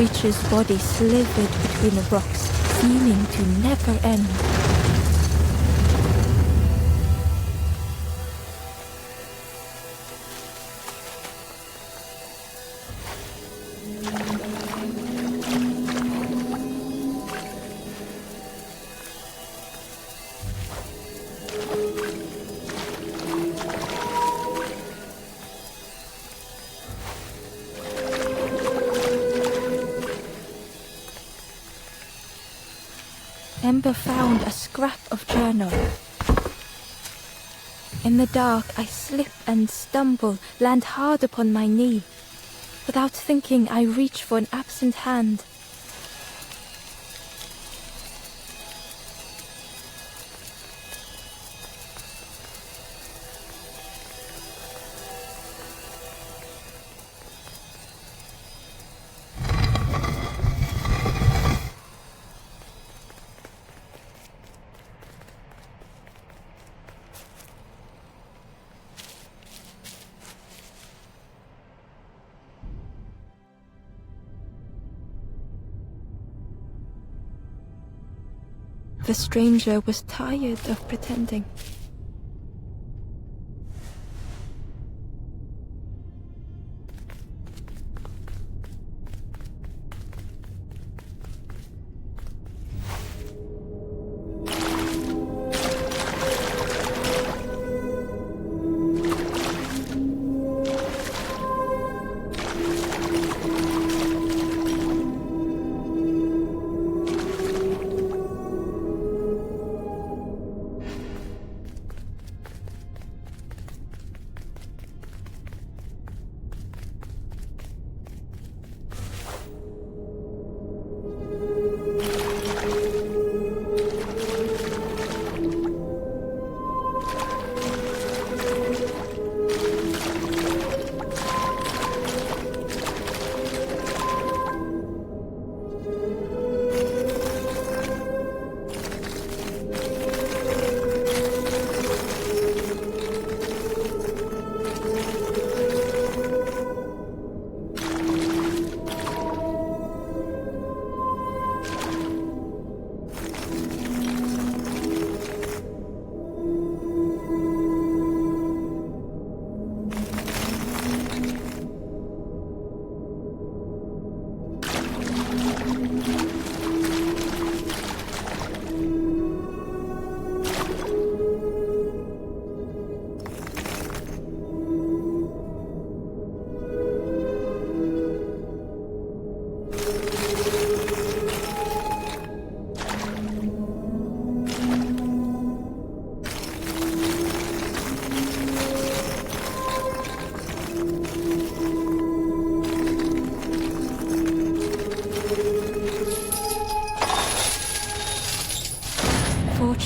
A: The creature's body slithered between the rocks, seeming to never end. Ember found a scrap of journal. In the dark, I slip and stumble, land hard upon my knee. Without thinking, I reach for an absent hand. The stranger was tired of pretending.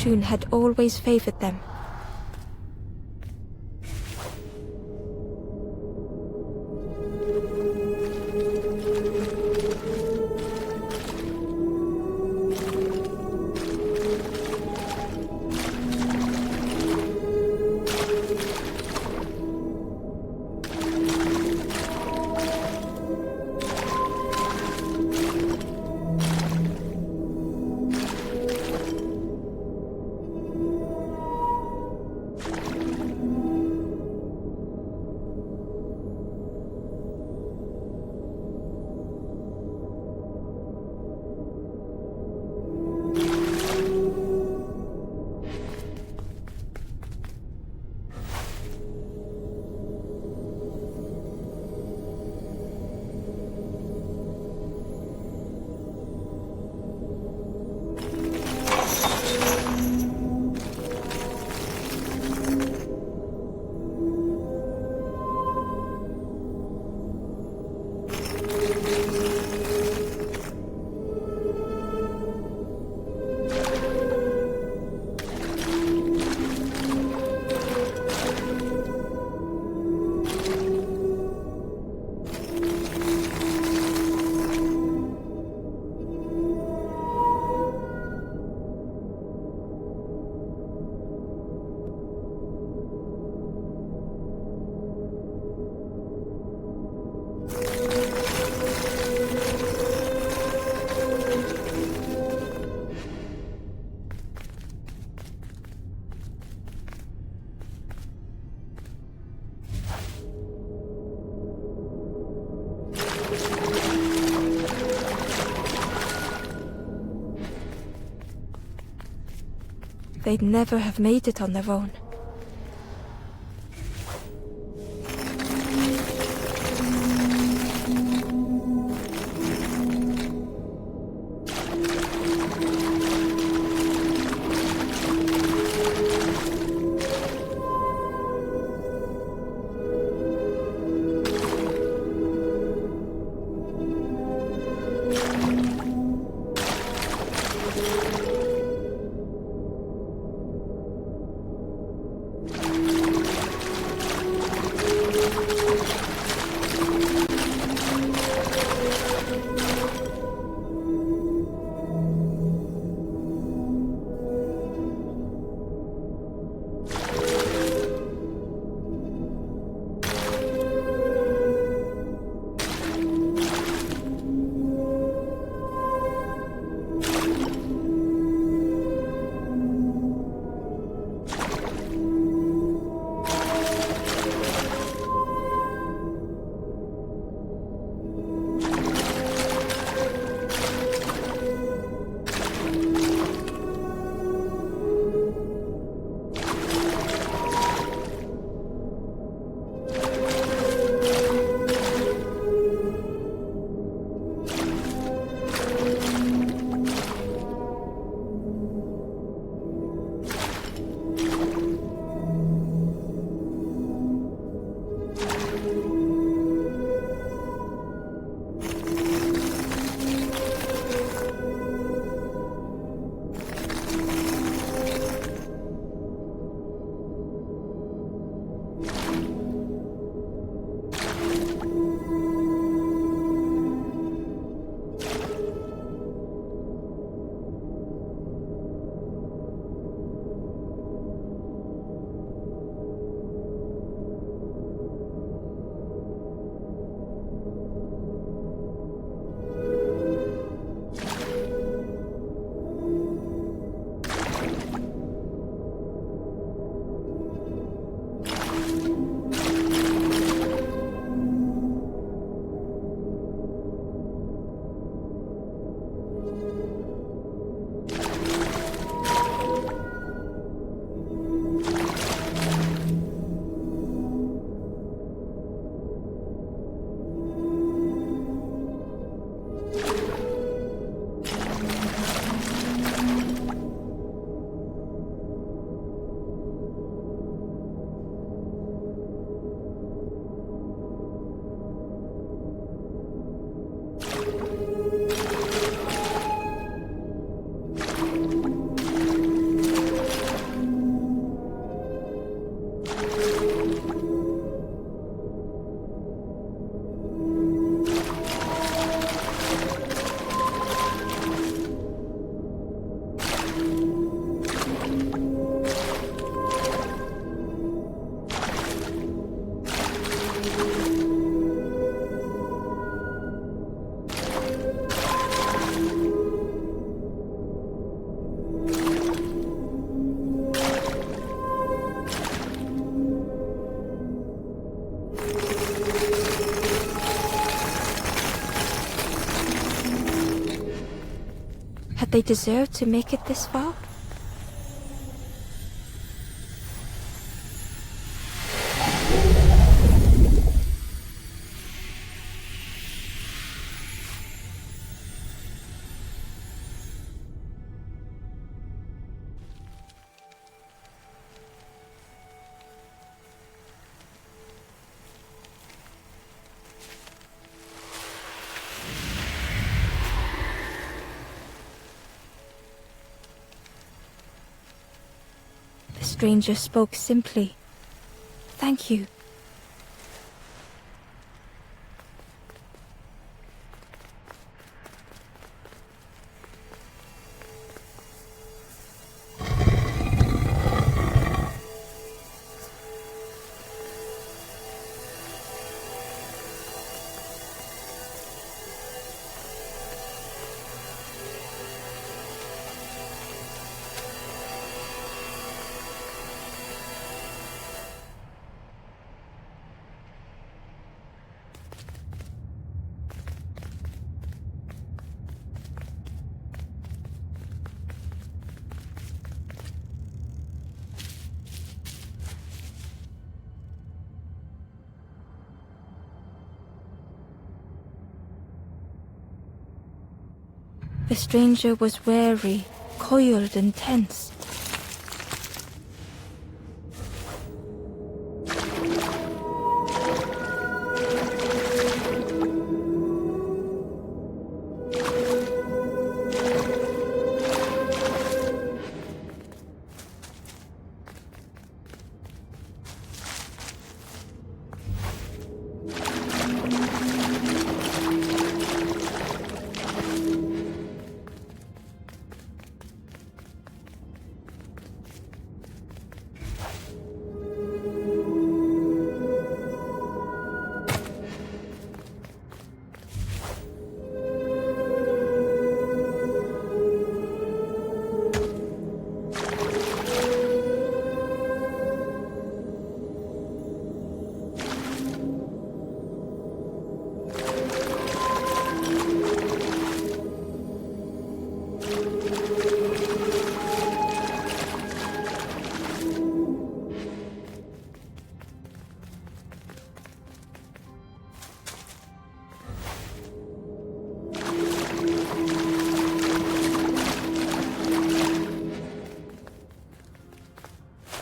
A: fortune had always favored them. They'd never have made it on their own. Had they deserved to make it this far? The stranger spoke simply. Thank you. The stranger was wary, coiled and tense.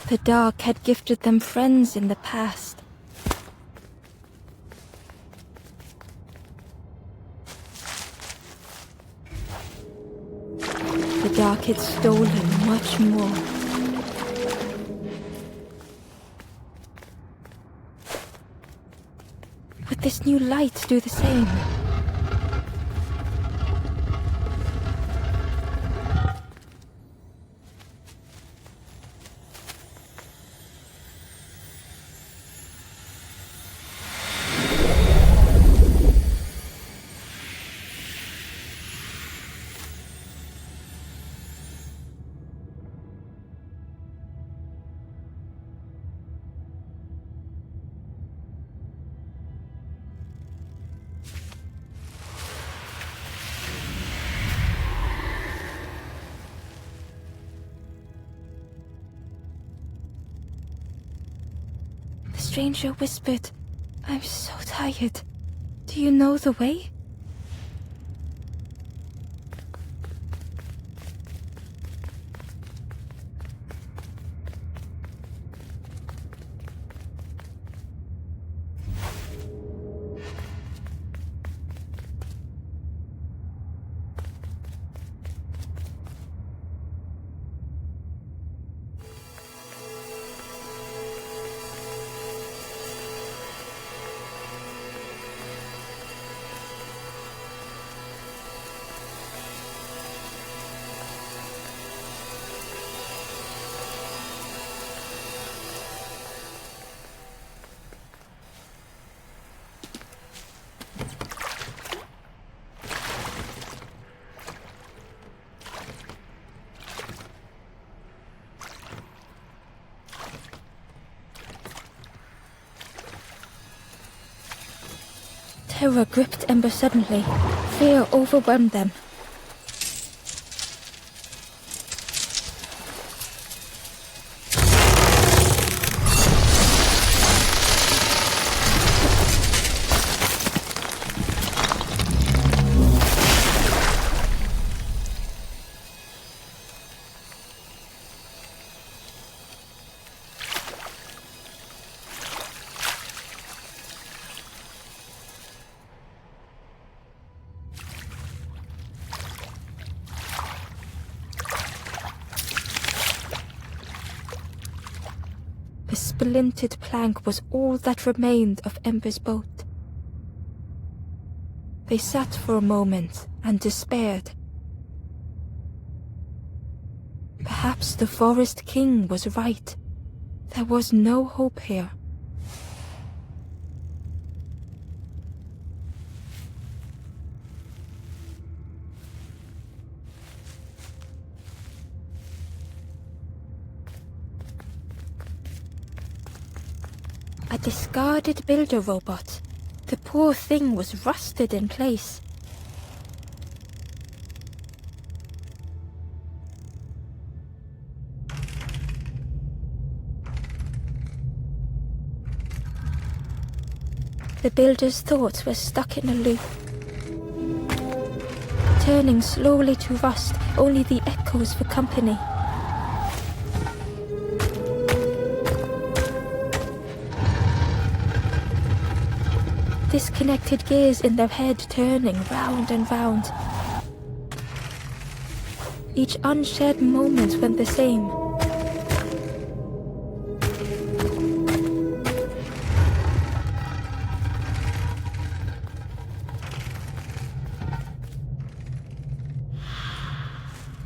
A: The dark had gifted them friends in the past. The dark had stolen much more. Would this new light do the same? The stranger whispered, "I'm so tired. Do you know the way?" Terror gripped Ember suddenly. Fear overwhelmed them. splintered plank was all that remained of Ember's boat. They sat for a moment and despaired. Perhaps the Forest King was right. There was no hope here. A discarded builder robot. The poor thing was rusted in place. The builder's thoughts were stuck in a loop, turning slowly to rust, only the echoes for company. Disconnected gears in their head turning round and round. Each unshared moment went the same.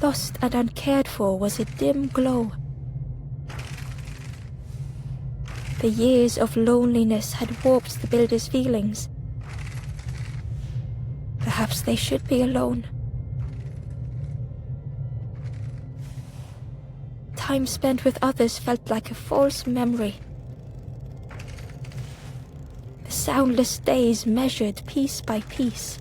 A: Lost and uncared for was a dim glow. The years of loneliness had warped the builder's feelings. Perhaps they should be alone. Time spent with others felt like a false memory. The soundless days measured piece by piece.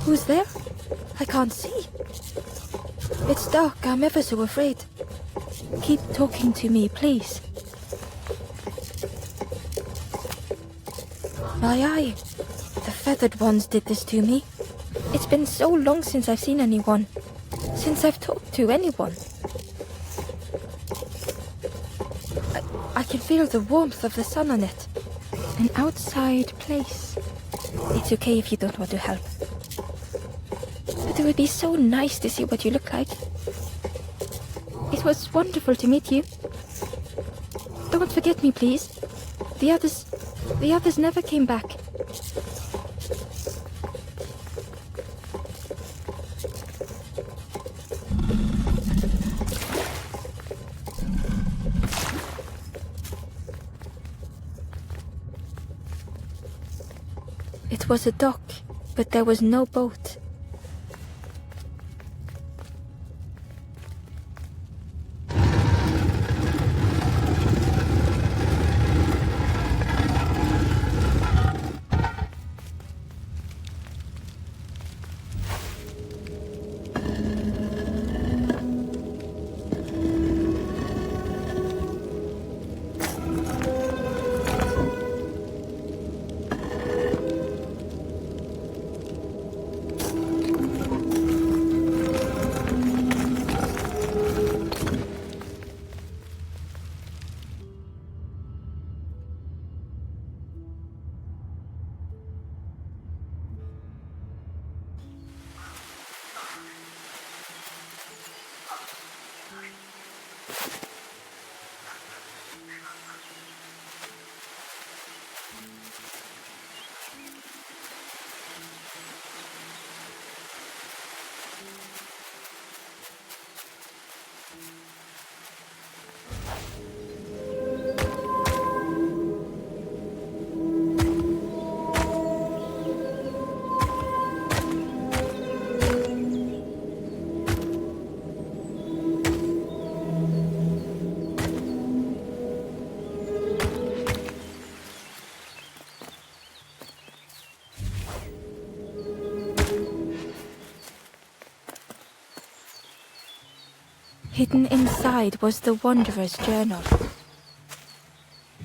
A: Who's there? I can't see. It's dark, I'm ever so afraid. Keep talking to me, please. Aye, the feathered ones did this to me. It's been so long since I've seen anyone. Since I've talked to anyone. I can feel the warmth of the sun on it. An outside place. It's okay if you don't want to help. But it would be so nice to see what you look like. It was wonderful to meet you. Don't forget me, please. The others never came back. It was a dock, but there was no boat. Hidden inside was the Wanderer's journal.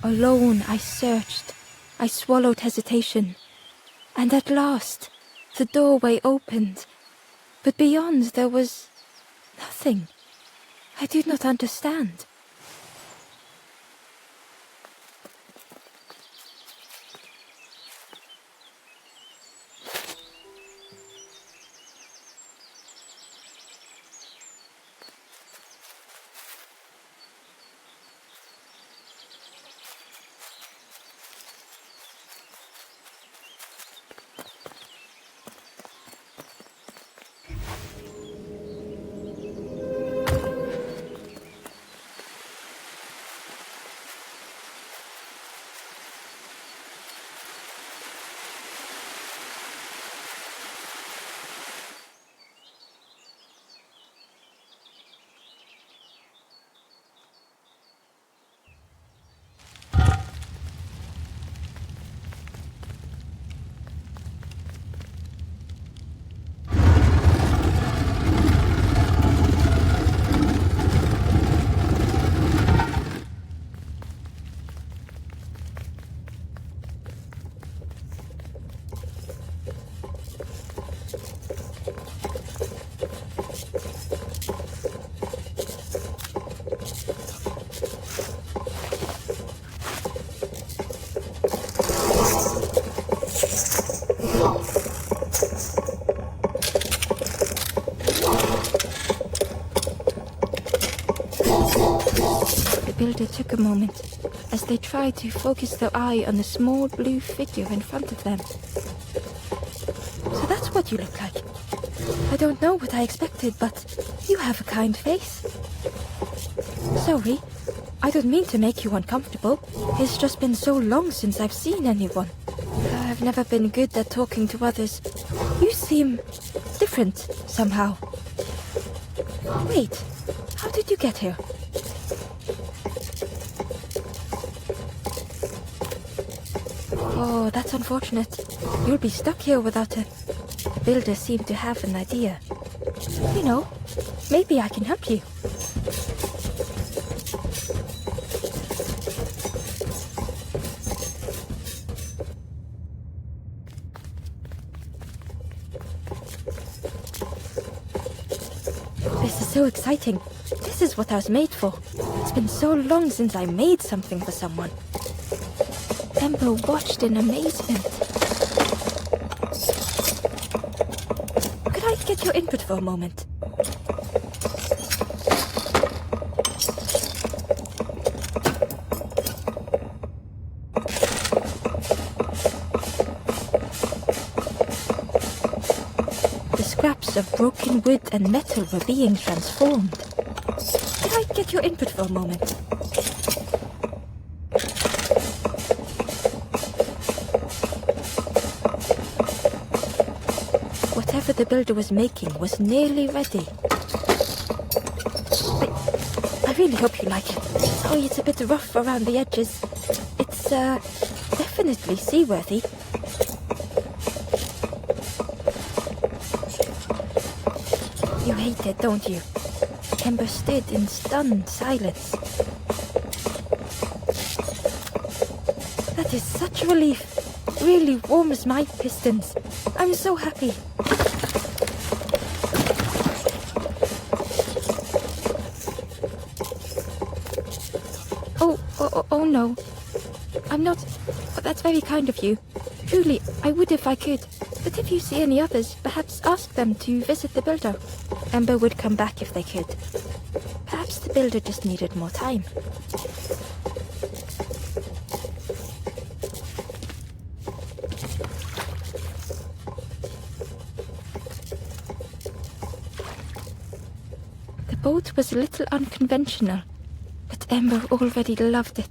A: Alone I searched, I swallowed hesitation, and at last the doorway opened, but beyond there was nothing. I did not understand. builder took a moment as they tried to focus their eye on the small blue figure in front of them. So that's what you look like. I don't know what I expected, but you have a kind face. Sorry, I don't mean to make you uncomfortable. It's just been so long since I've seen anyone. I've never been good at talking to others. You seem different somehow. Wait, how did you get here? Oh, that's unfortunate. You'll be stuck here without a... The builder seemed to have an idea. You know, maybe I can help you. This is so exciting. This is what I was made for. It's been so long since I made something for someone. Ember watched in amazement. Could I get your input for a moment? The scraps of broken wood and metal were being transformed. Could I get your input for a moment? Whatever the builder was making was nearly ready. I really hope you like it. Sorry, it's a bit rough around the edges. It's, definitely seaworthy. You hate it, don't you? Ember stood in stunned silence. That is such a relief. Really warms my pistons. I'm so happy. Oh no. I'm not... Oh, that's very kind of you. Truly, I would if I could. But if you see any others, perhaps ask them to visit the builder. Ember would come back if they could. Perhaps the builder just needed more time. The boat was a little unconventional, but Ember already loved it.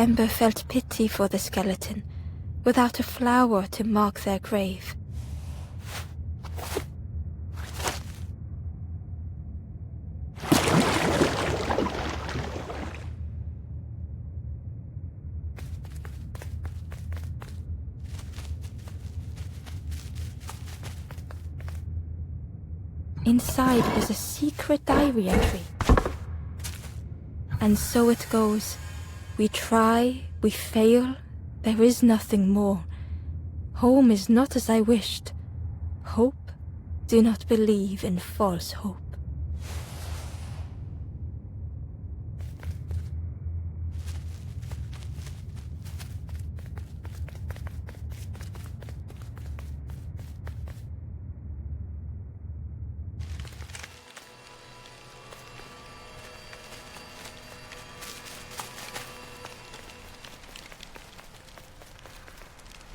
A: Ember felt pity for the skeleton, without a flower to mark their grave. Inside was a secret diary entry. And so it goes. We try, we fail, there is nothing more. Home is not as I wished. Hope, do not believe in false hope.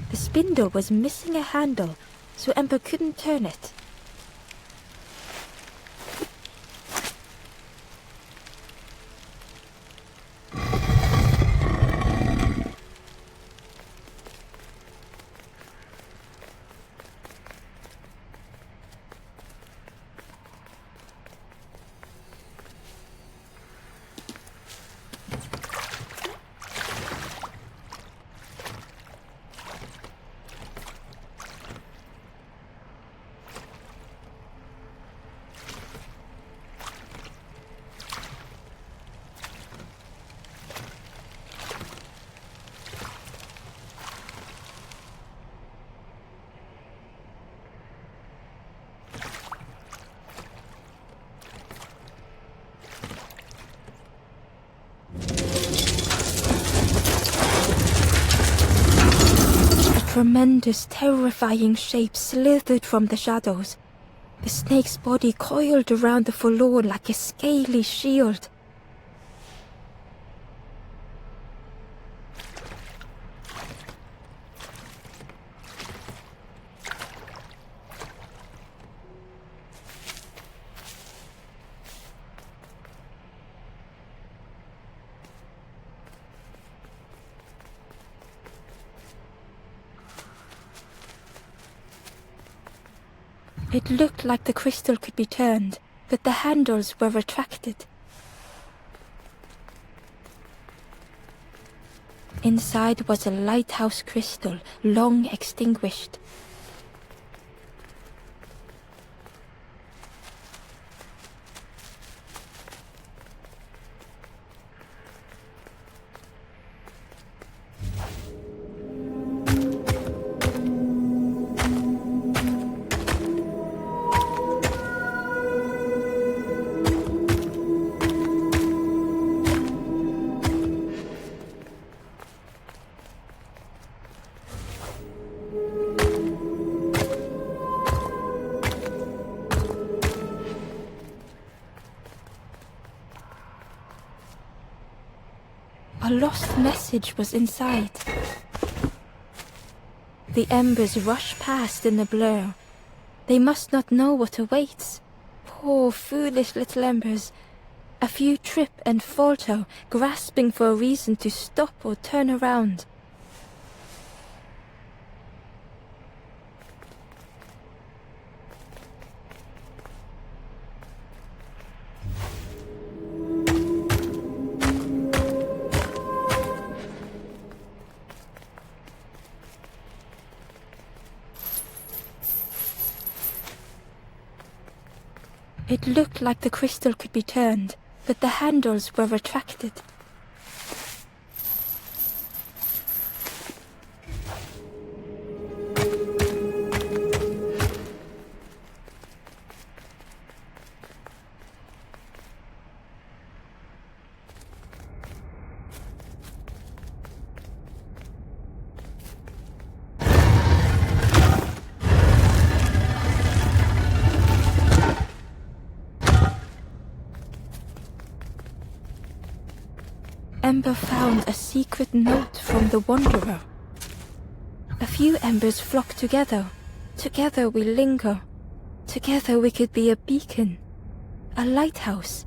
A: The spindle was missing a handle, so Ember couldn't turn it. Tremendous, terrifying shape slithered from the shadows. The snake's body coiled around the forlorn like a scaly shield. It looked like the crystal could be turned, but the handles were retracted. Inside was a lighthouse crystal, long extinguished. A lost message was inside. The embers rush past in a blur. They must not know what awaits. Poor, foolish little embers. A few trip and falter, grasping for a reason to stop or turn around. It looked like the crystal could be turned, but the handles were retracted. Ember found a secret note from the Wanderer. A few embers flock together. Together we linger. Together we could be a beacon. A lighthouse.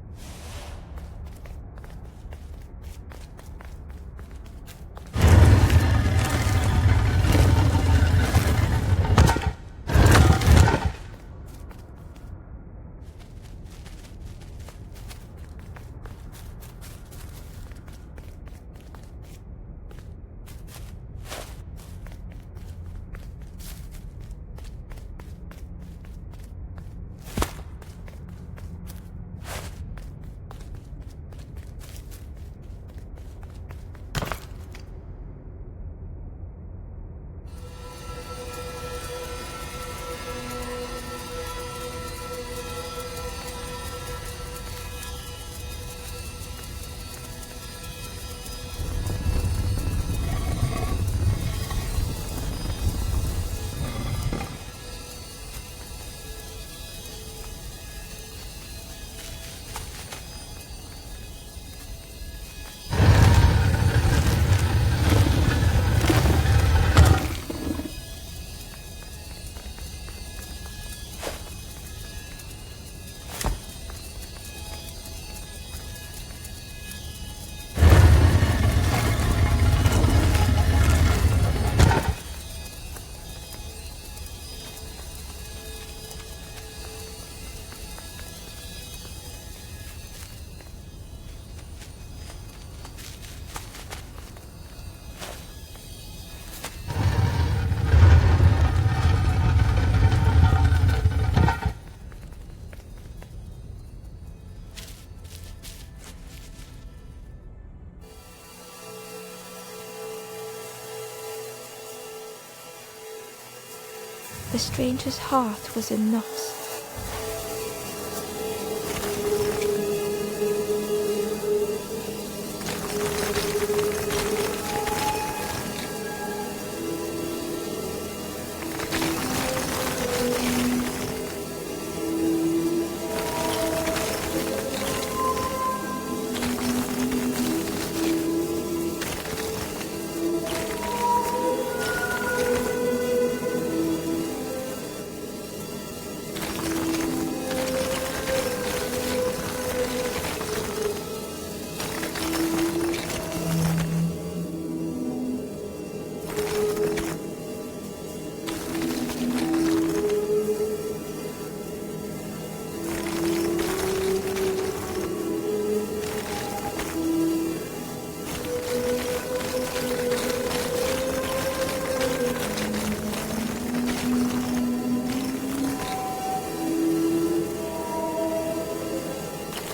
A: The stranger's heart was in knots.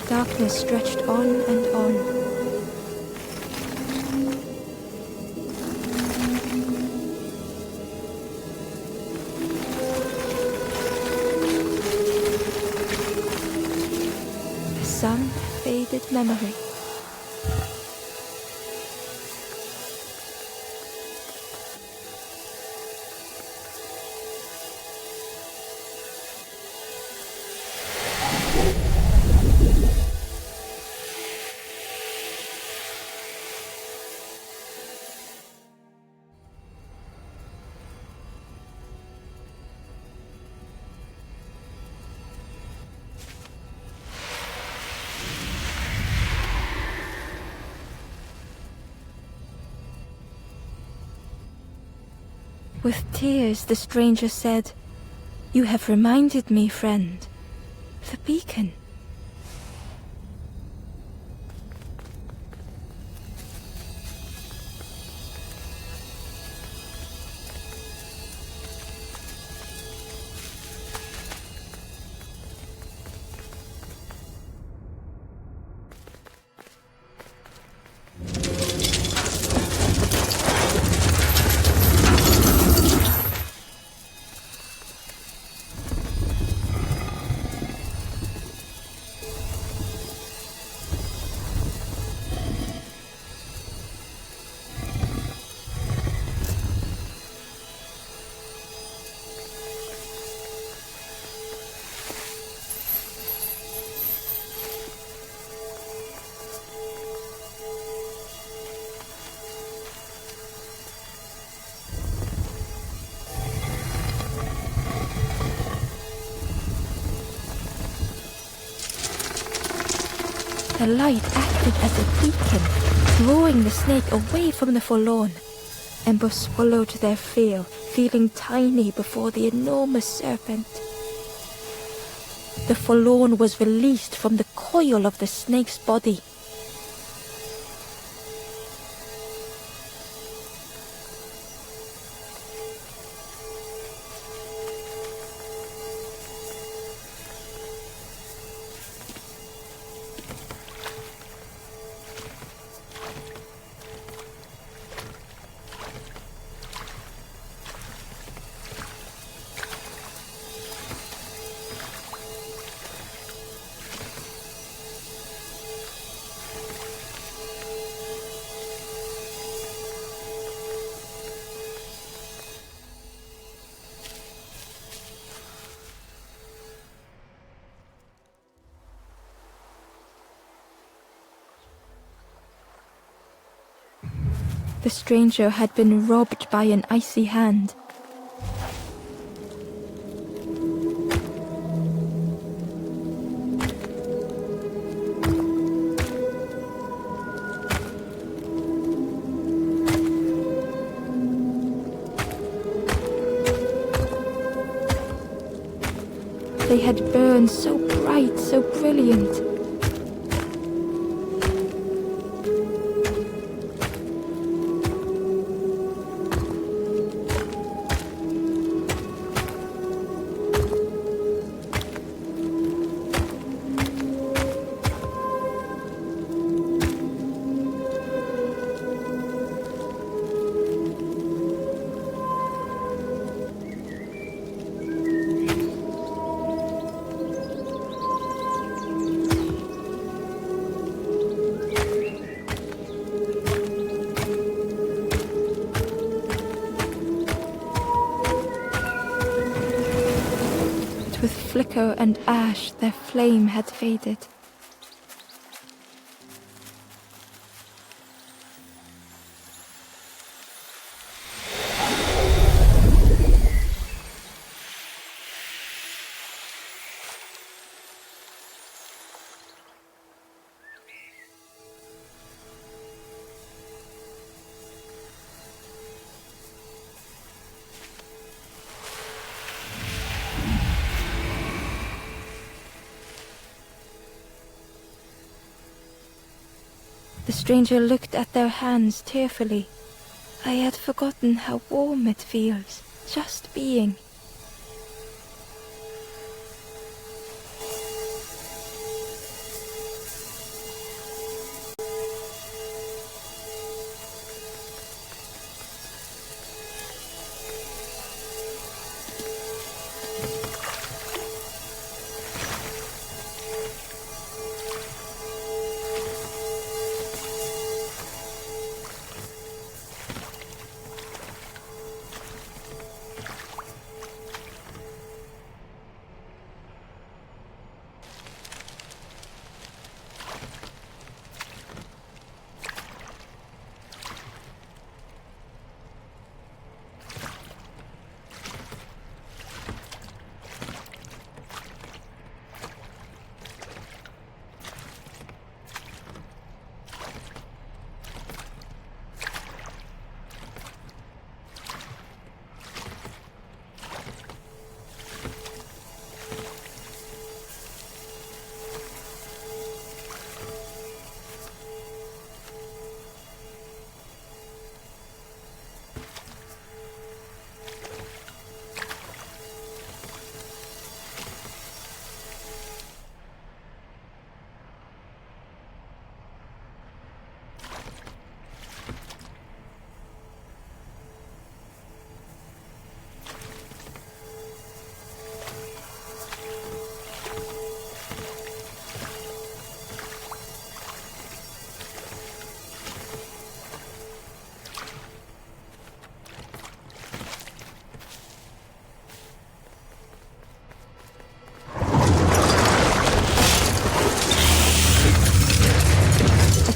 A: Darkness stretched on and on. Some faded memory. With tears, the stranger said, "You have reminded me, friend. The beacon." The light acted as a beacon, drawing the snake away from the forlorn. Ember swallowed their fear, feeling tiny before the enormous serpent. The forlorn was released from the coil of the snake's body. The stranger had been robbed by an icy hand. They had burned so bright, so brilliant. with flicker and ash their flame had faded. The stranger looked at their hands tearfully. I had forgotten how warm it feels, just being.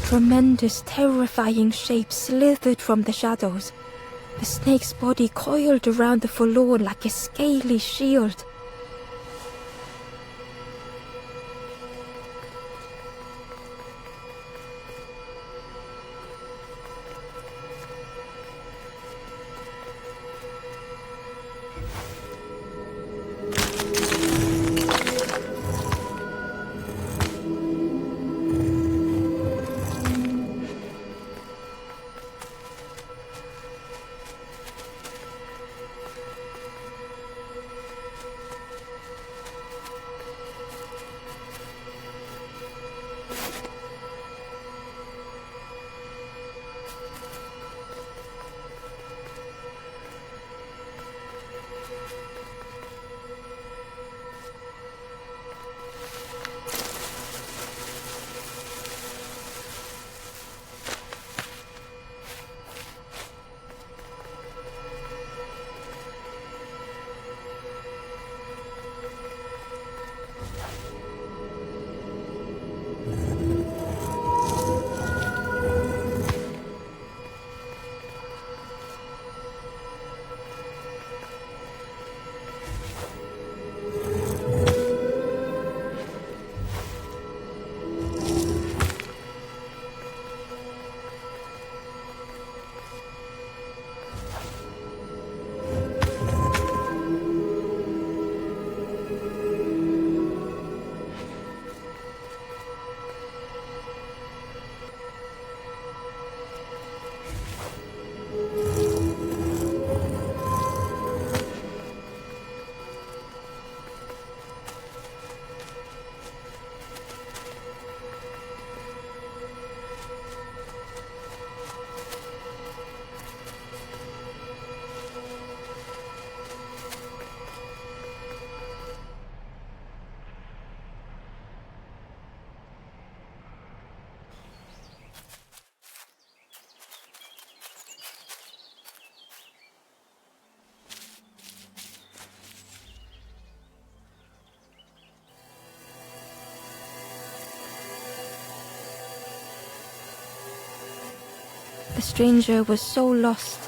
A: Tremendous, terrifying shape slithered from the shadows. The snake's body coiled around the forlorn like a scaly shield. The stranger was so lost.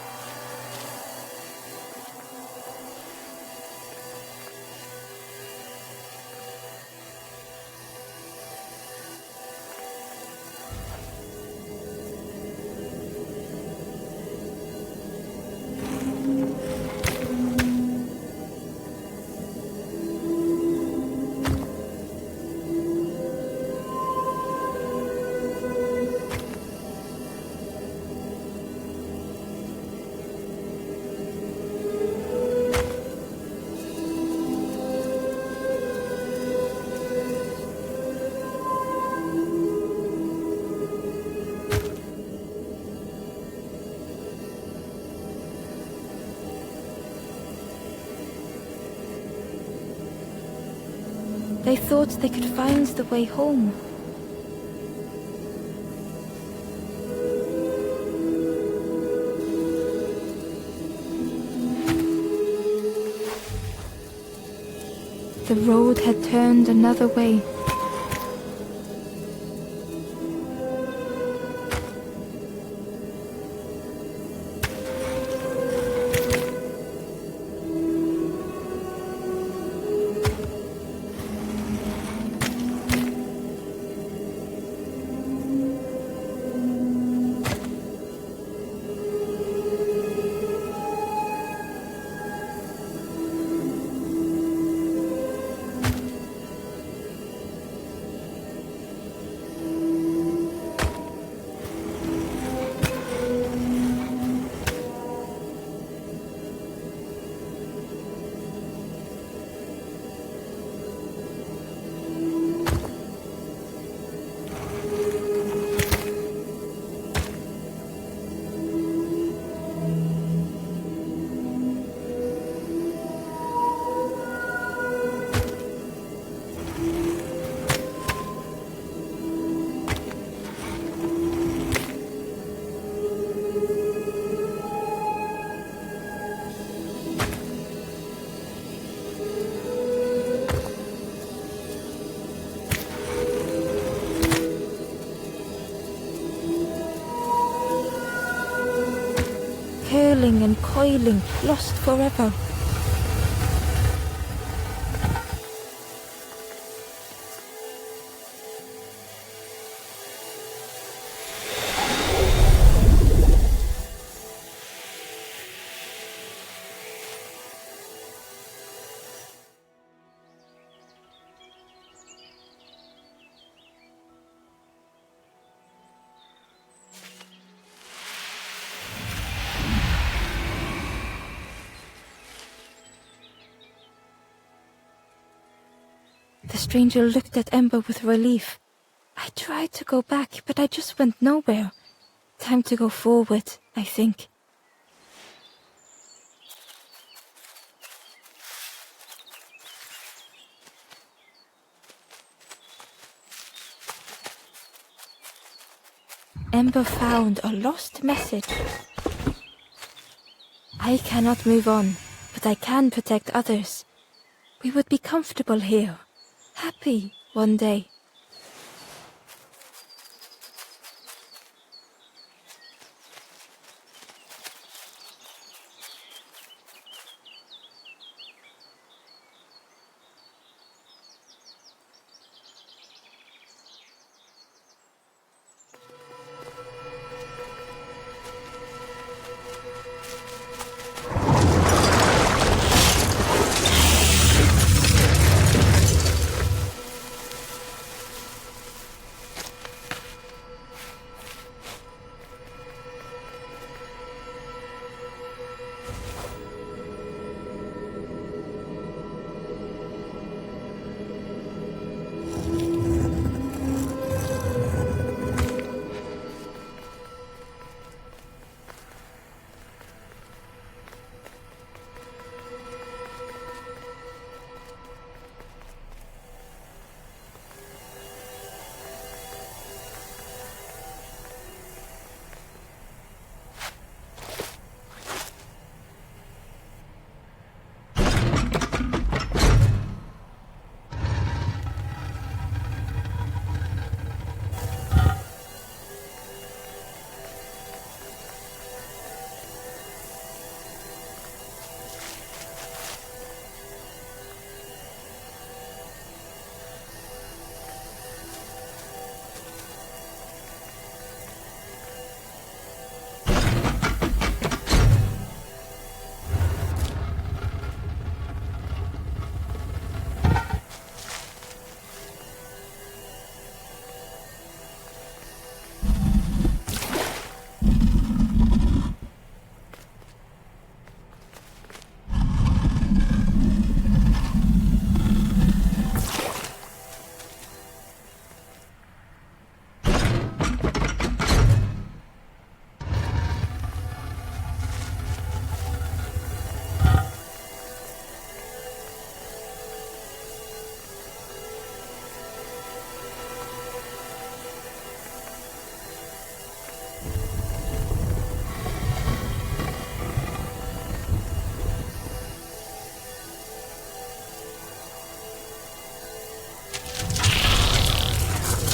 A: They thought they could find the way home. The road had turned another way. Curling and coiling, lost forever. The stranger looked at Ember with relief. I tried to go back, but I just went nowhere. Time to go forward, I think. Ember found a lost message. I cannot move on, but I can protect others. We would be comfortable here. Happy one day.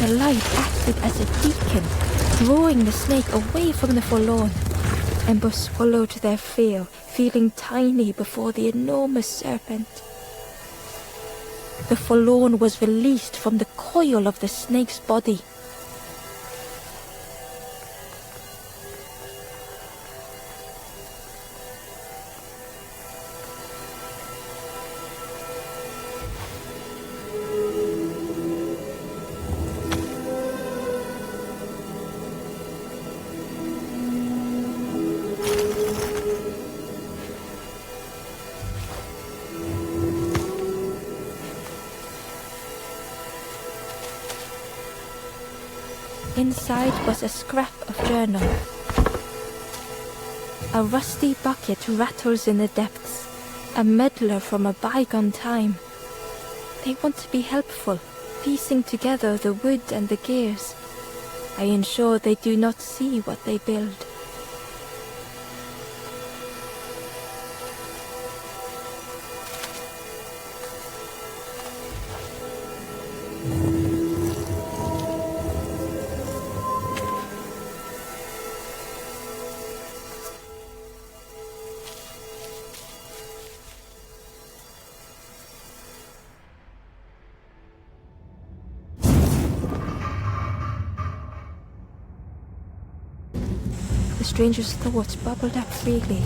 A: The light acted as a beacon, drawing the snake away from the forlorn. Ember swallowed their fear, feeling tiny before the enormous serpent. The forlorn was released from the coil of the snake's body. Inside was a scrap of journal. A rusty bucket rattles in the depths, a meddler from a bygone time. They want to be helpful, piecing together the wood and the gears. I ensure they do not see what they build. The stranger's thoughts bubbled up freely.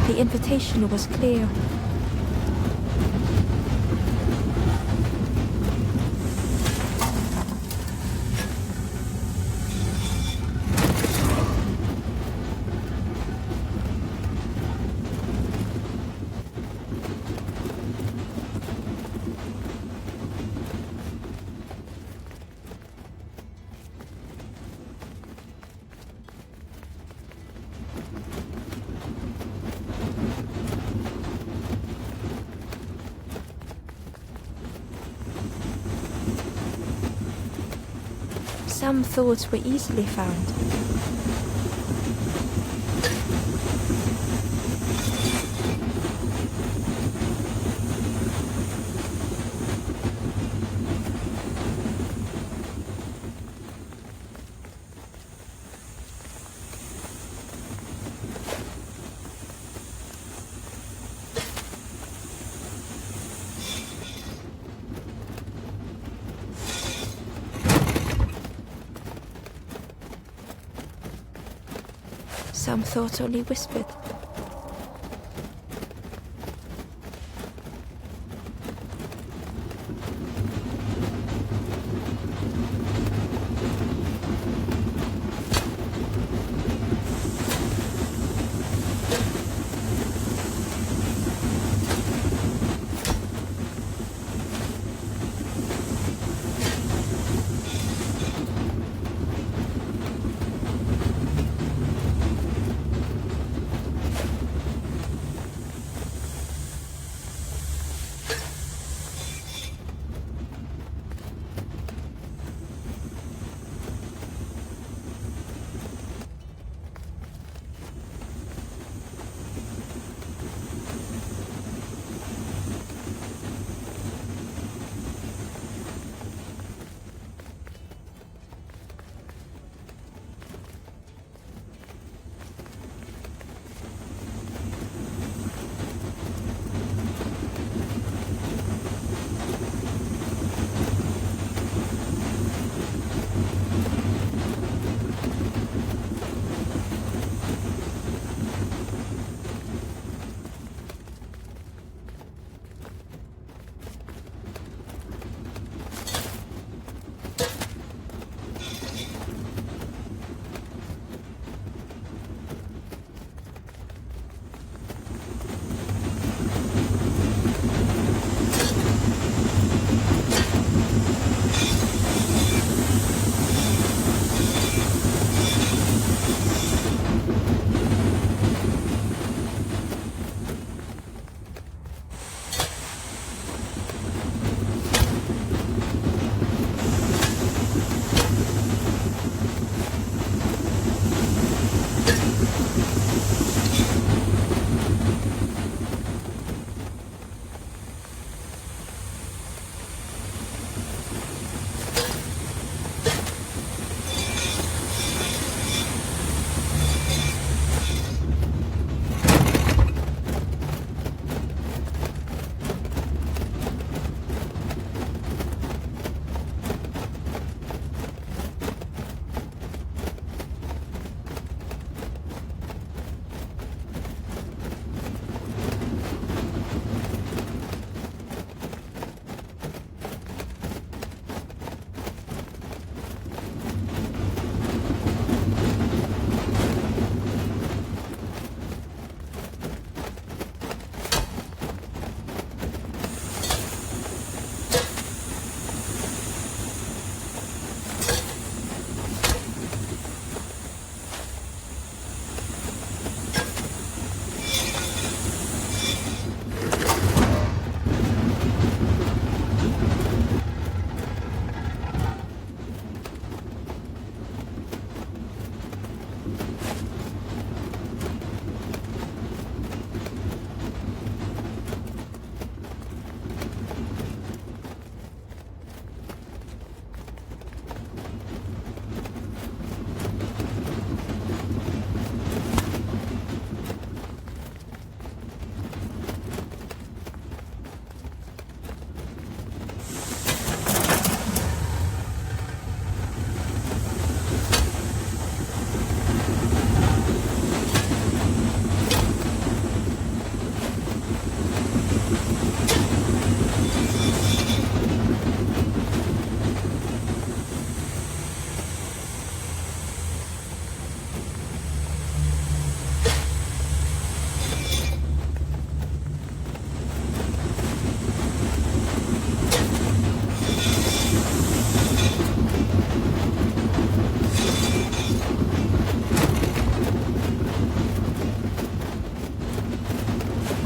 A: The invitation was clear. Some thoughts were easily found. Some thoughts only whispered.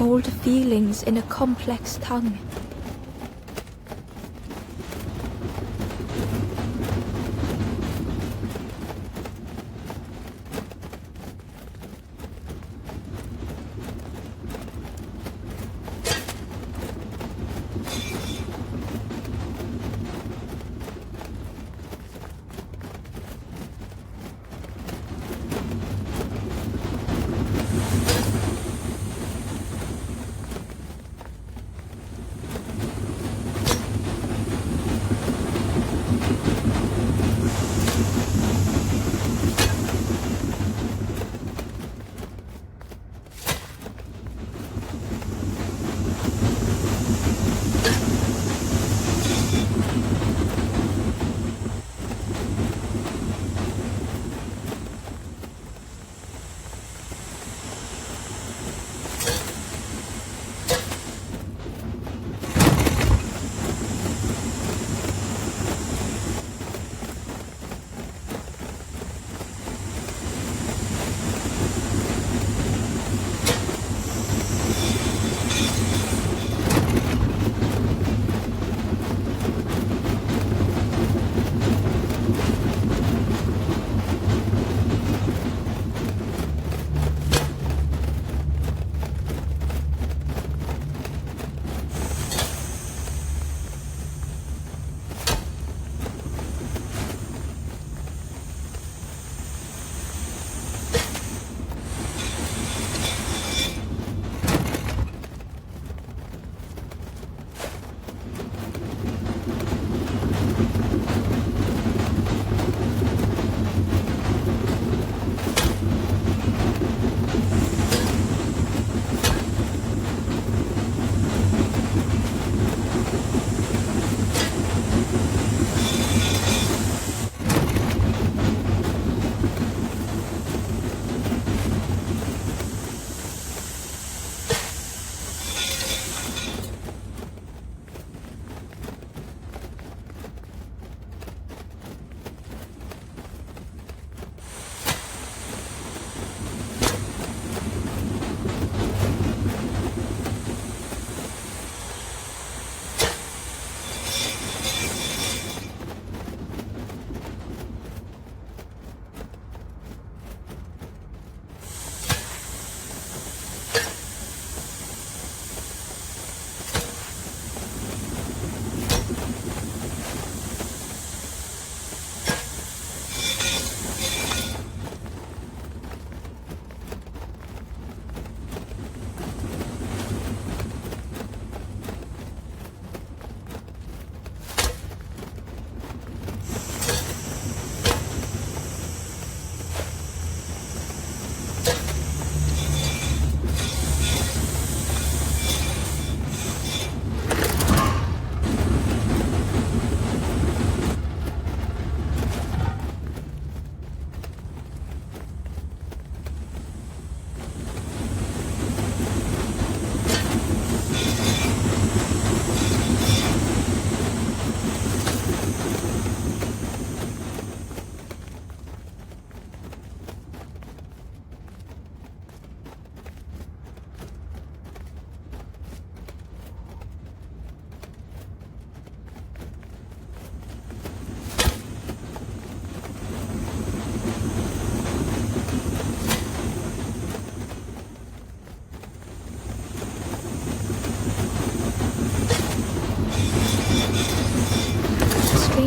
A: old feelings in a complex tongue.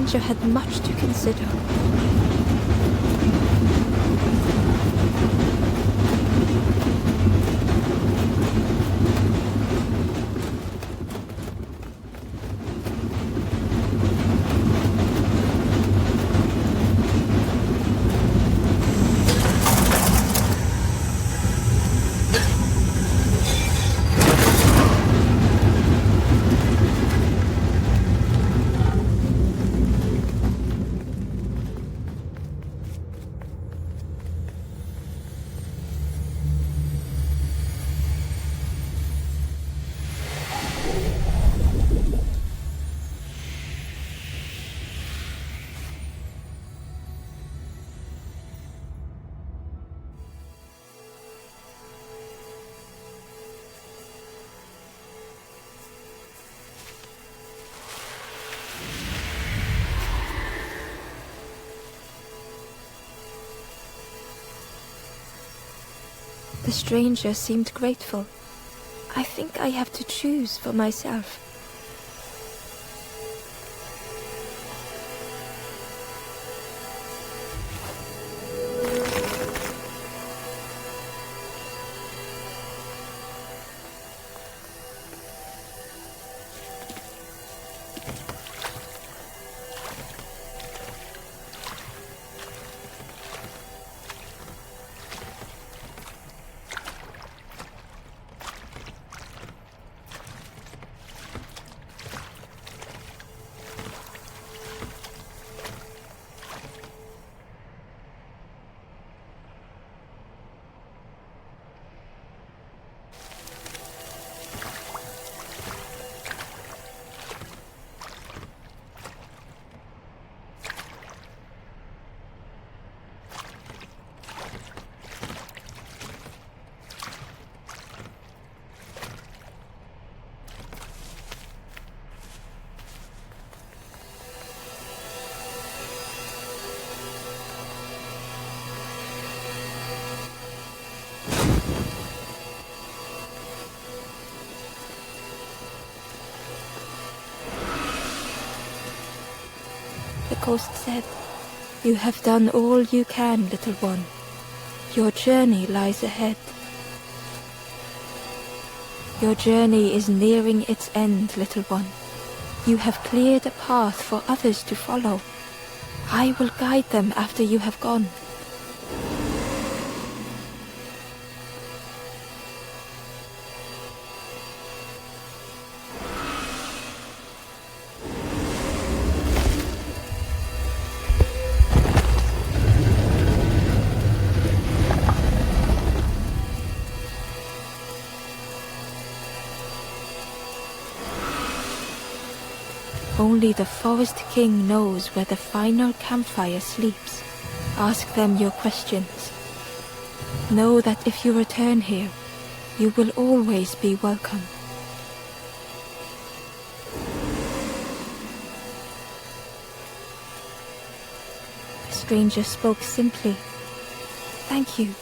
A: stranger had much to consider. The stranger seemed grateful. I think I have to choose for myself. The ghost said, "You have done all you can, little one. Your journey lies ahead. Your journey is nearing its end, little one. You have cleared a path for others to follow. I will guide them after you have gone." Only the Forest King knows where the final campfire sleeps. Ask them your questions. Know that if you return here, you will always be welcome. The stranger spoke simply. "Thank you."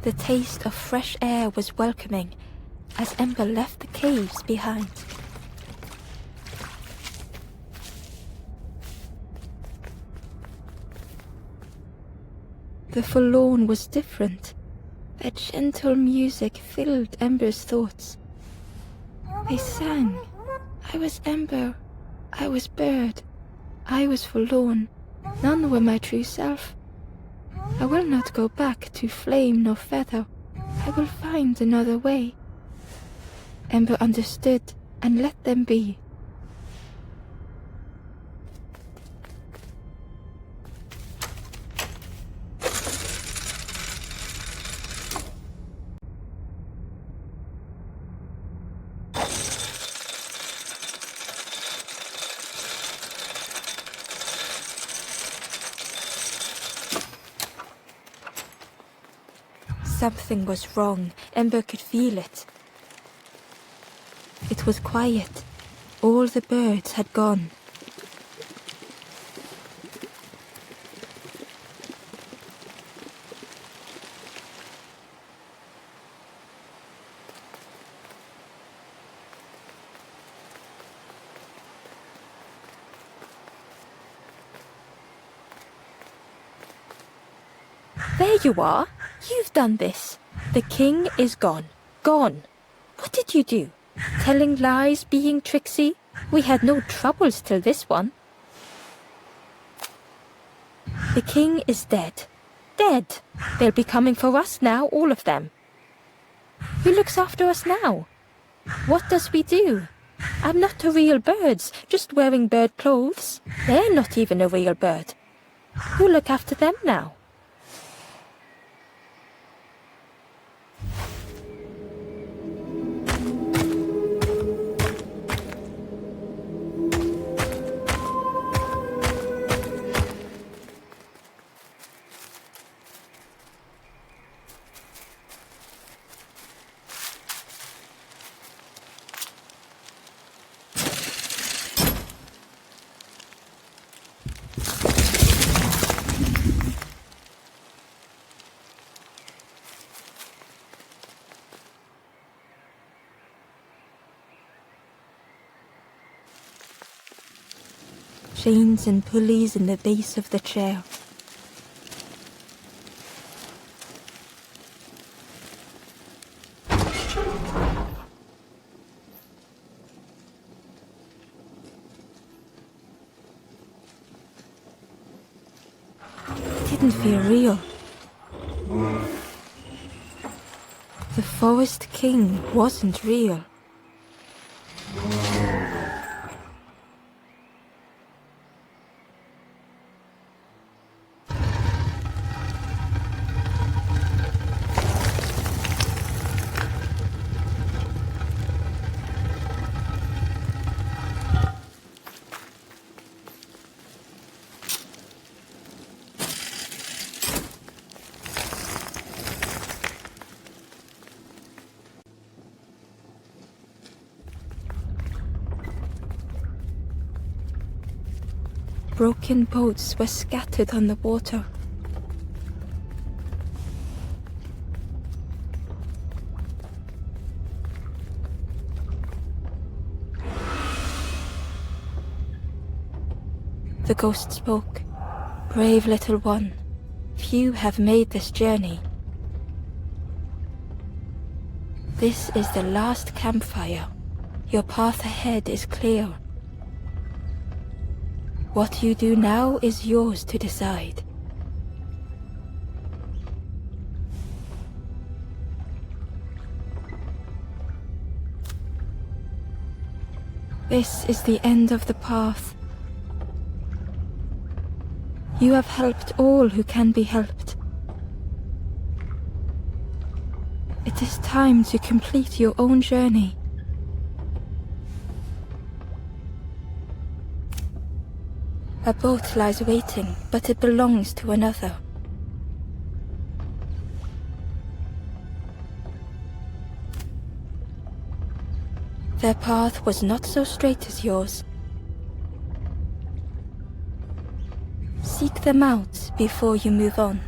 A: The taste of fresh air was welcoming as Ember left the caves behind. The forlorn was different. Their gentle music filled Ember's thoughts. They sang. I was Ember. I was bird. I was forlorn. None were my true self. I will not go back to flame nor feather. I will find another way. Ember understood and let them be. Something was wrong. Ember could feel it. It was quiet. All the birds had gone. There you are. You've done this. The king is gone. Gone. What did you do? Telling lies, being tricksy? We had no troubles till this one. The king is dead. Dead. They'll be coming for us now, all of them. Who looks after us now? What does we do? I'm not a real bird, just wearing bird clothes. They're not even a real bird. Who'll look after them now? chains and pulleys in the base of the chair. It didn't feel real. The Forest King wasn't real. Broken boats were scattered on the water. The ghost spoke. "Brave little one, few have made this journey. This is the last campfire. Your path ahead is clear. What you do now is yours to decide." This is the end of the path. You have helped all who can be helped. It is time to complete your own journey. A boat lies waiting, but it belongs to another. Their path was not so straight as yours. Seek them out before you move on.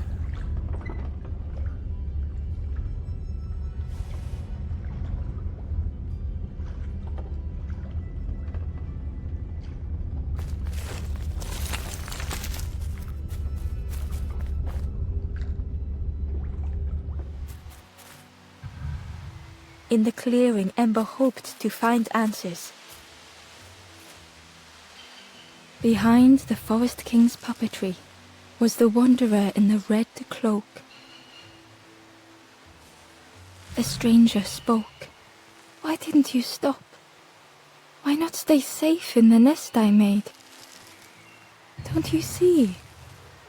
A: In the clearing, Ember hoped to find answers. Behind the Forest King's puppetry was the wanderer in the red cloak. The stranger spoke. "Why didn't you stop? Why not stay safe in the nest I made? Don't you see?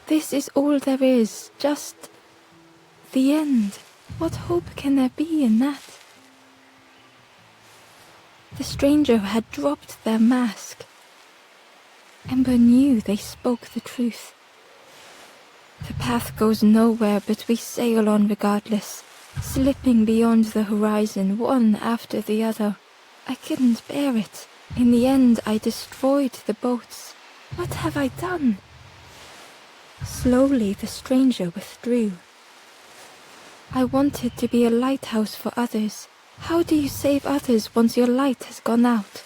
A: This is all there is, just the end. What hope can there be in that?" The stranger had dropped their mask. Ember knew they spoke the truth. The path goes nowhere, but we sail on regardless, slipping beyond the horizon, one after the other. I couldn't bear it. In the end, I destroyed the boats. What have I done? Slowly, the stranger withdrew. I wanted to be a lighthouse for others. How do you save others once your light has gone out?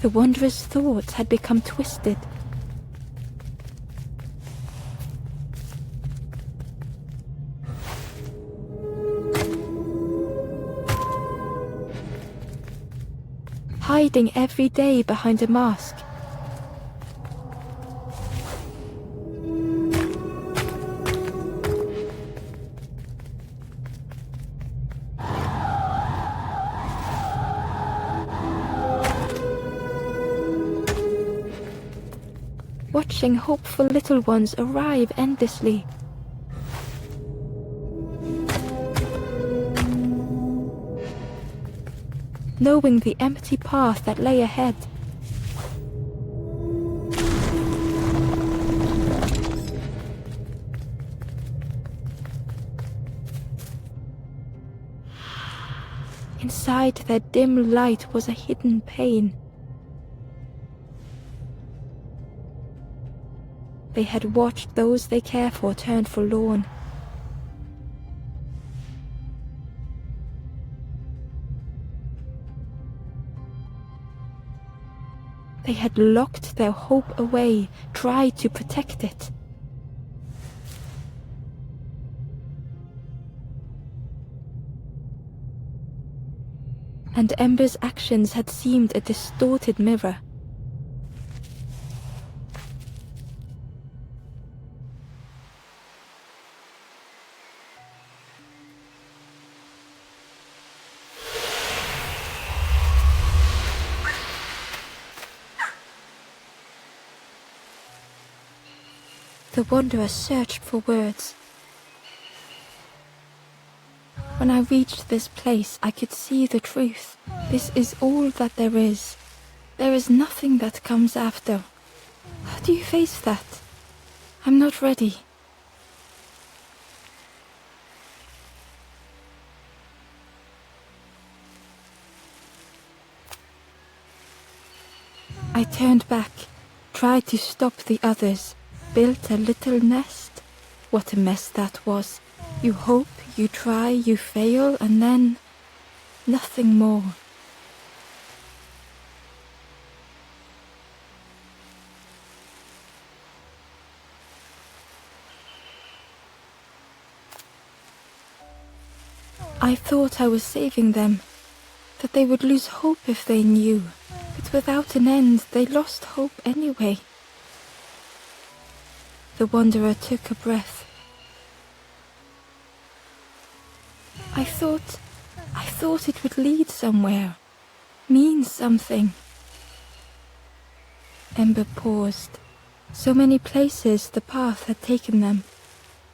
A: The wanderer's thoughts had become twisted. Hiding every day behind a mask. Watching hopeful little ones arrive endlessly. Knowing the empty path that lay ahead. Inside their dim light was a hidden pain. They had watched those they care for turn forlorn. They had locked their hope away, tried to protect it. And Ember's actions had seemed a distorted mirror. The Wanderer searched for words. When I reached this place, I could see the truth. This is all that there is. There is nothing that comes after. How do you face that? I'm not ready. I turned back, tried to stop the others, built a little nest. What a mess that was. You hope, you try, you fail, and then nothing more. I thought I was saving them, that they would lose hope if they knew, but without an end they lost hope anyway. The Wanderer took a breath. I thought it would lead somewhere, mean something. Ember paused. So many places the path had taken them,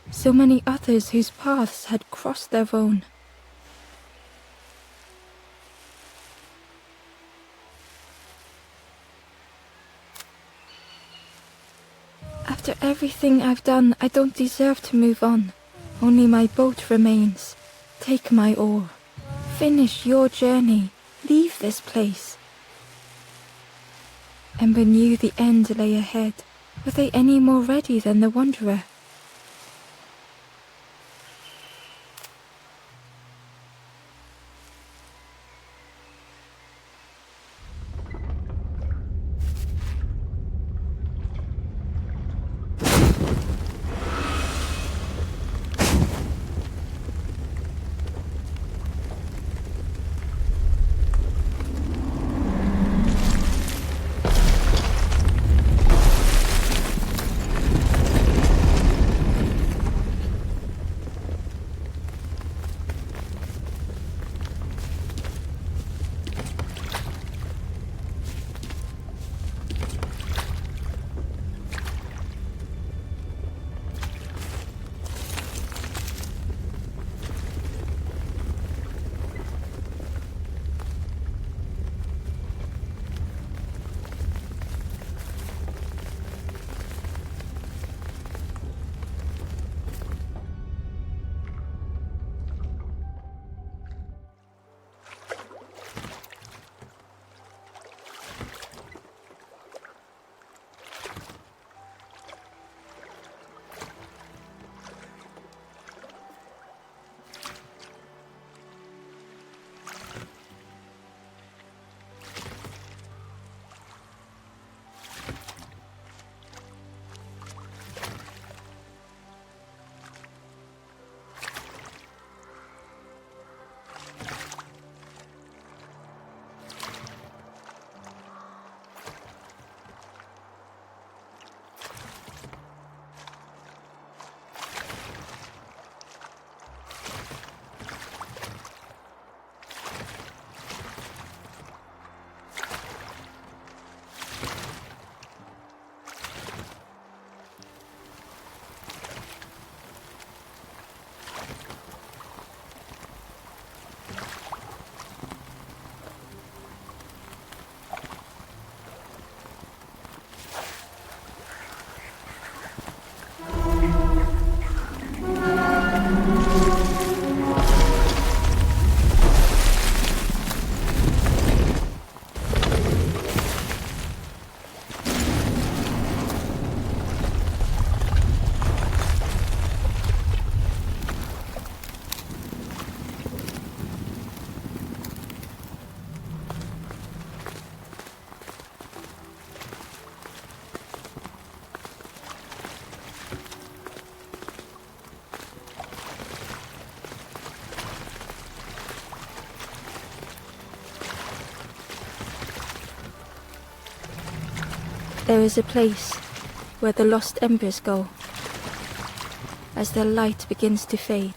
A: so many others whose paths had crossed their own. After everything I've done, I don't deserve to move on. Only my boat remains. Take my oar. Finish your journey. Leave this place. Ember knew the end lay ahead. Were they any more ready than the Wanderer? There is a place where the lost embers go. As their light begins to fade,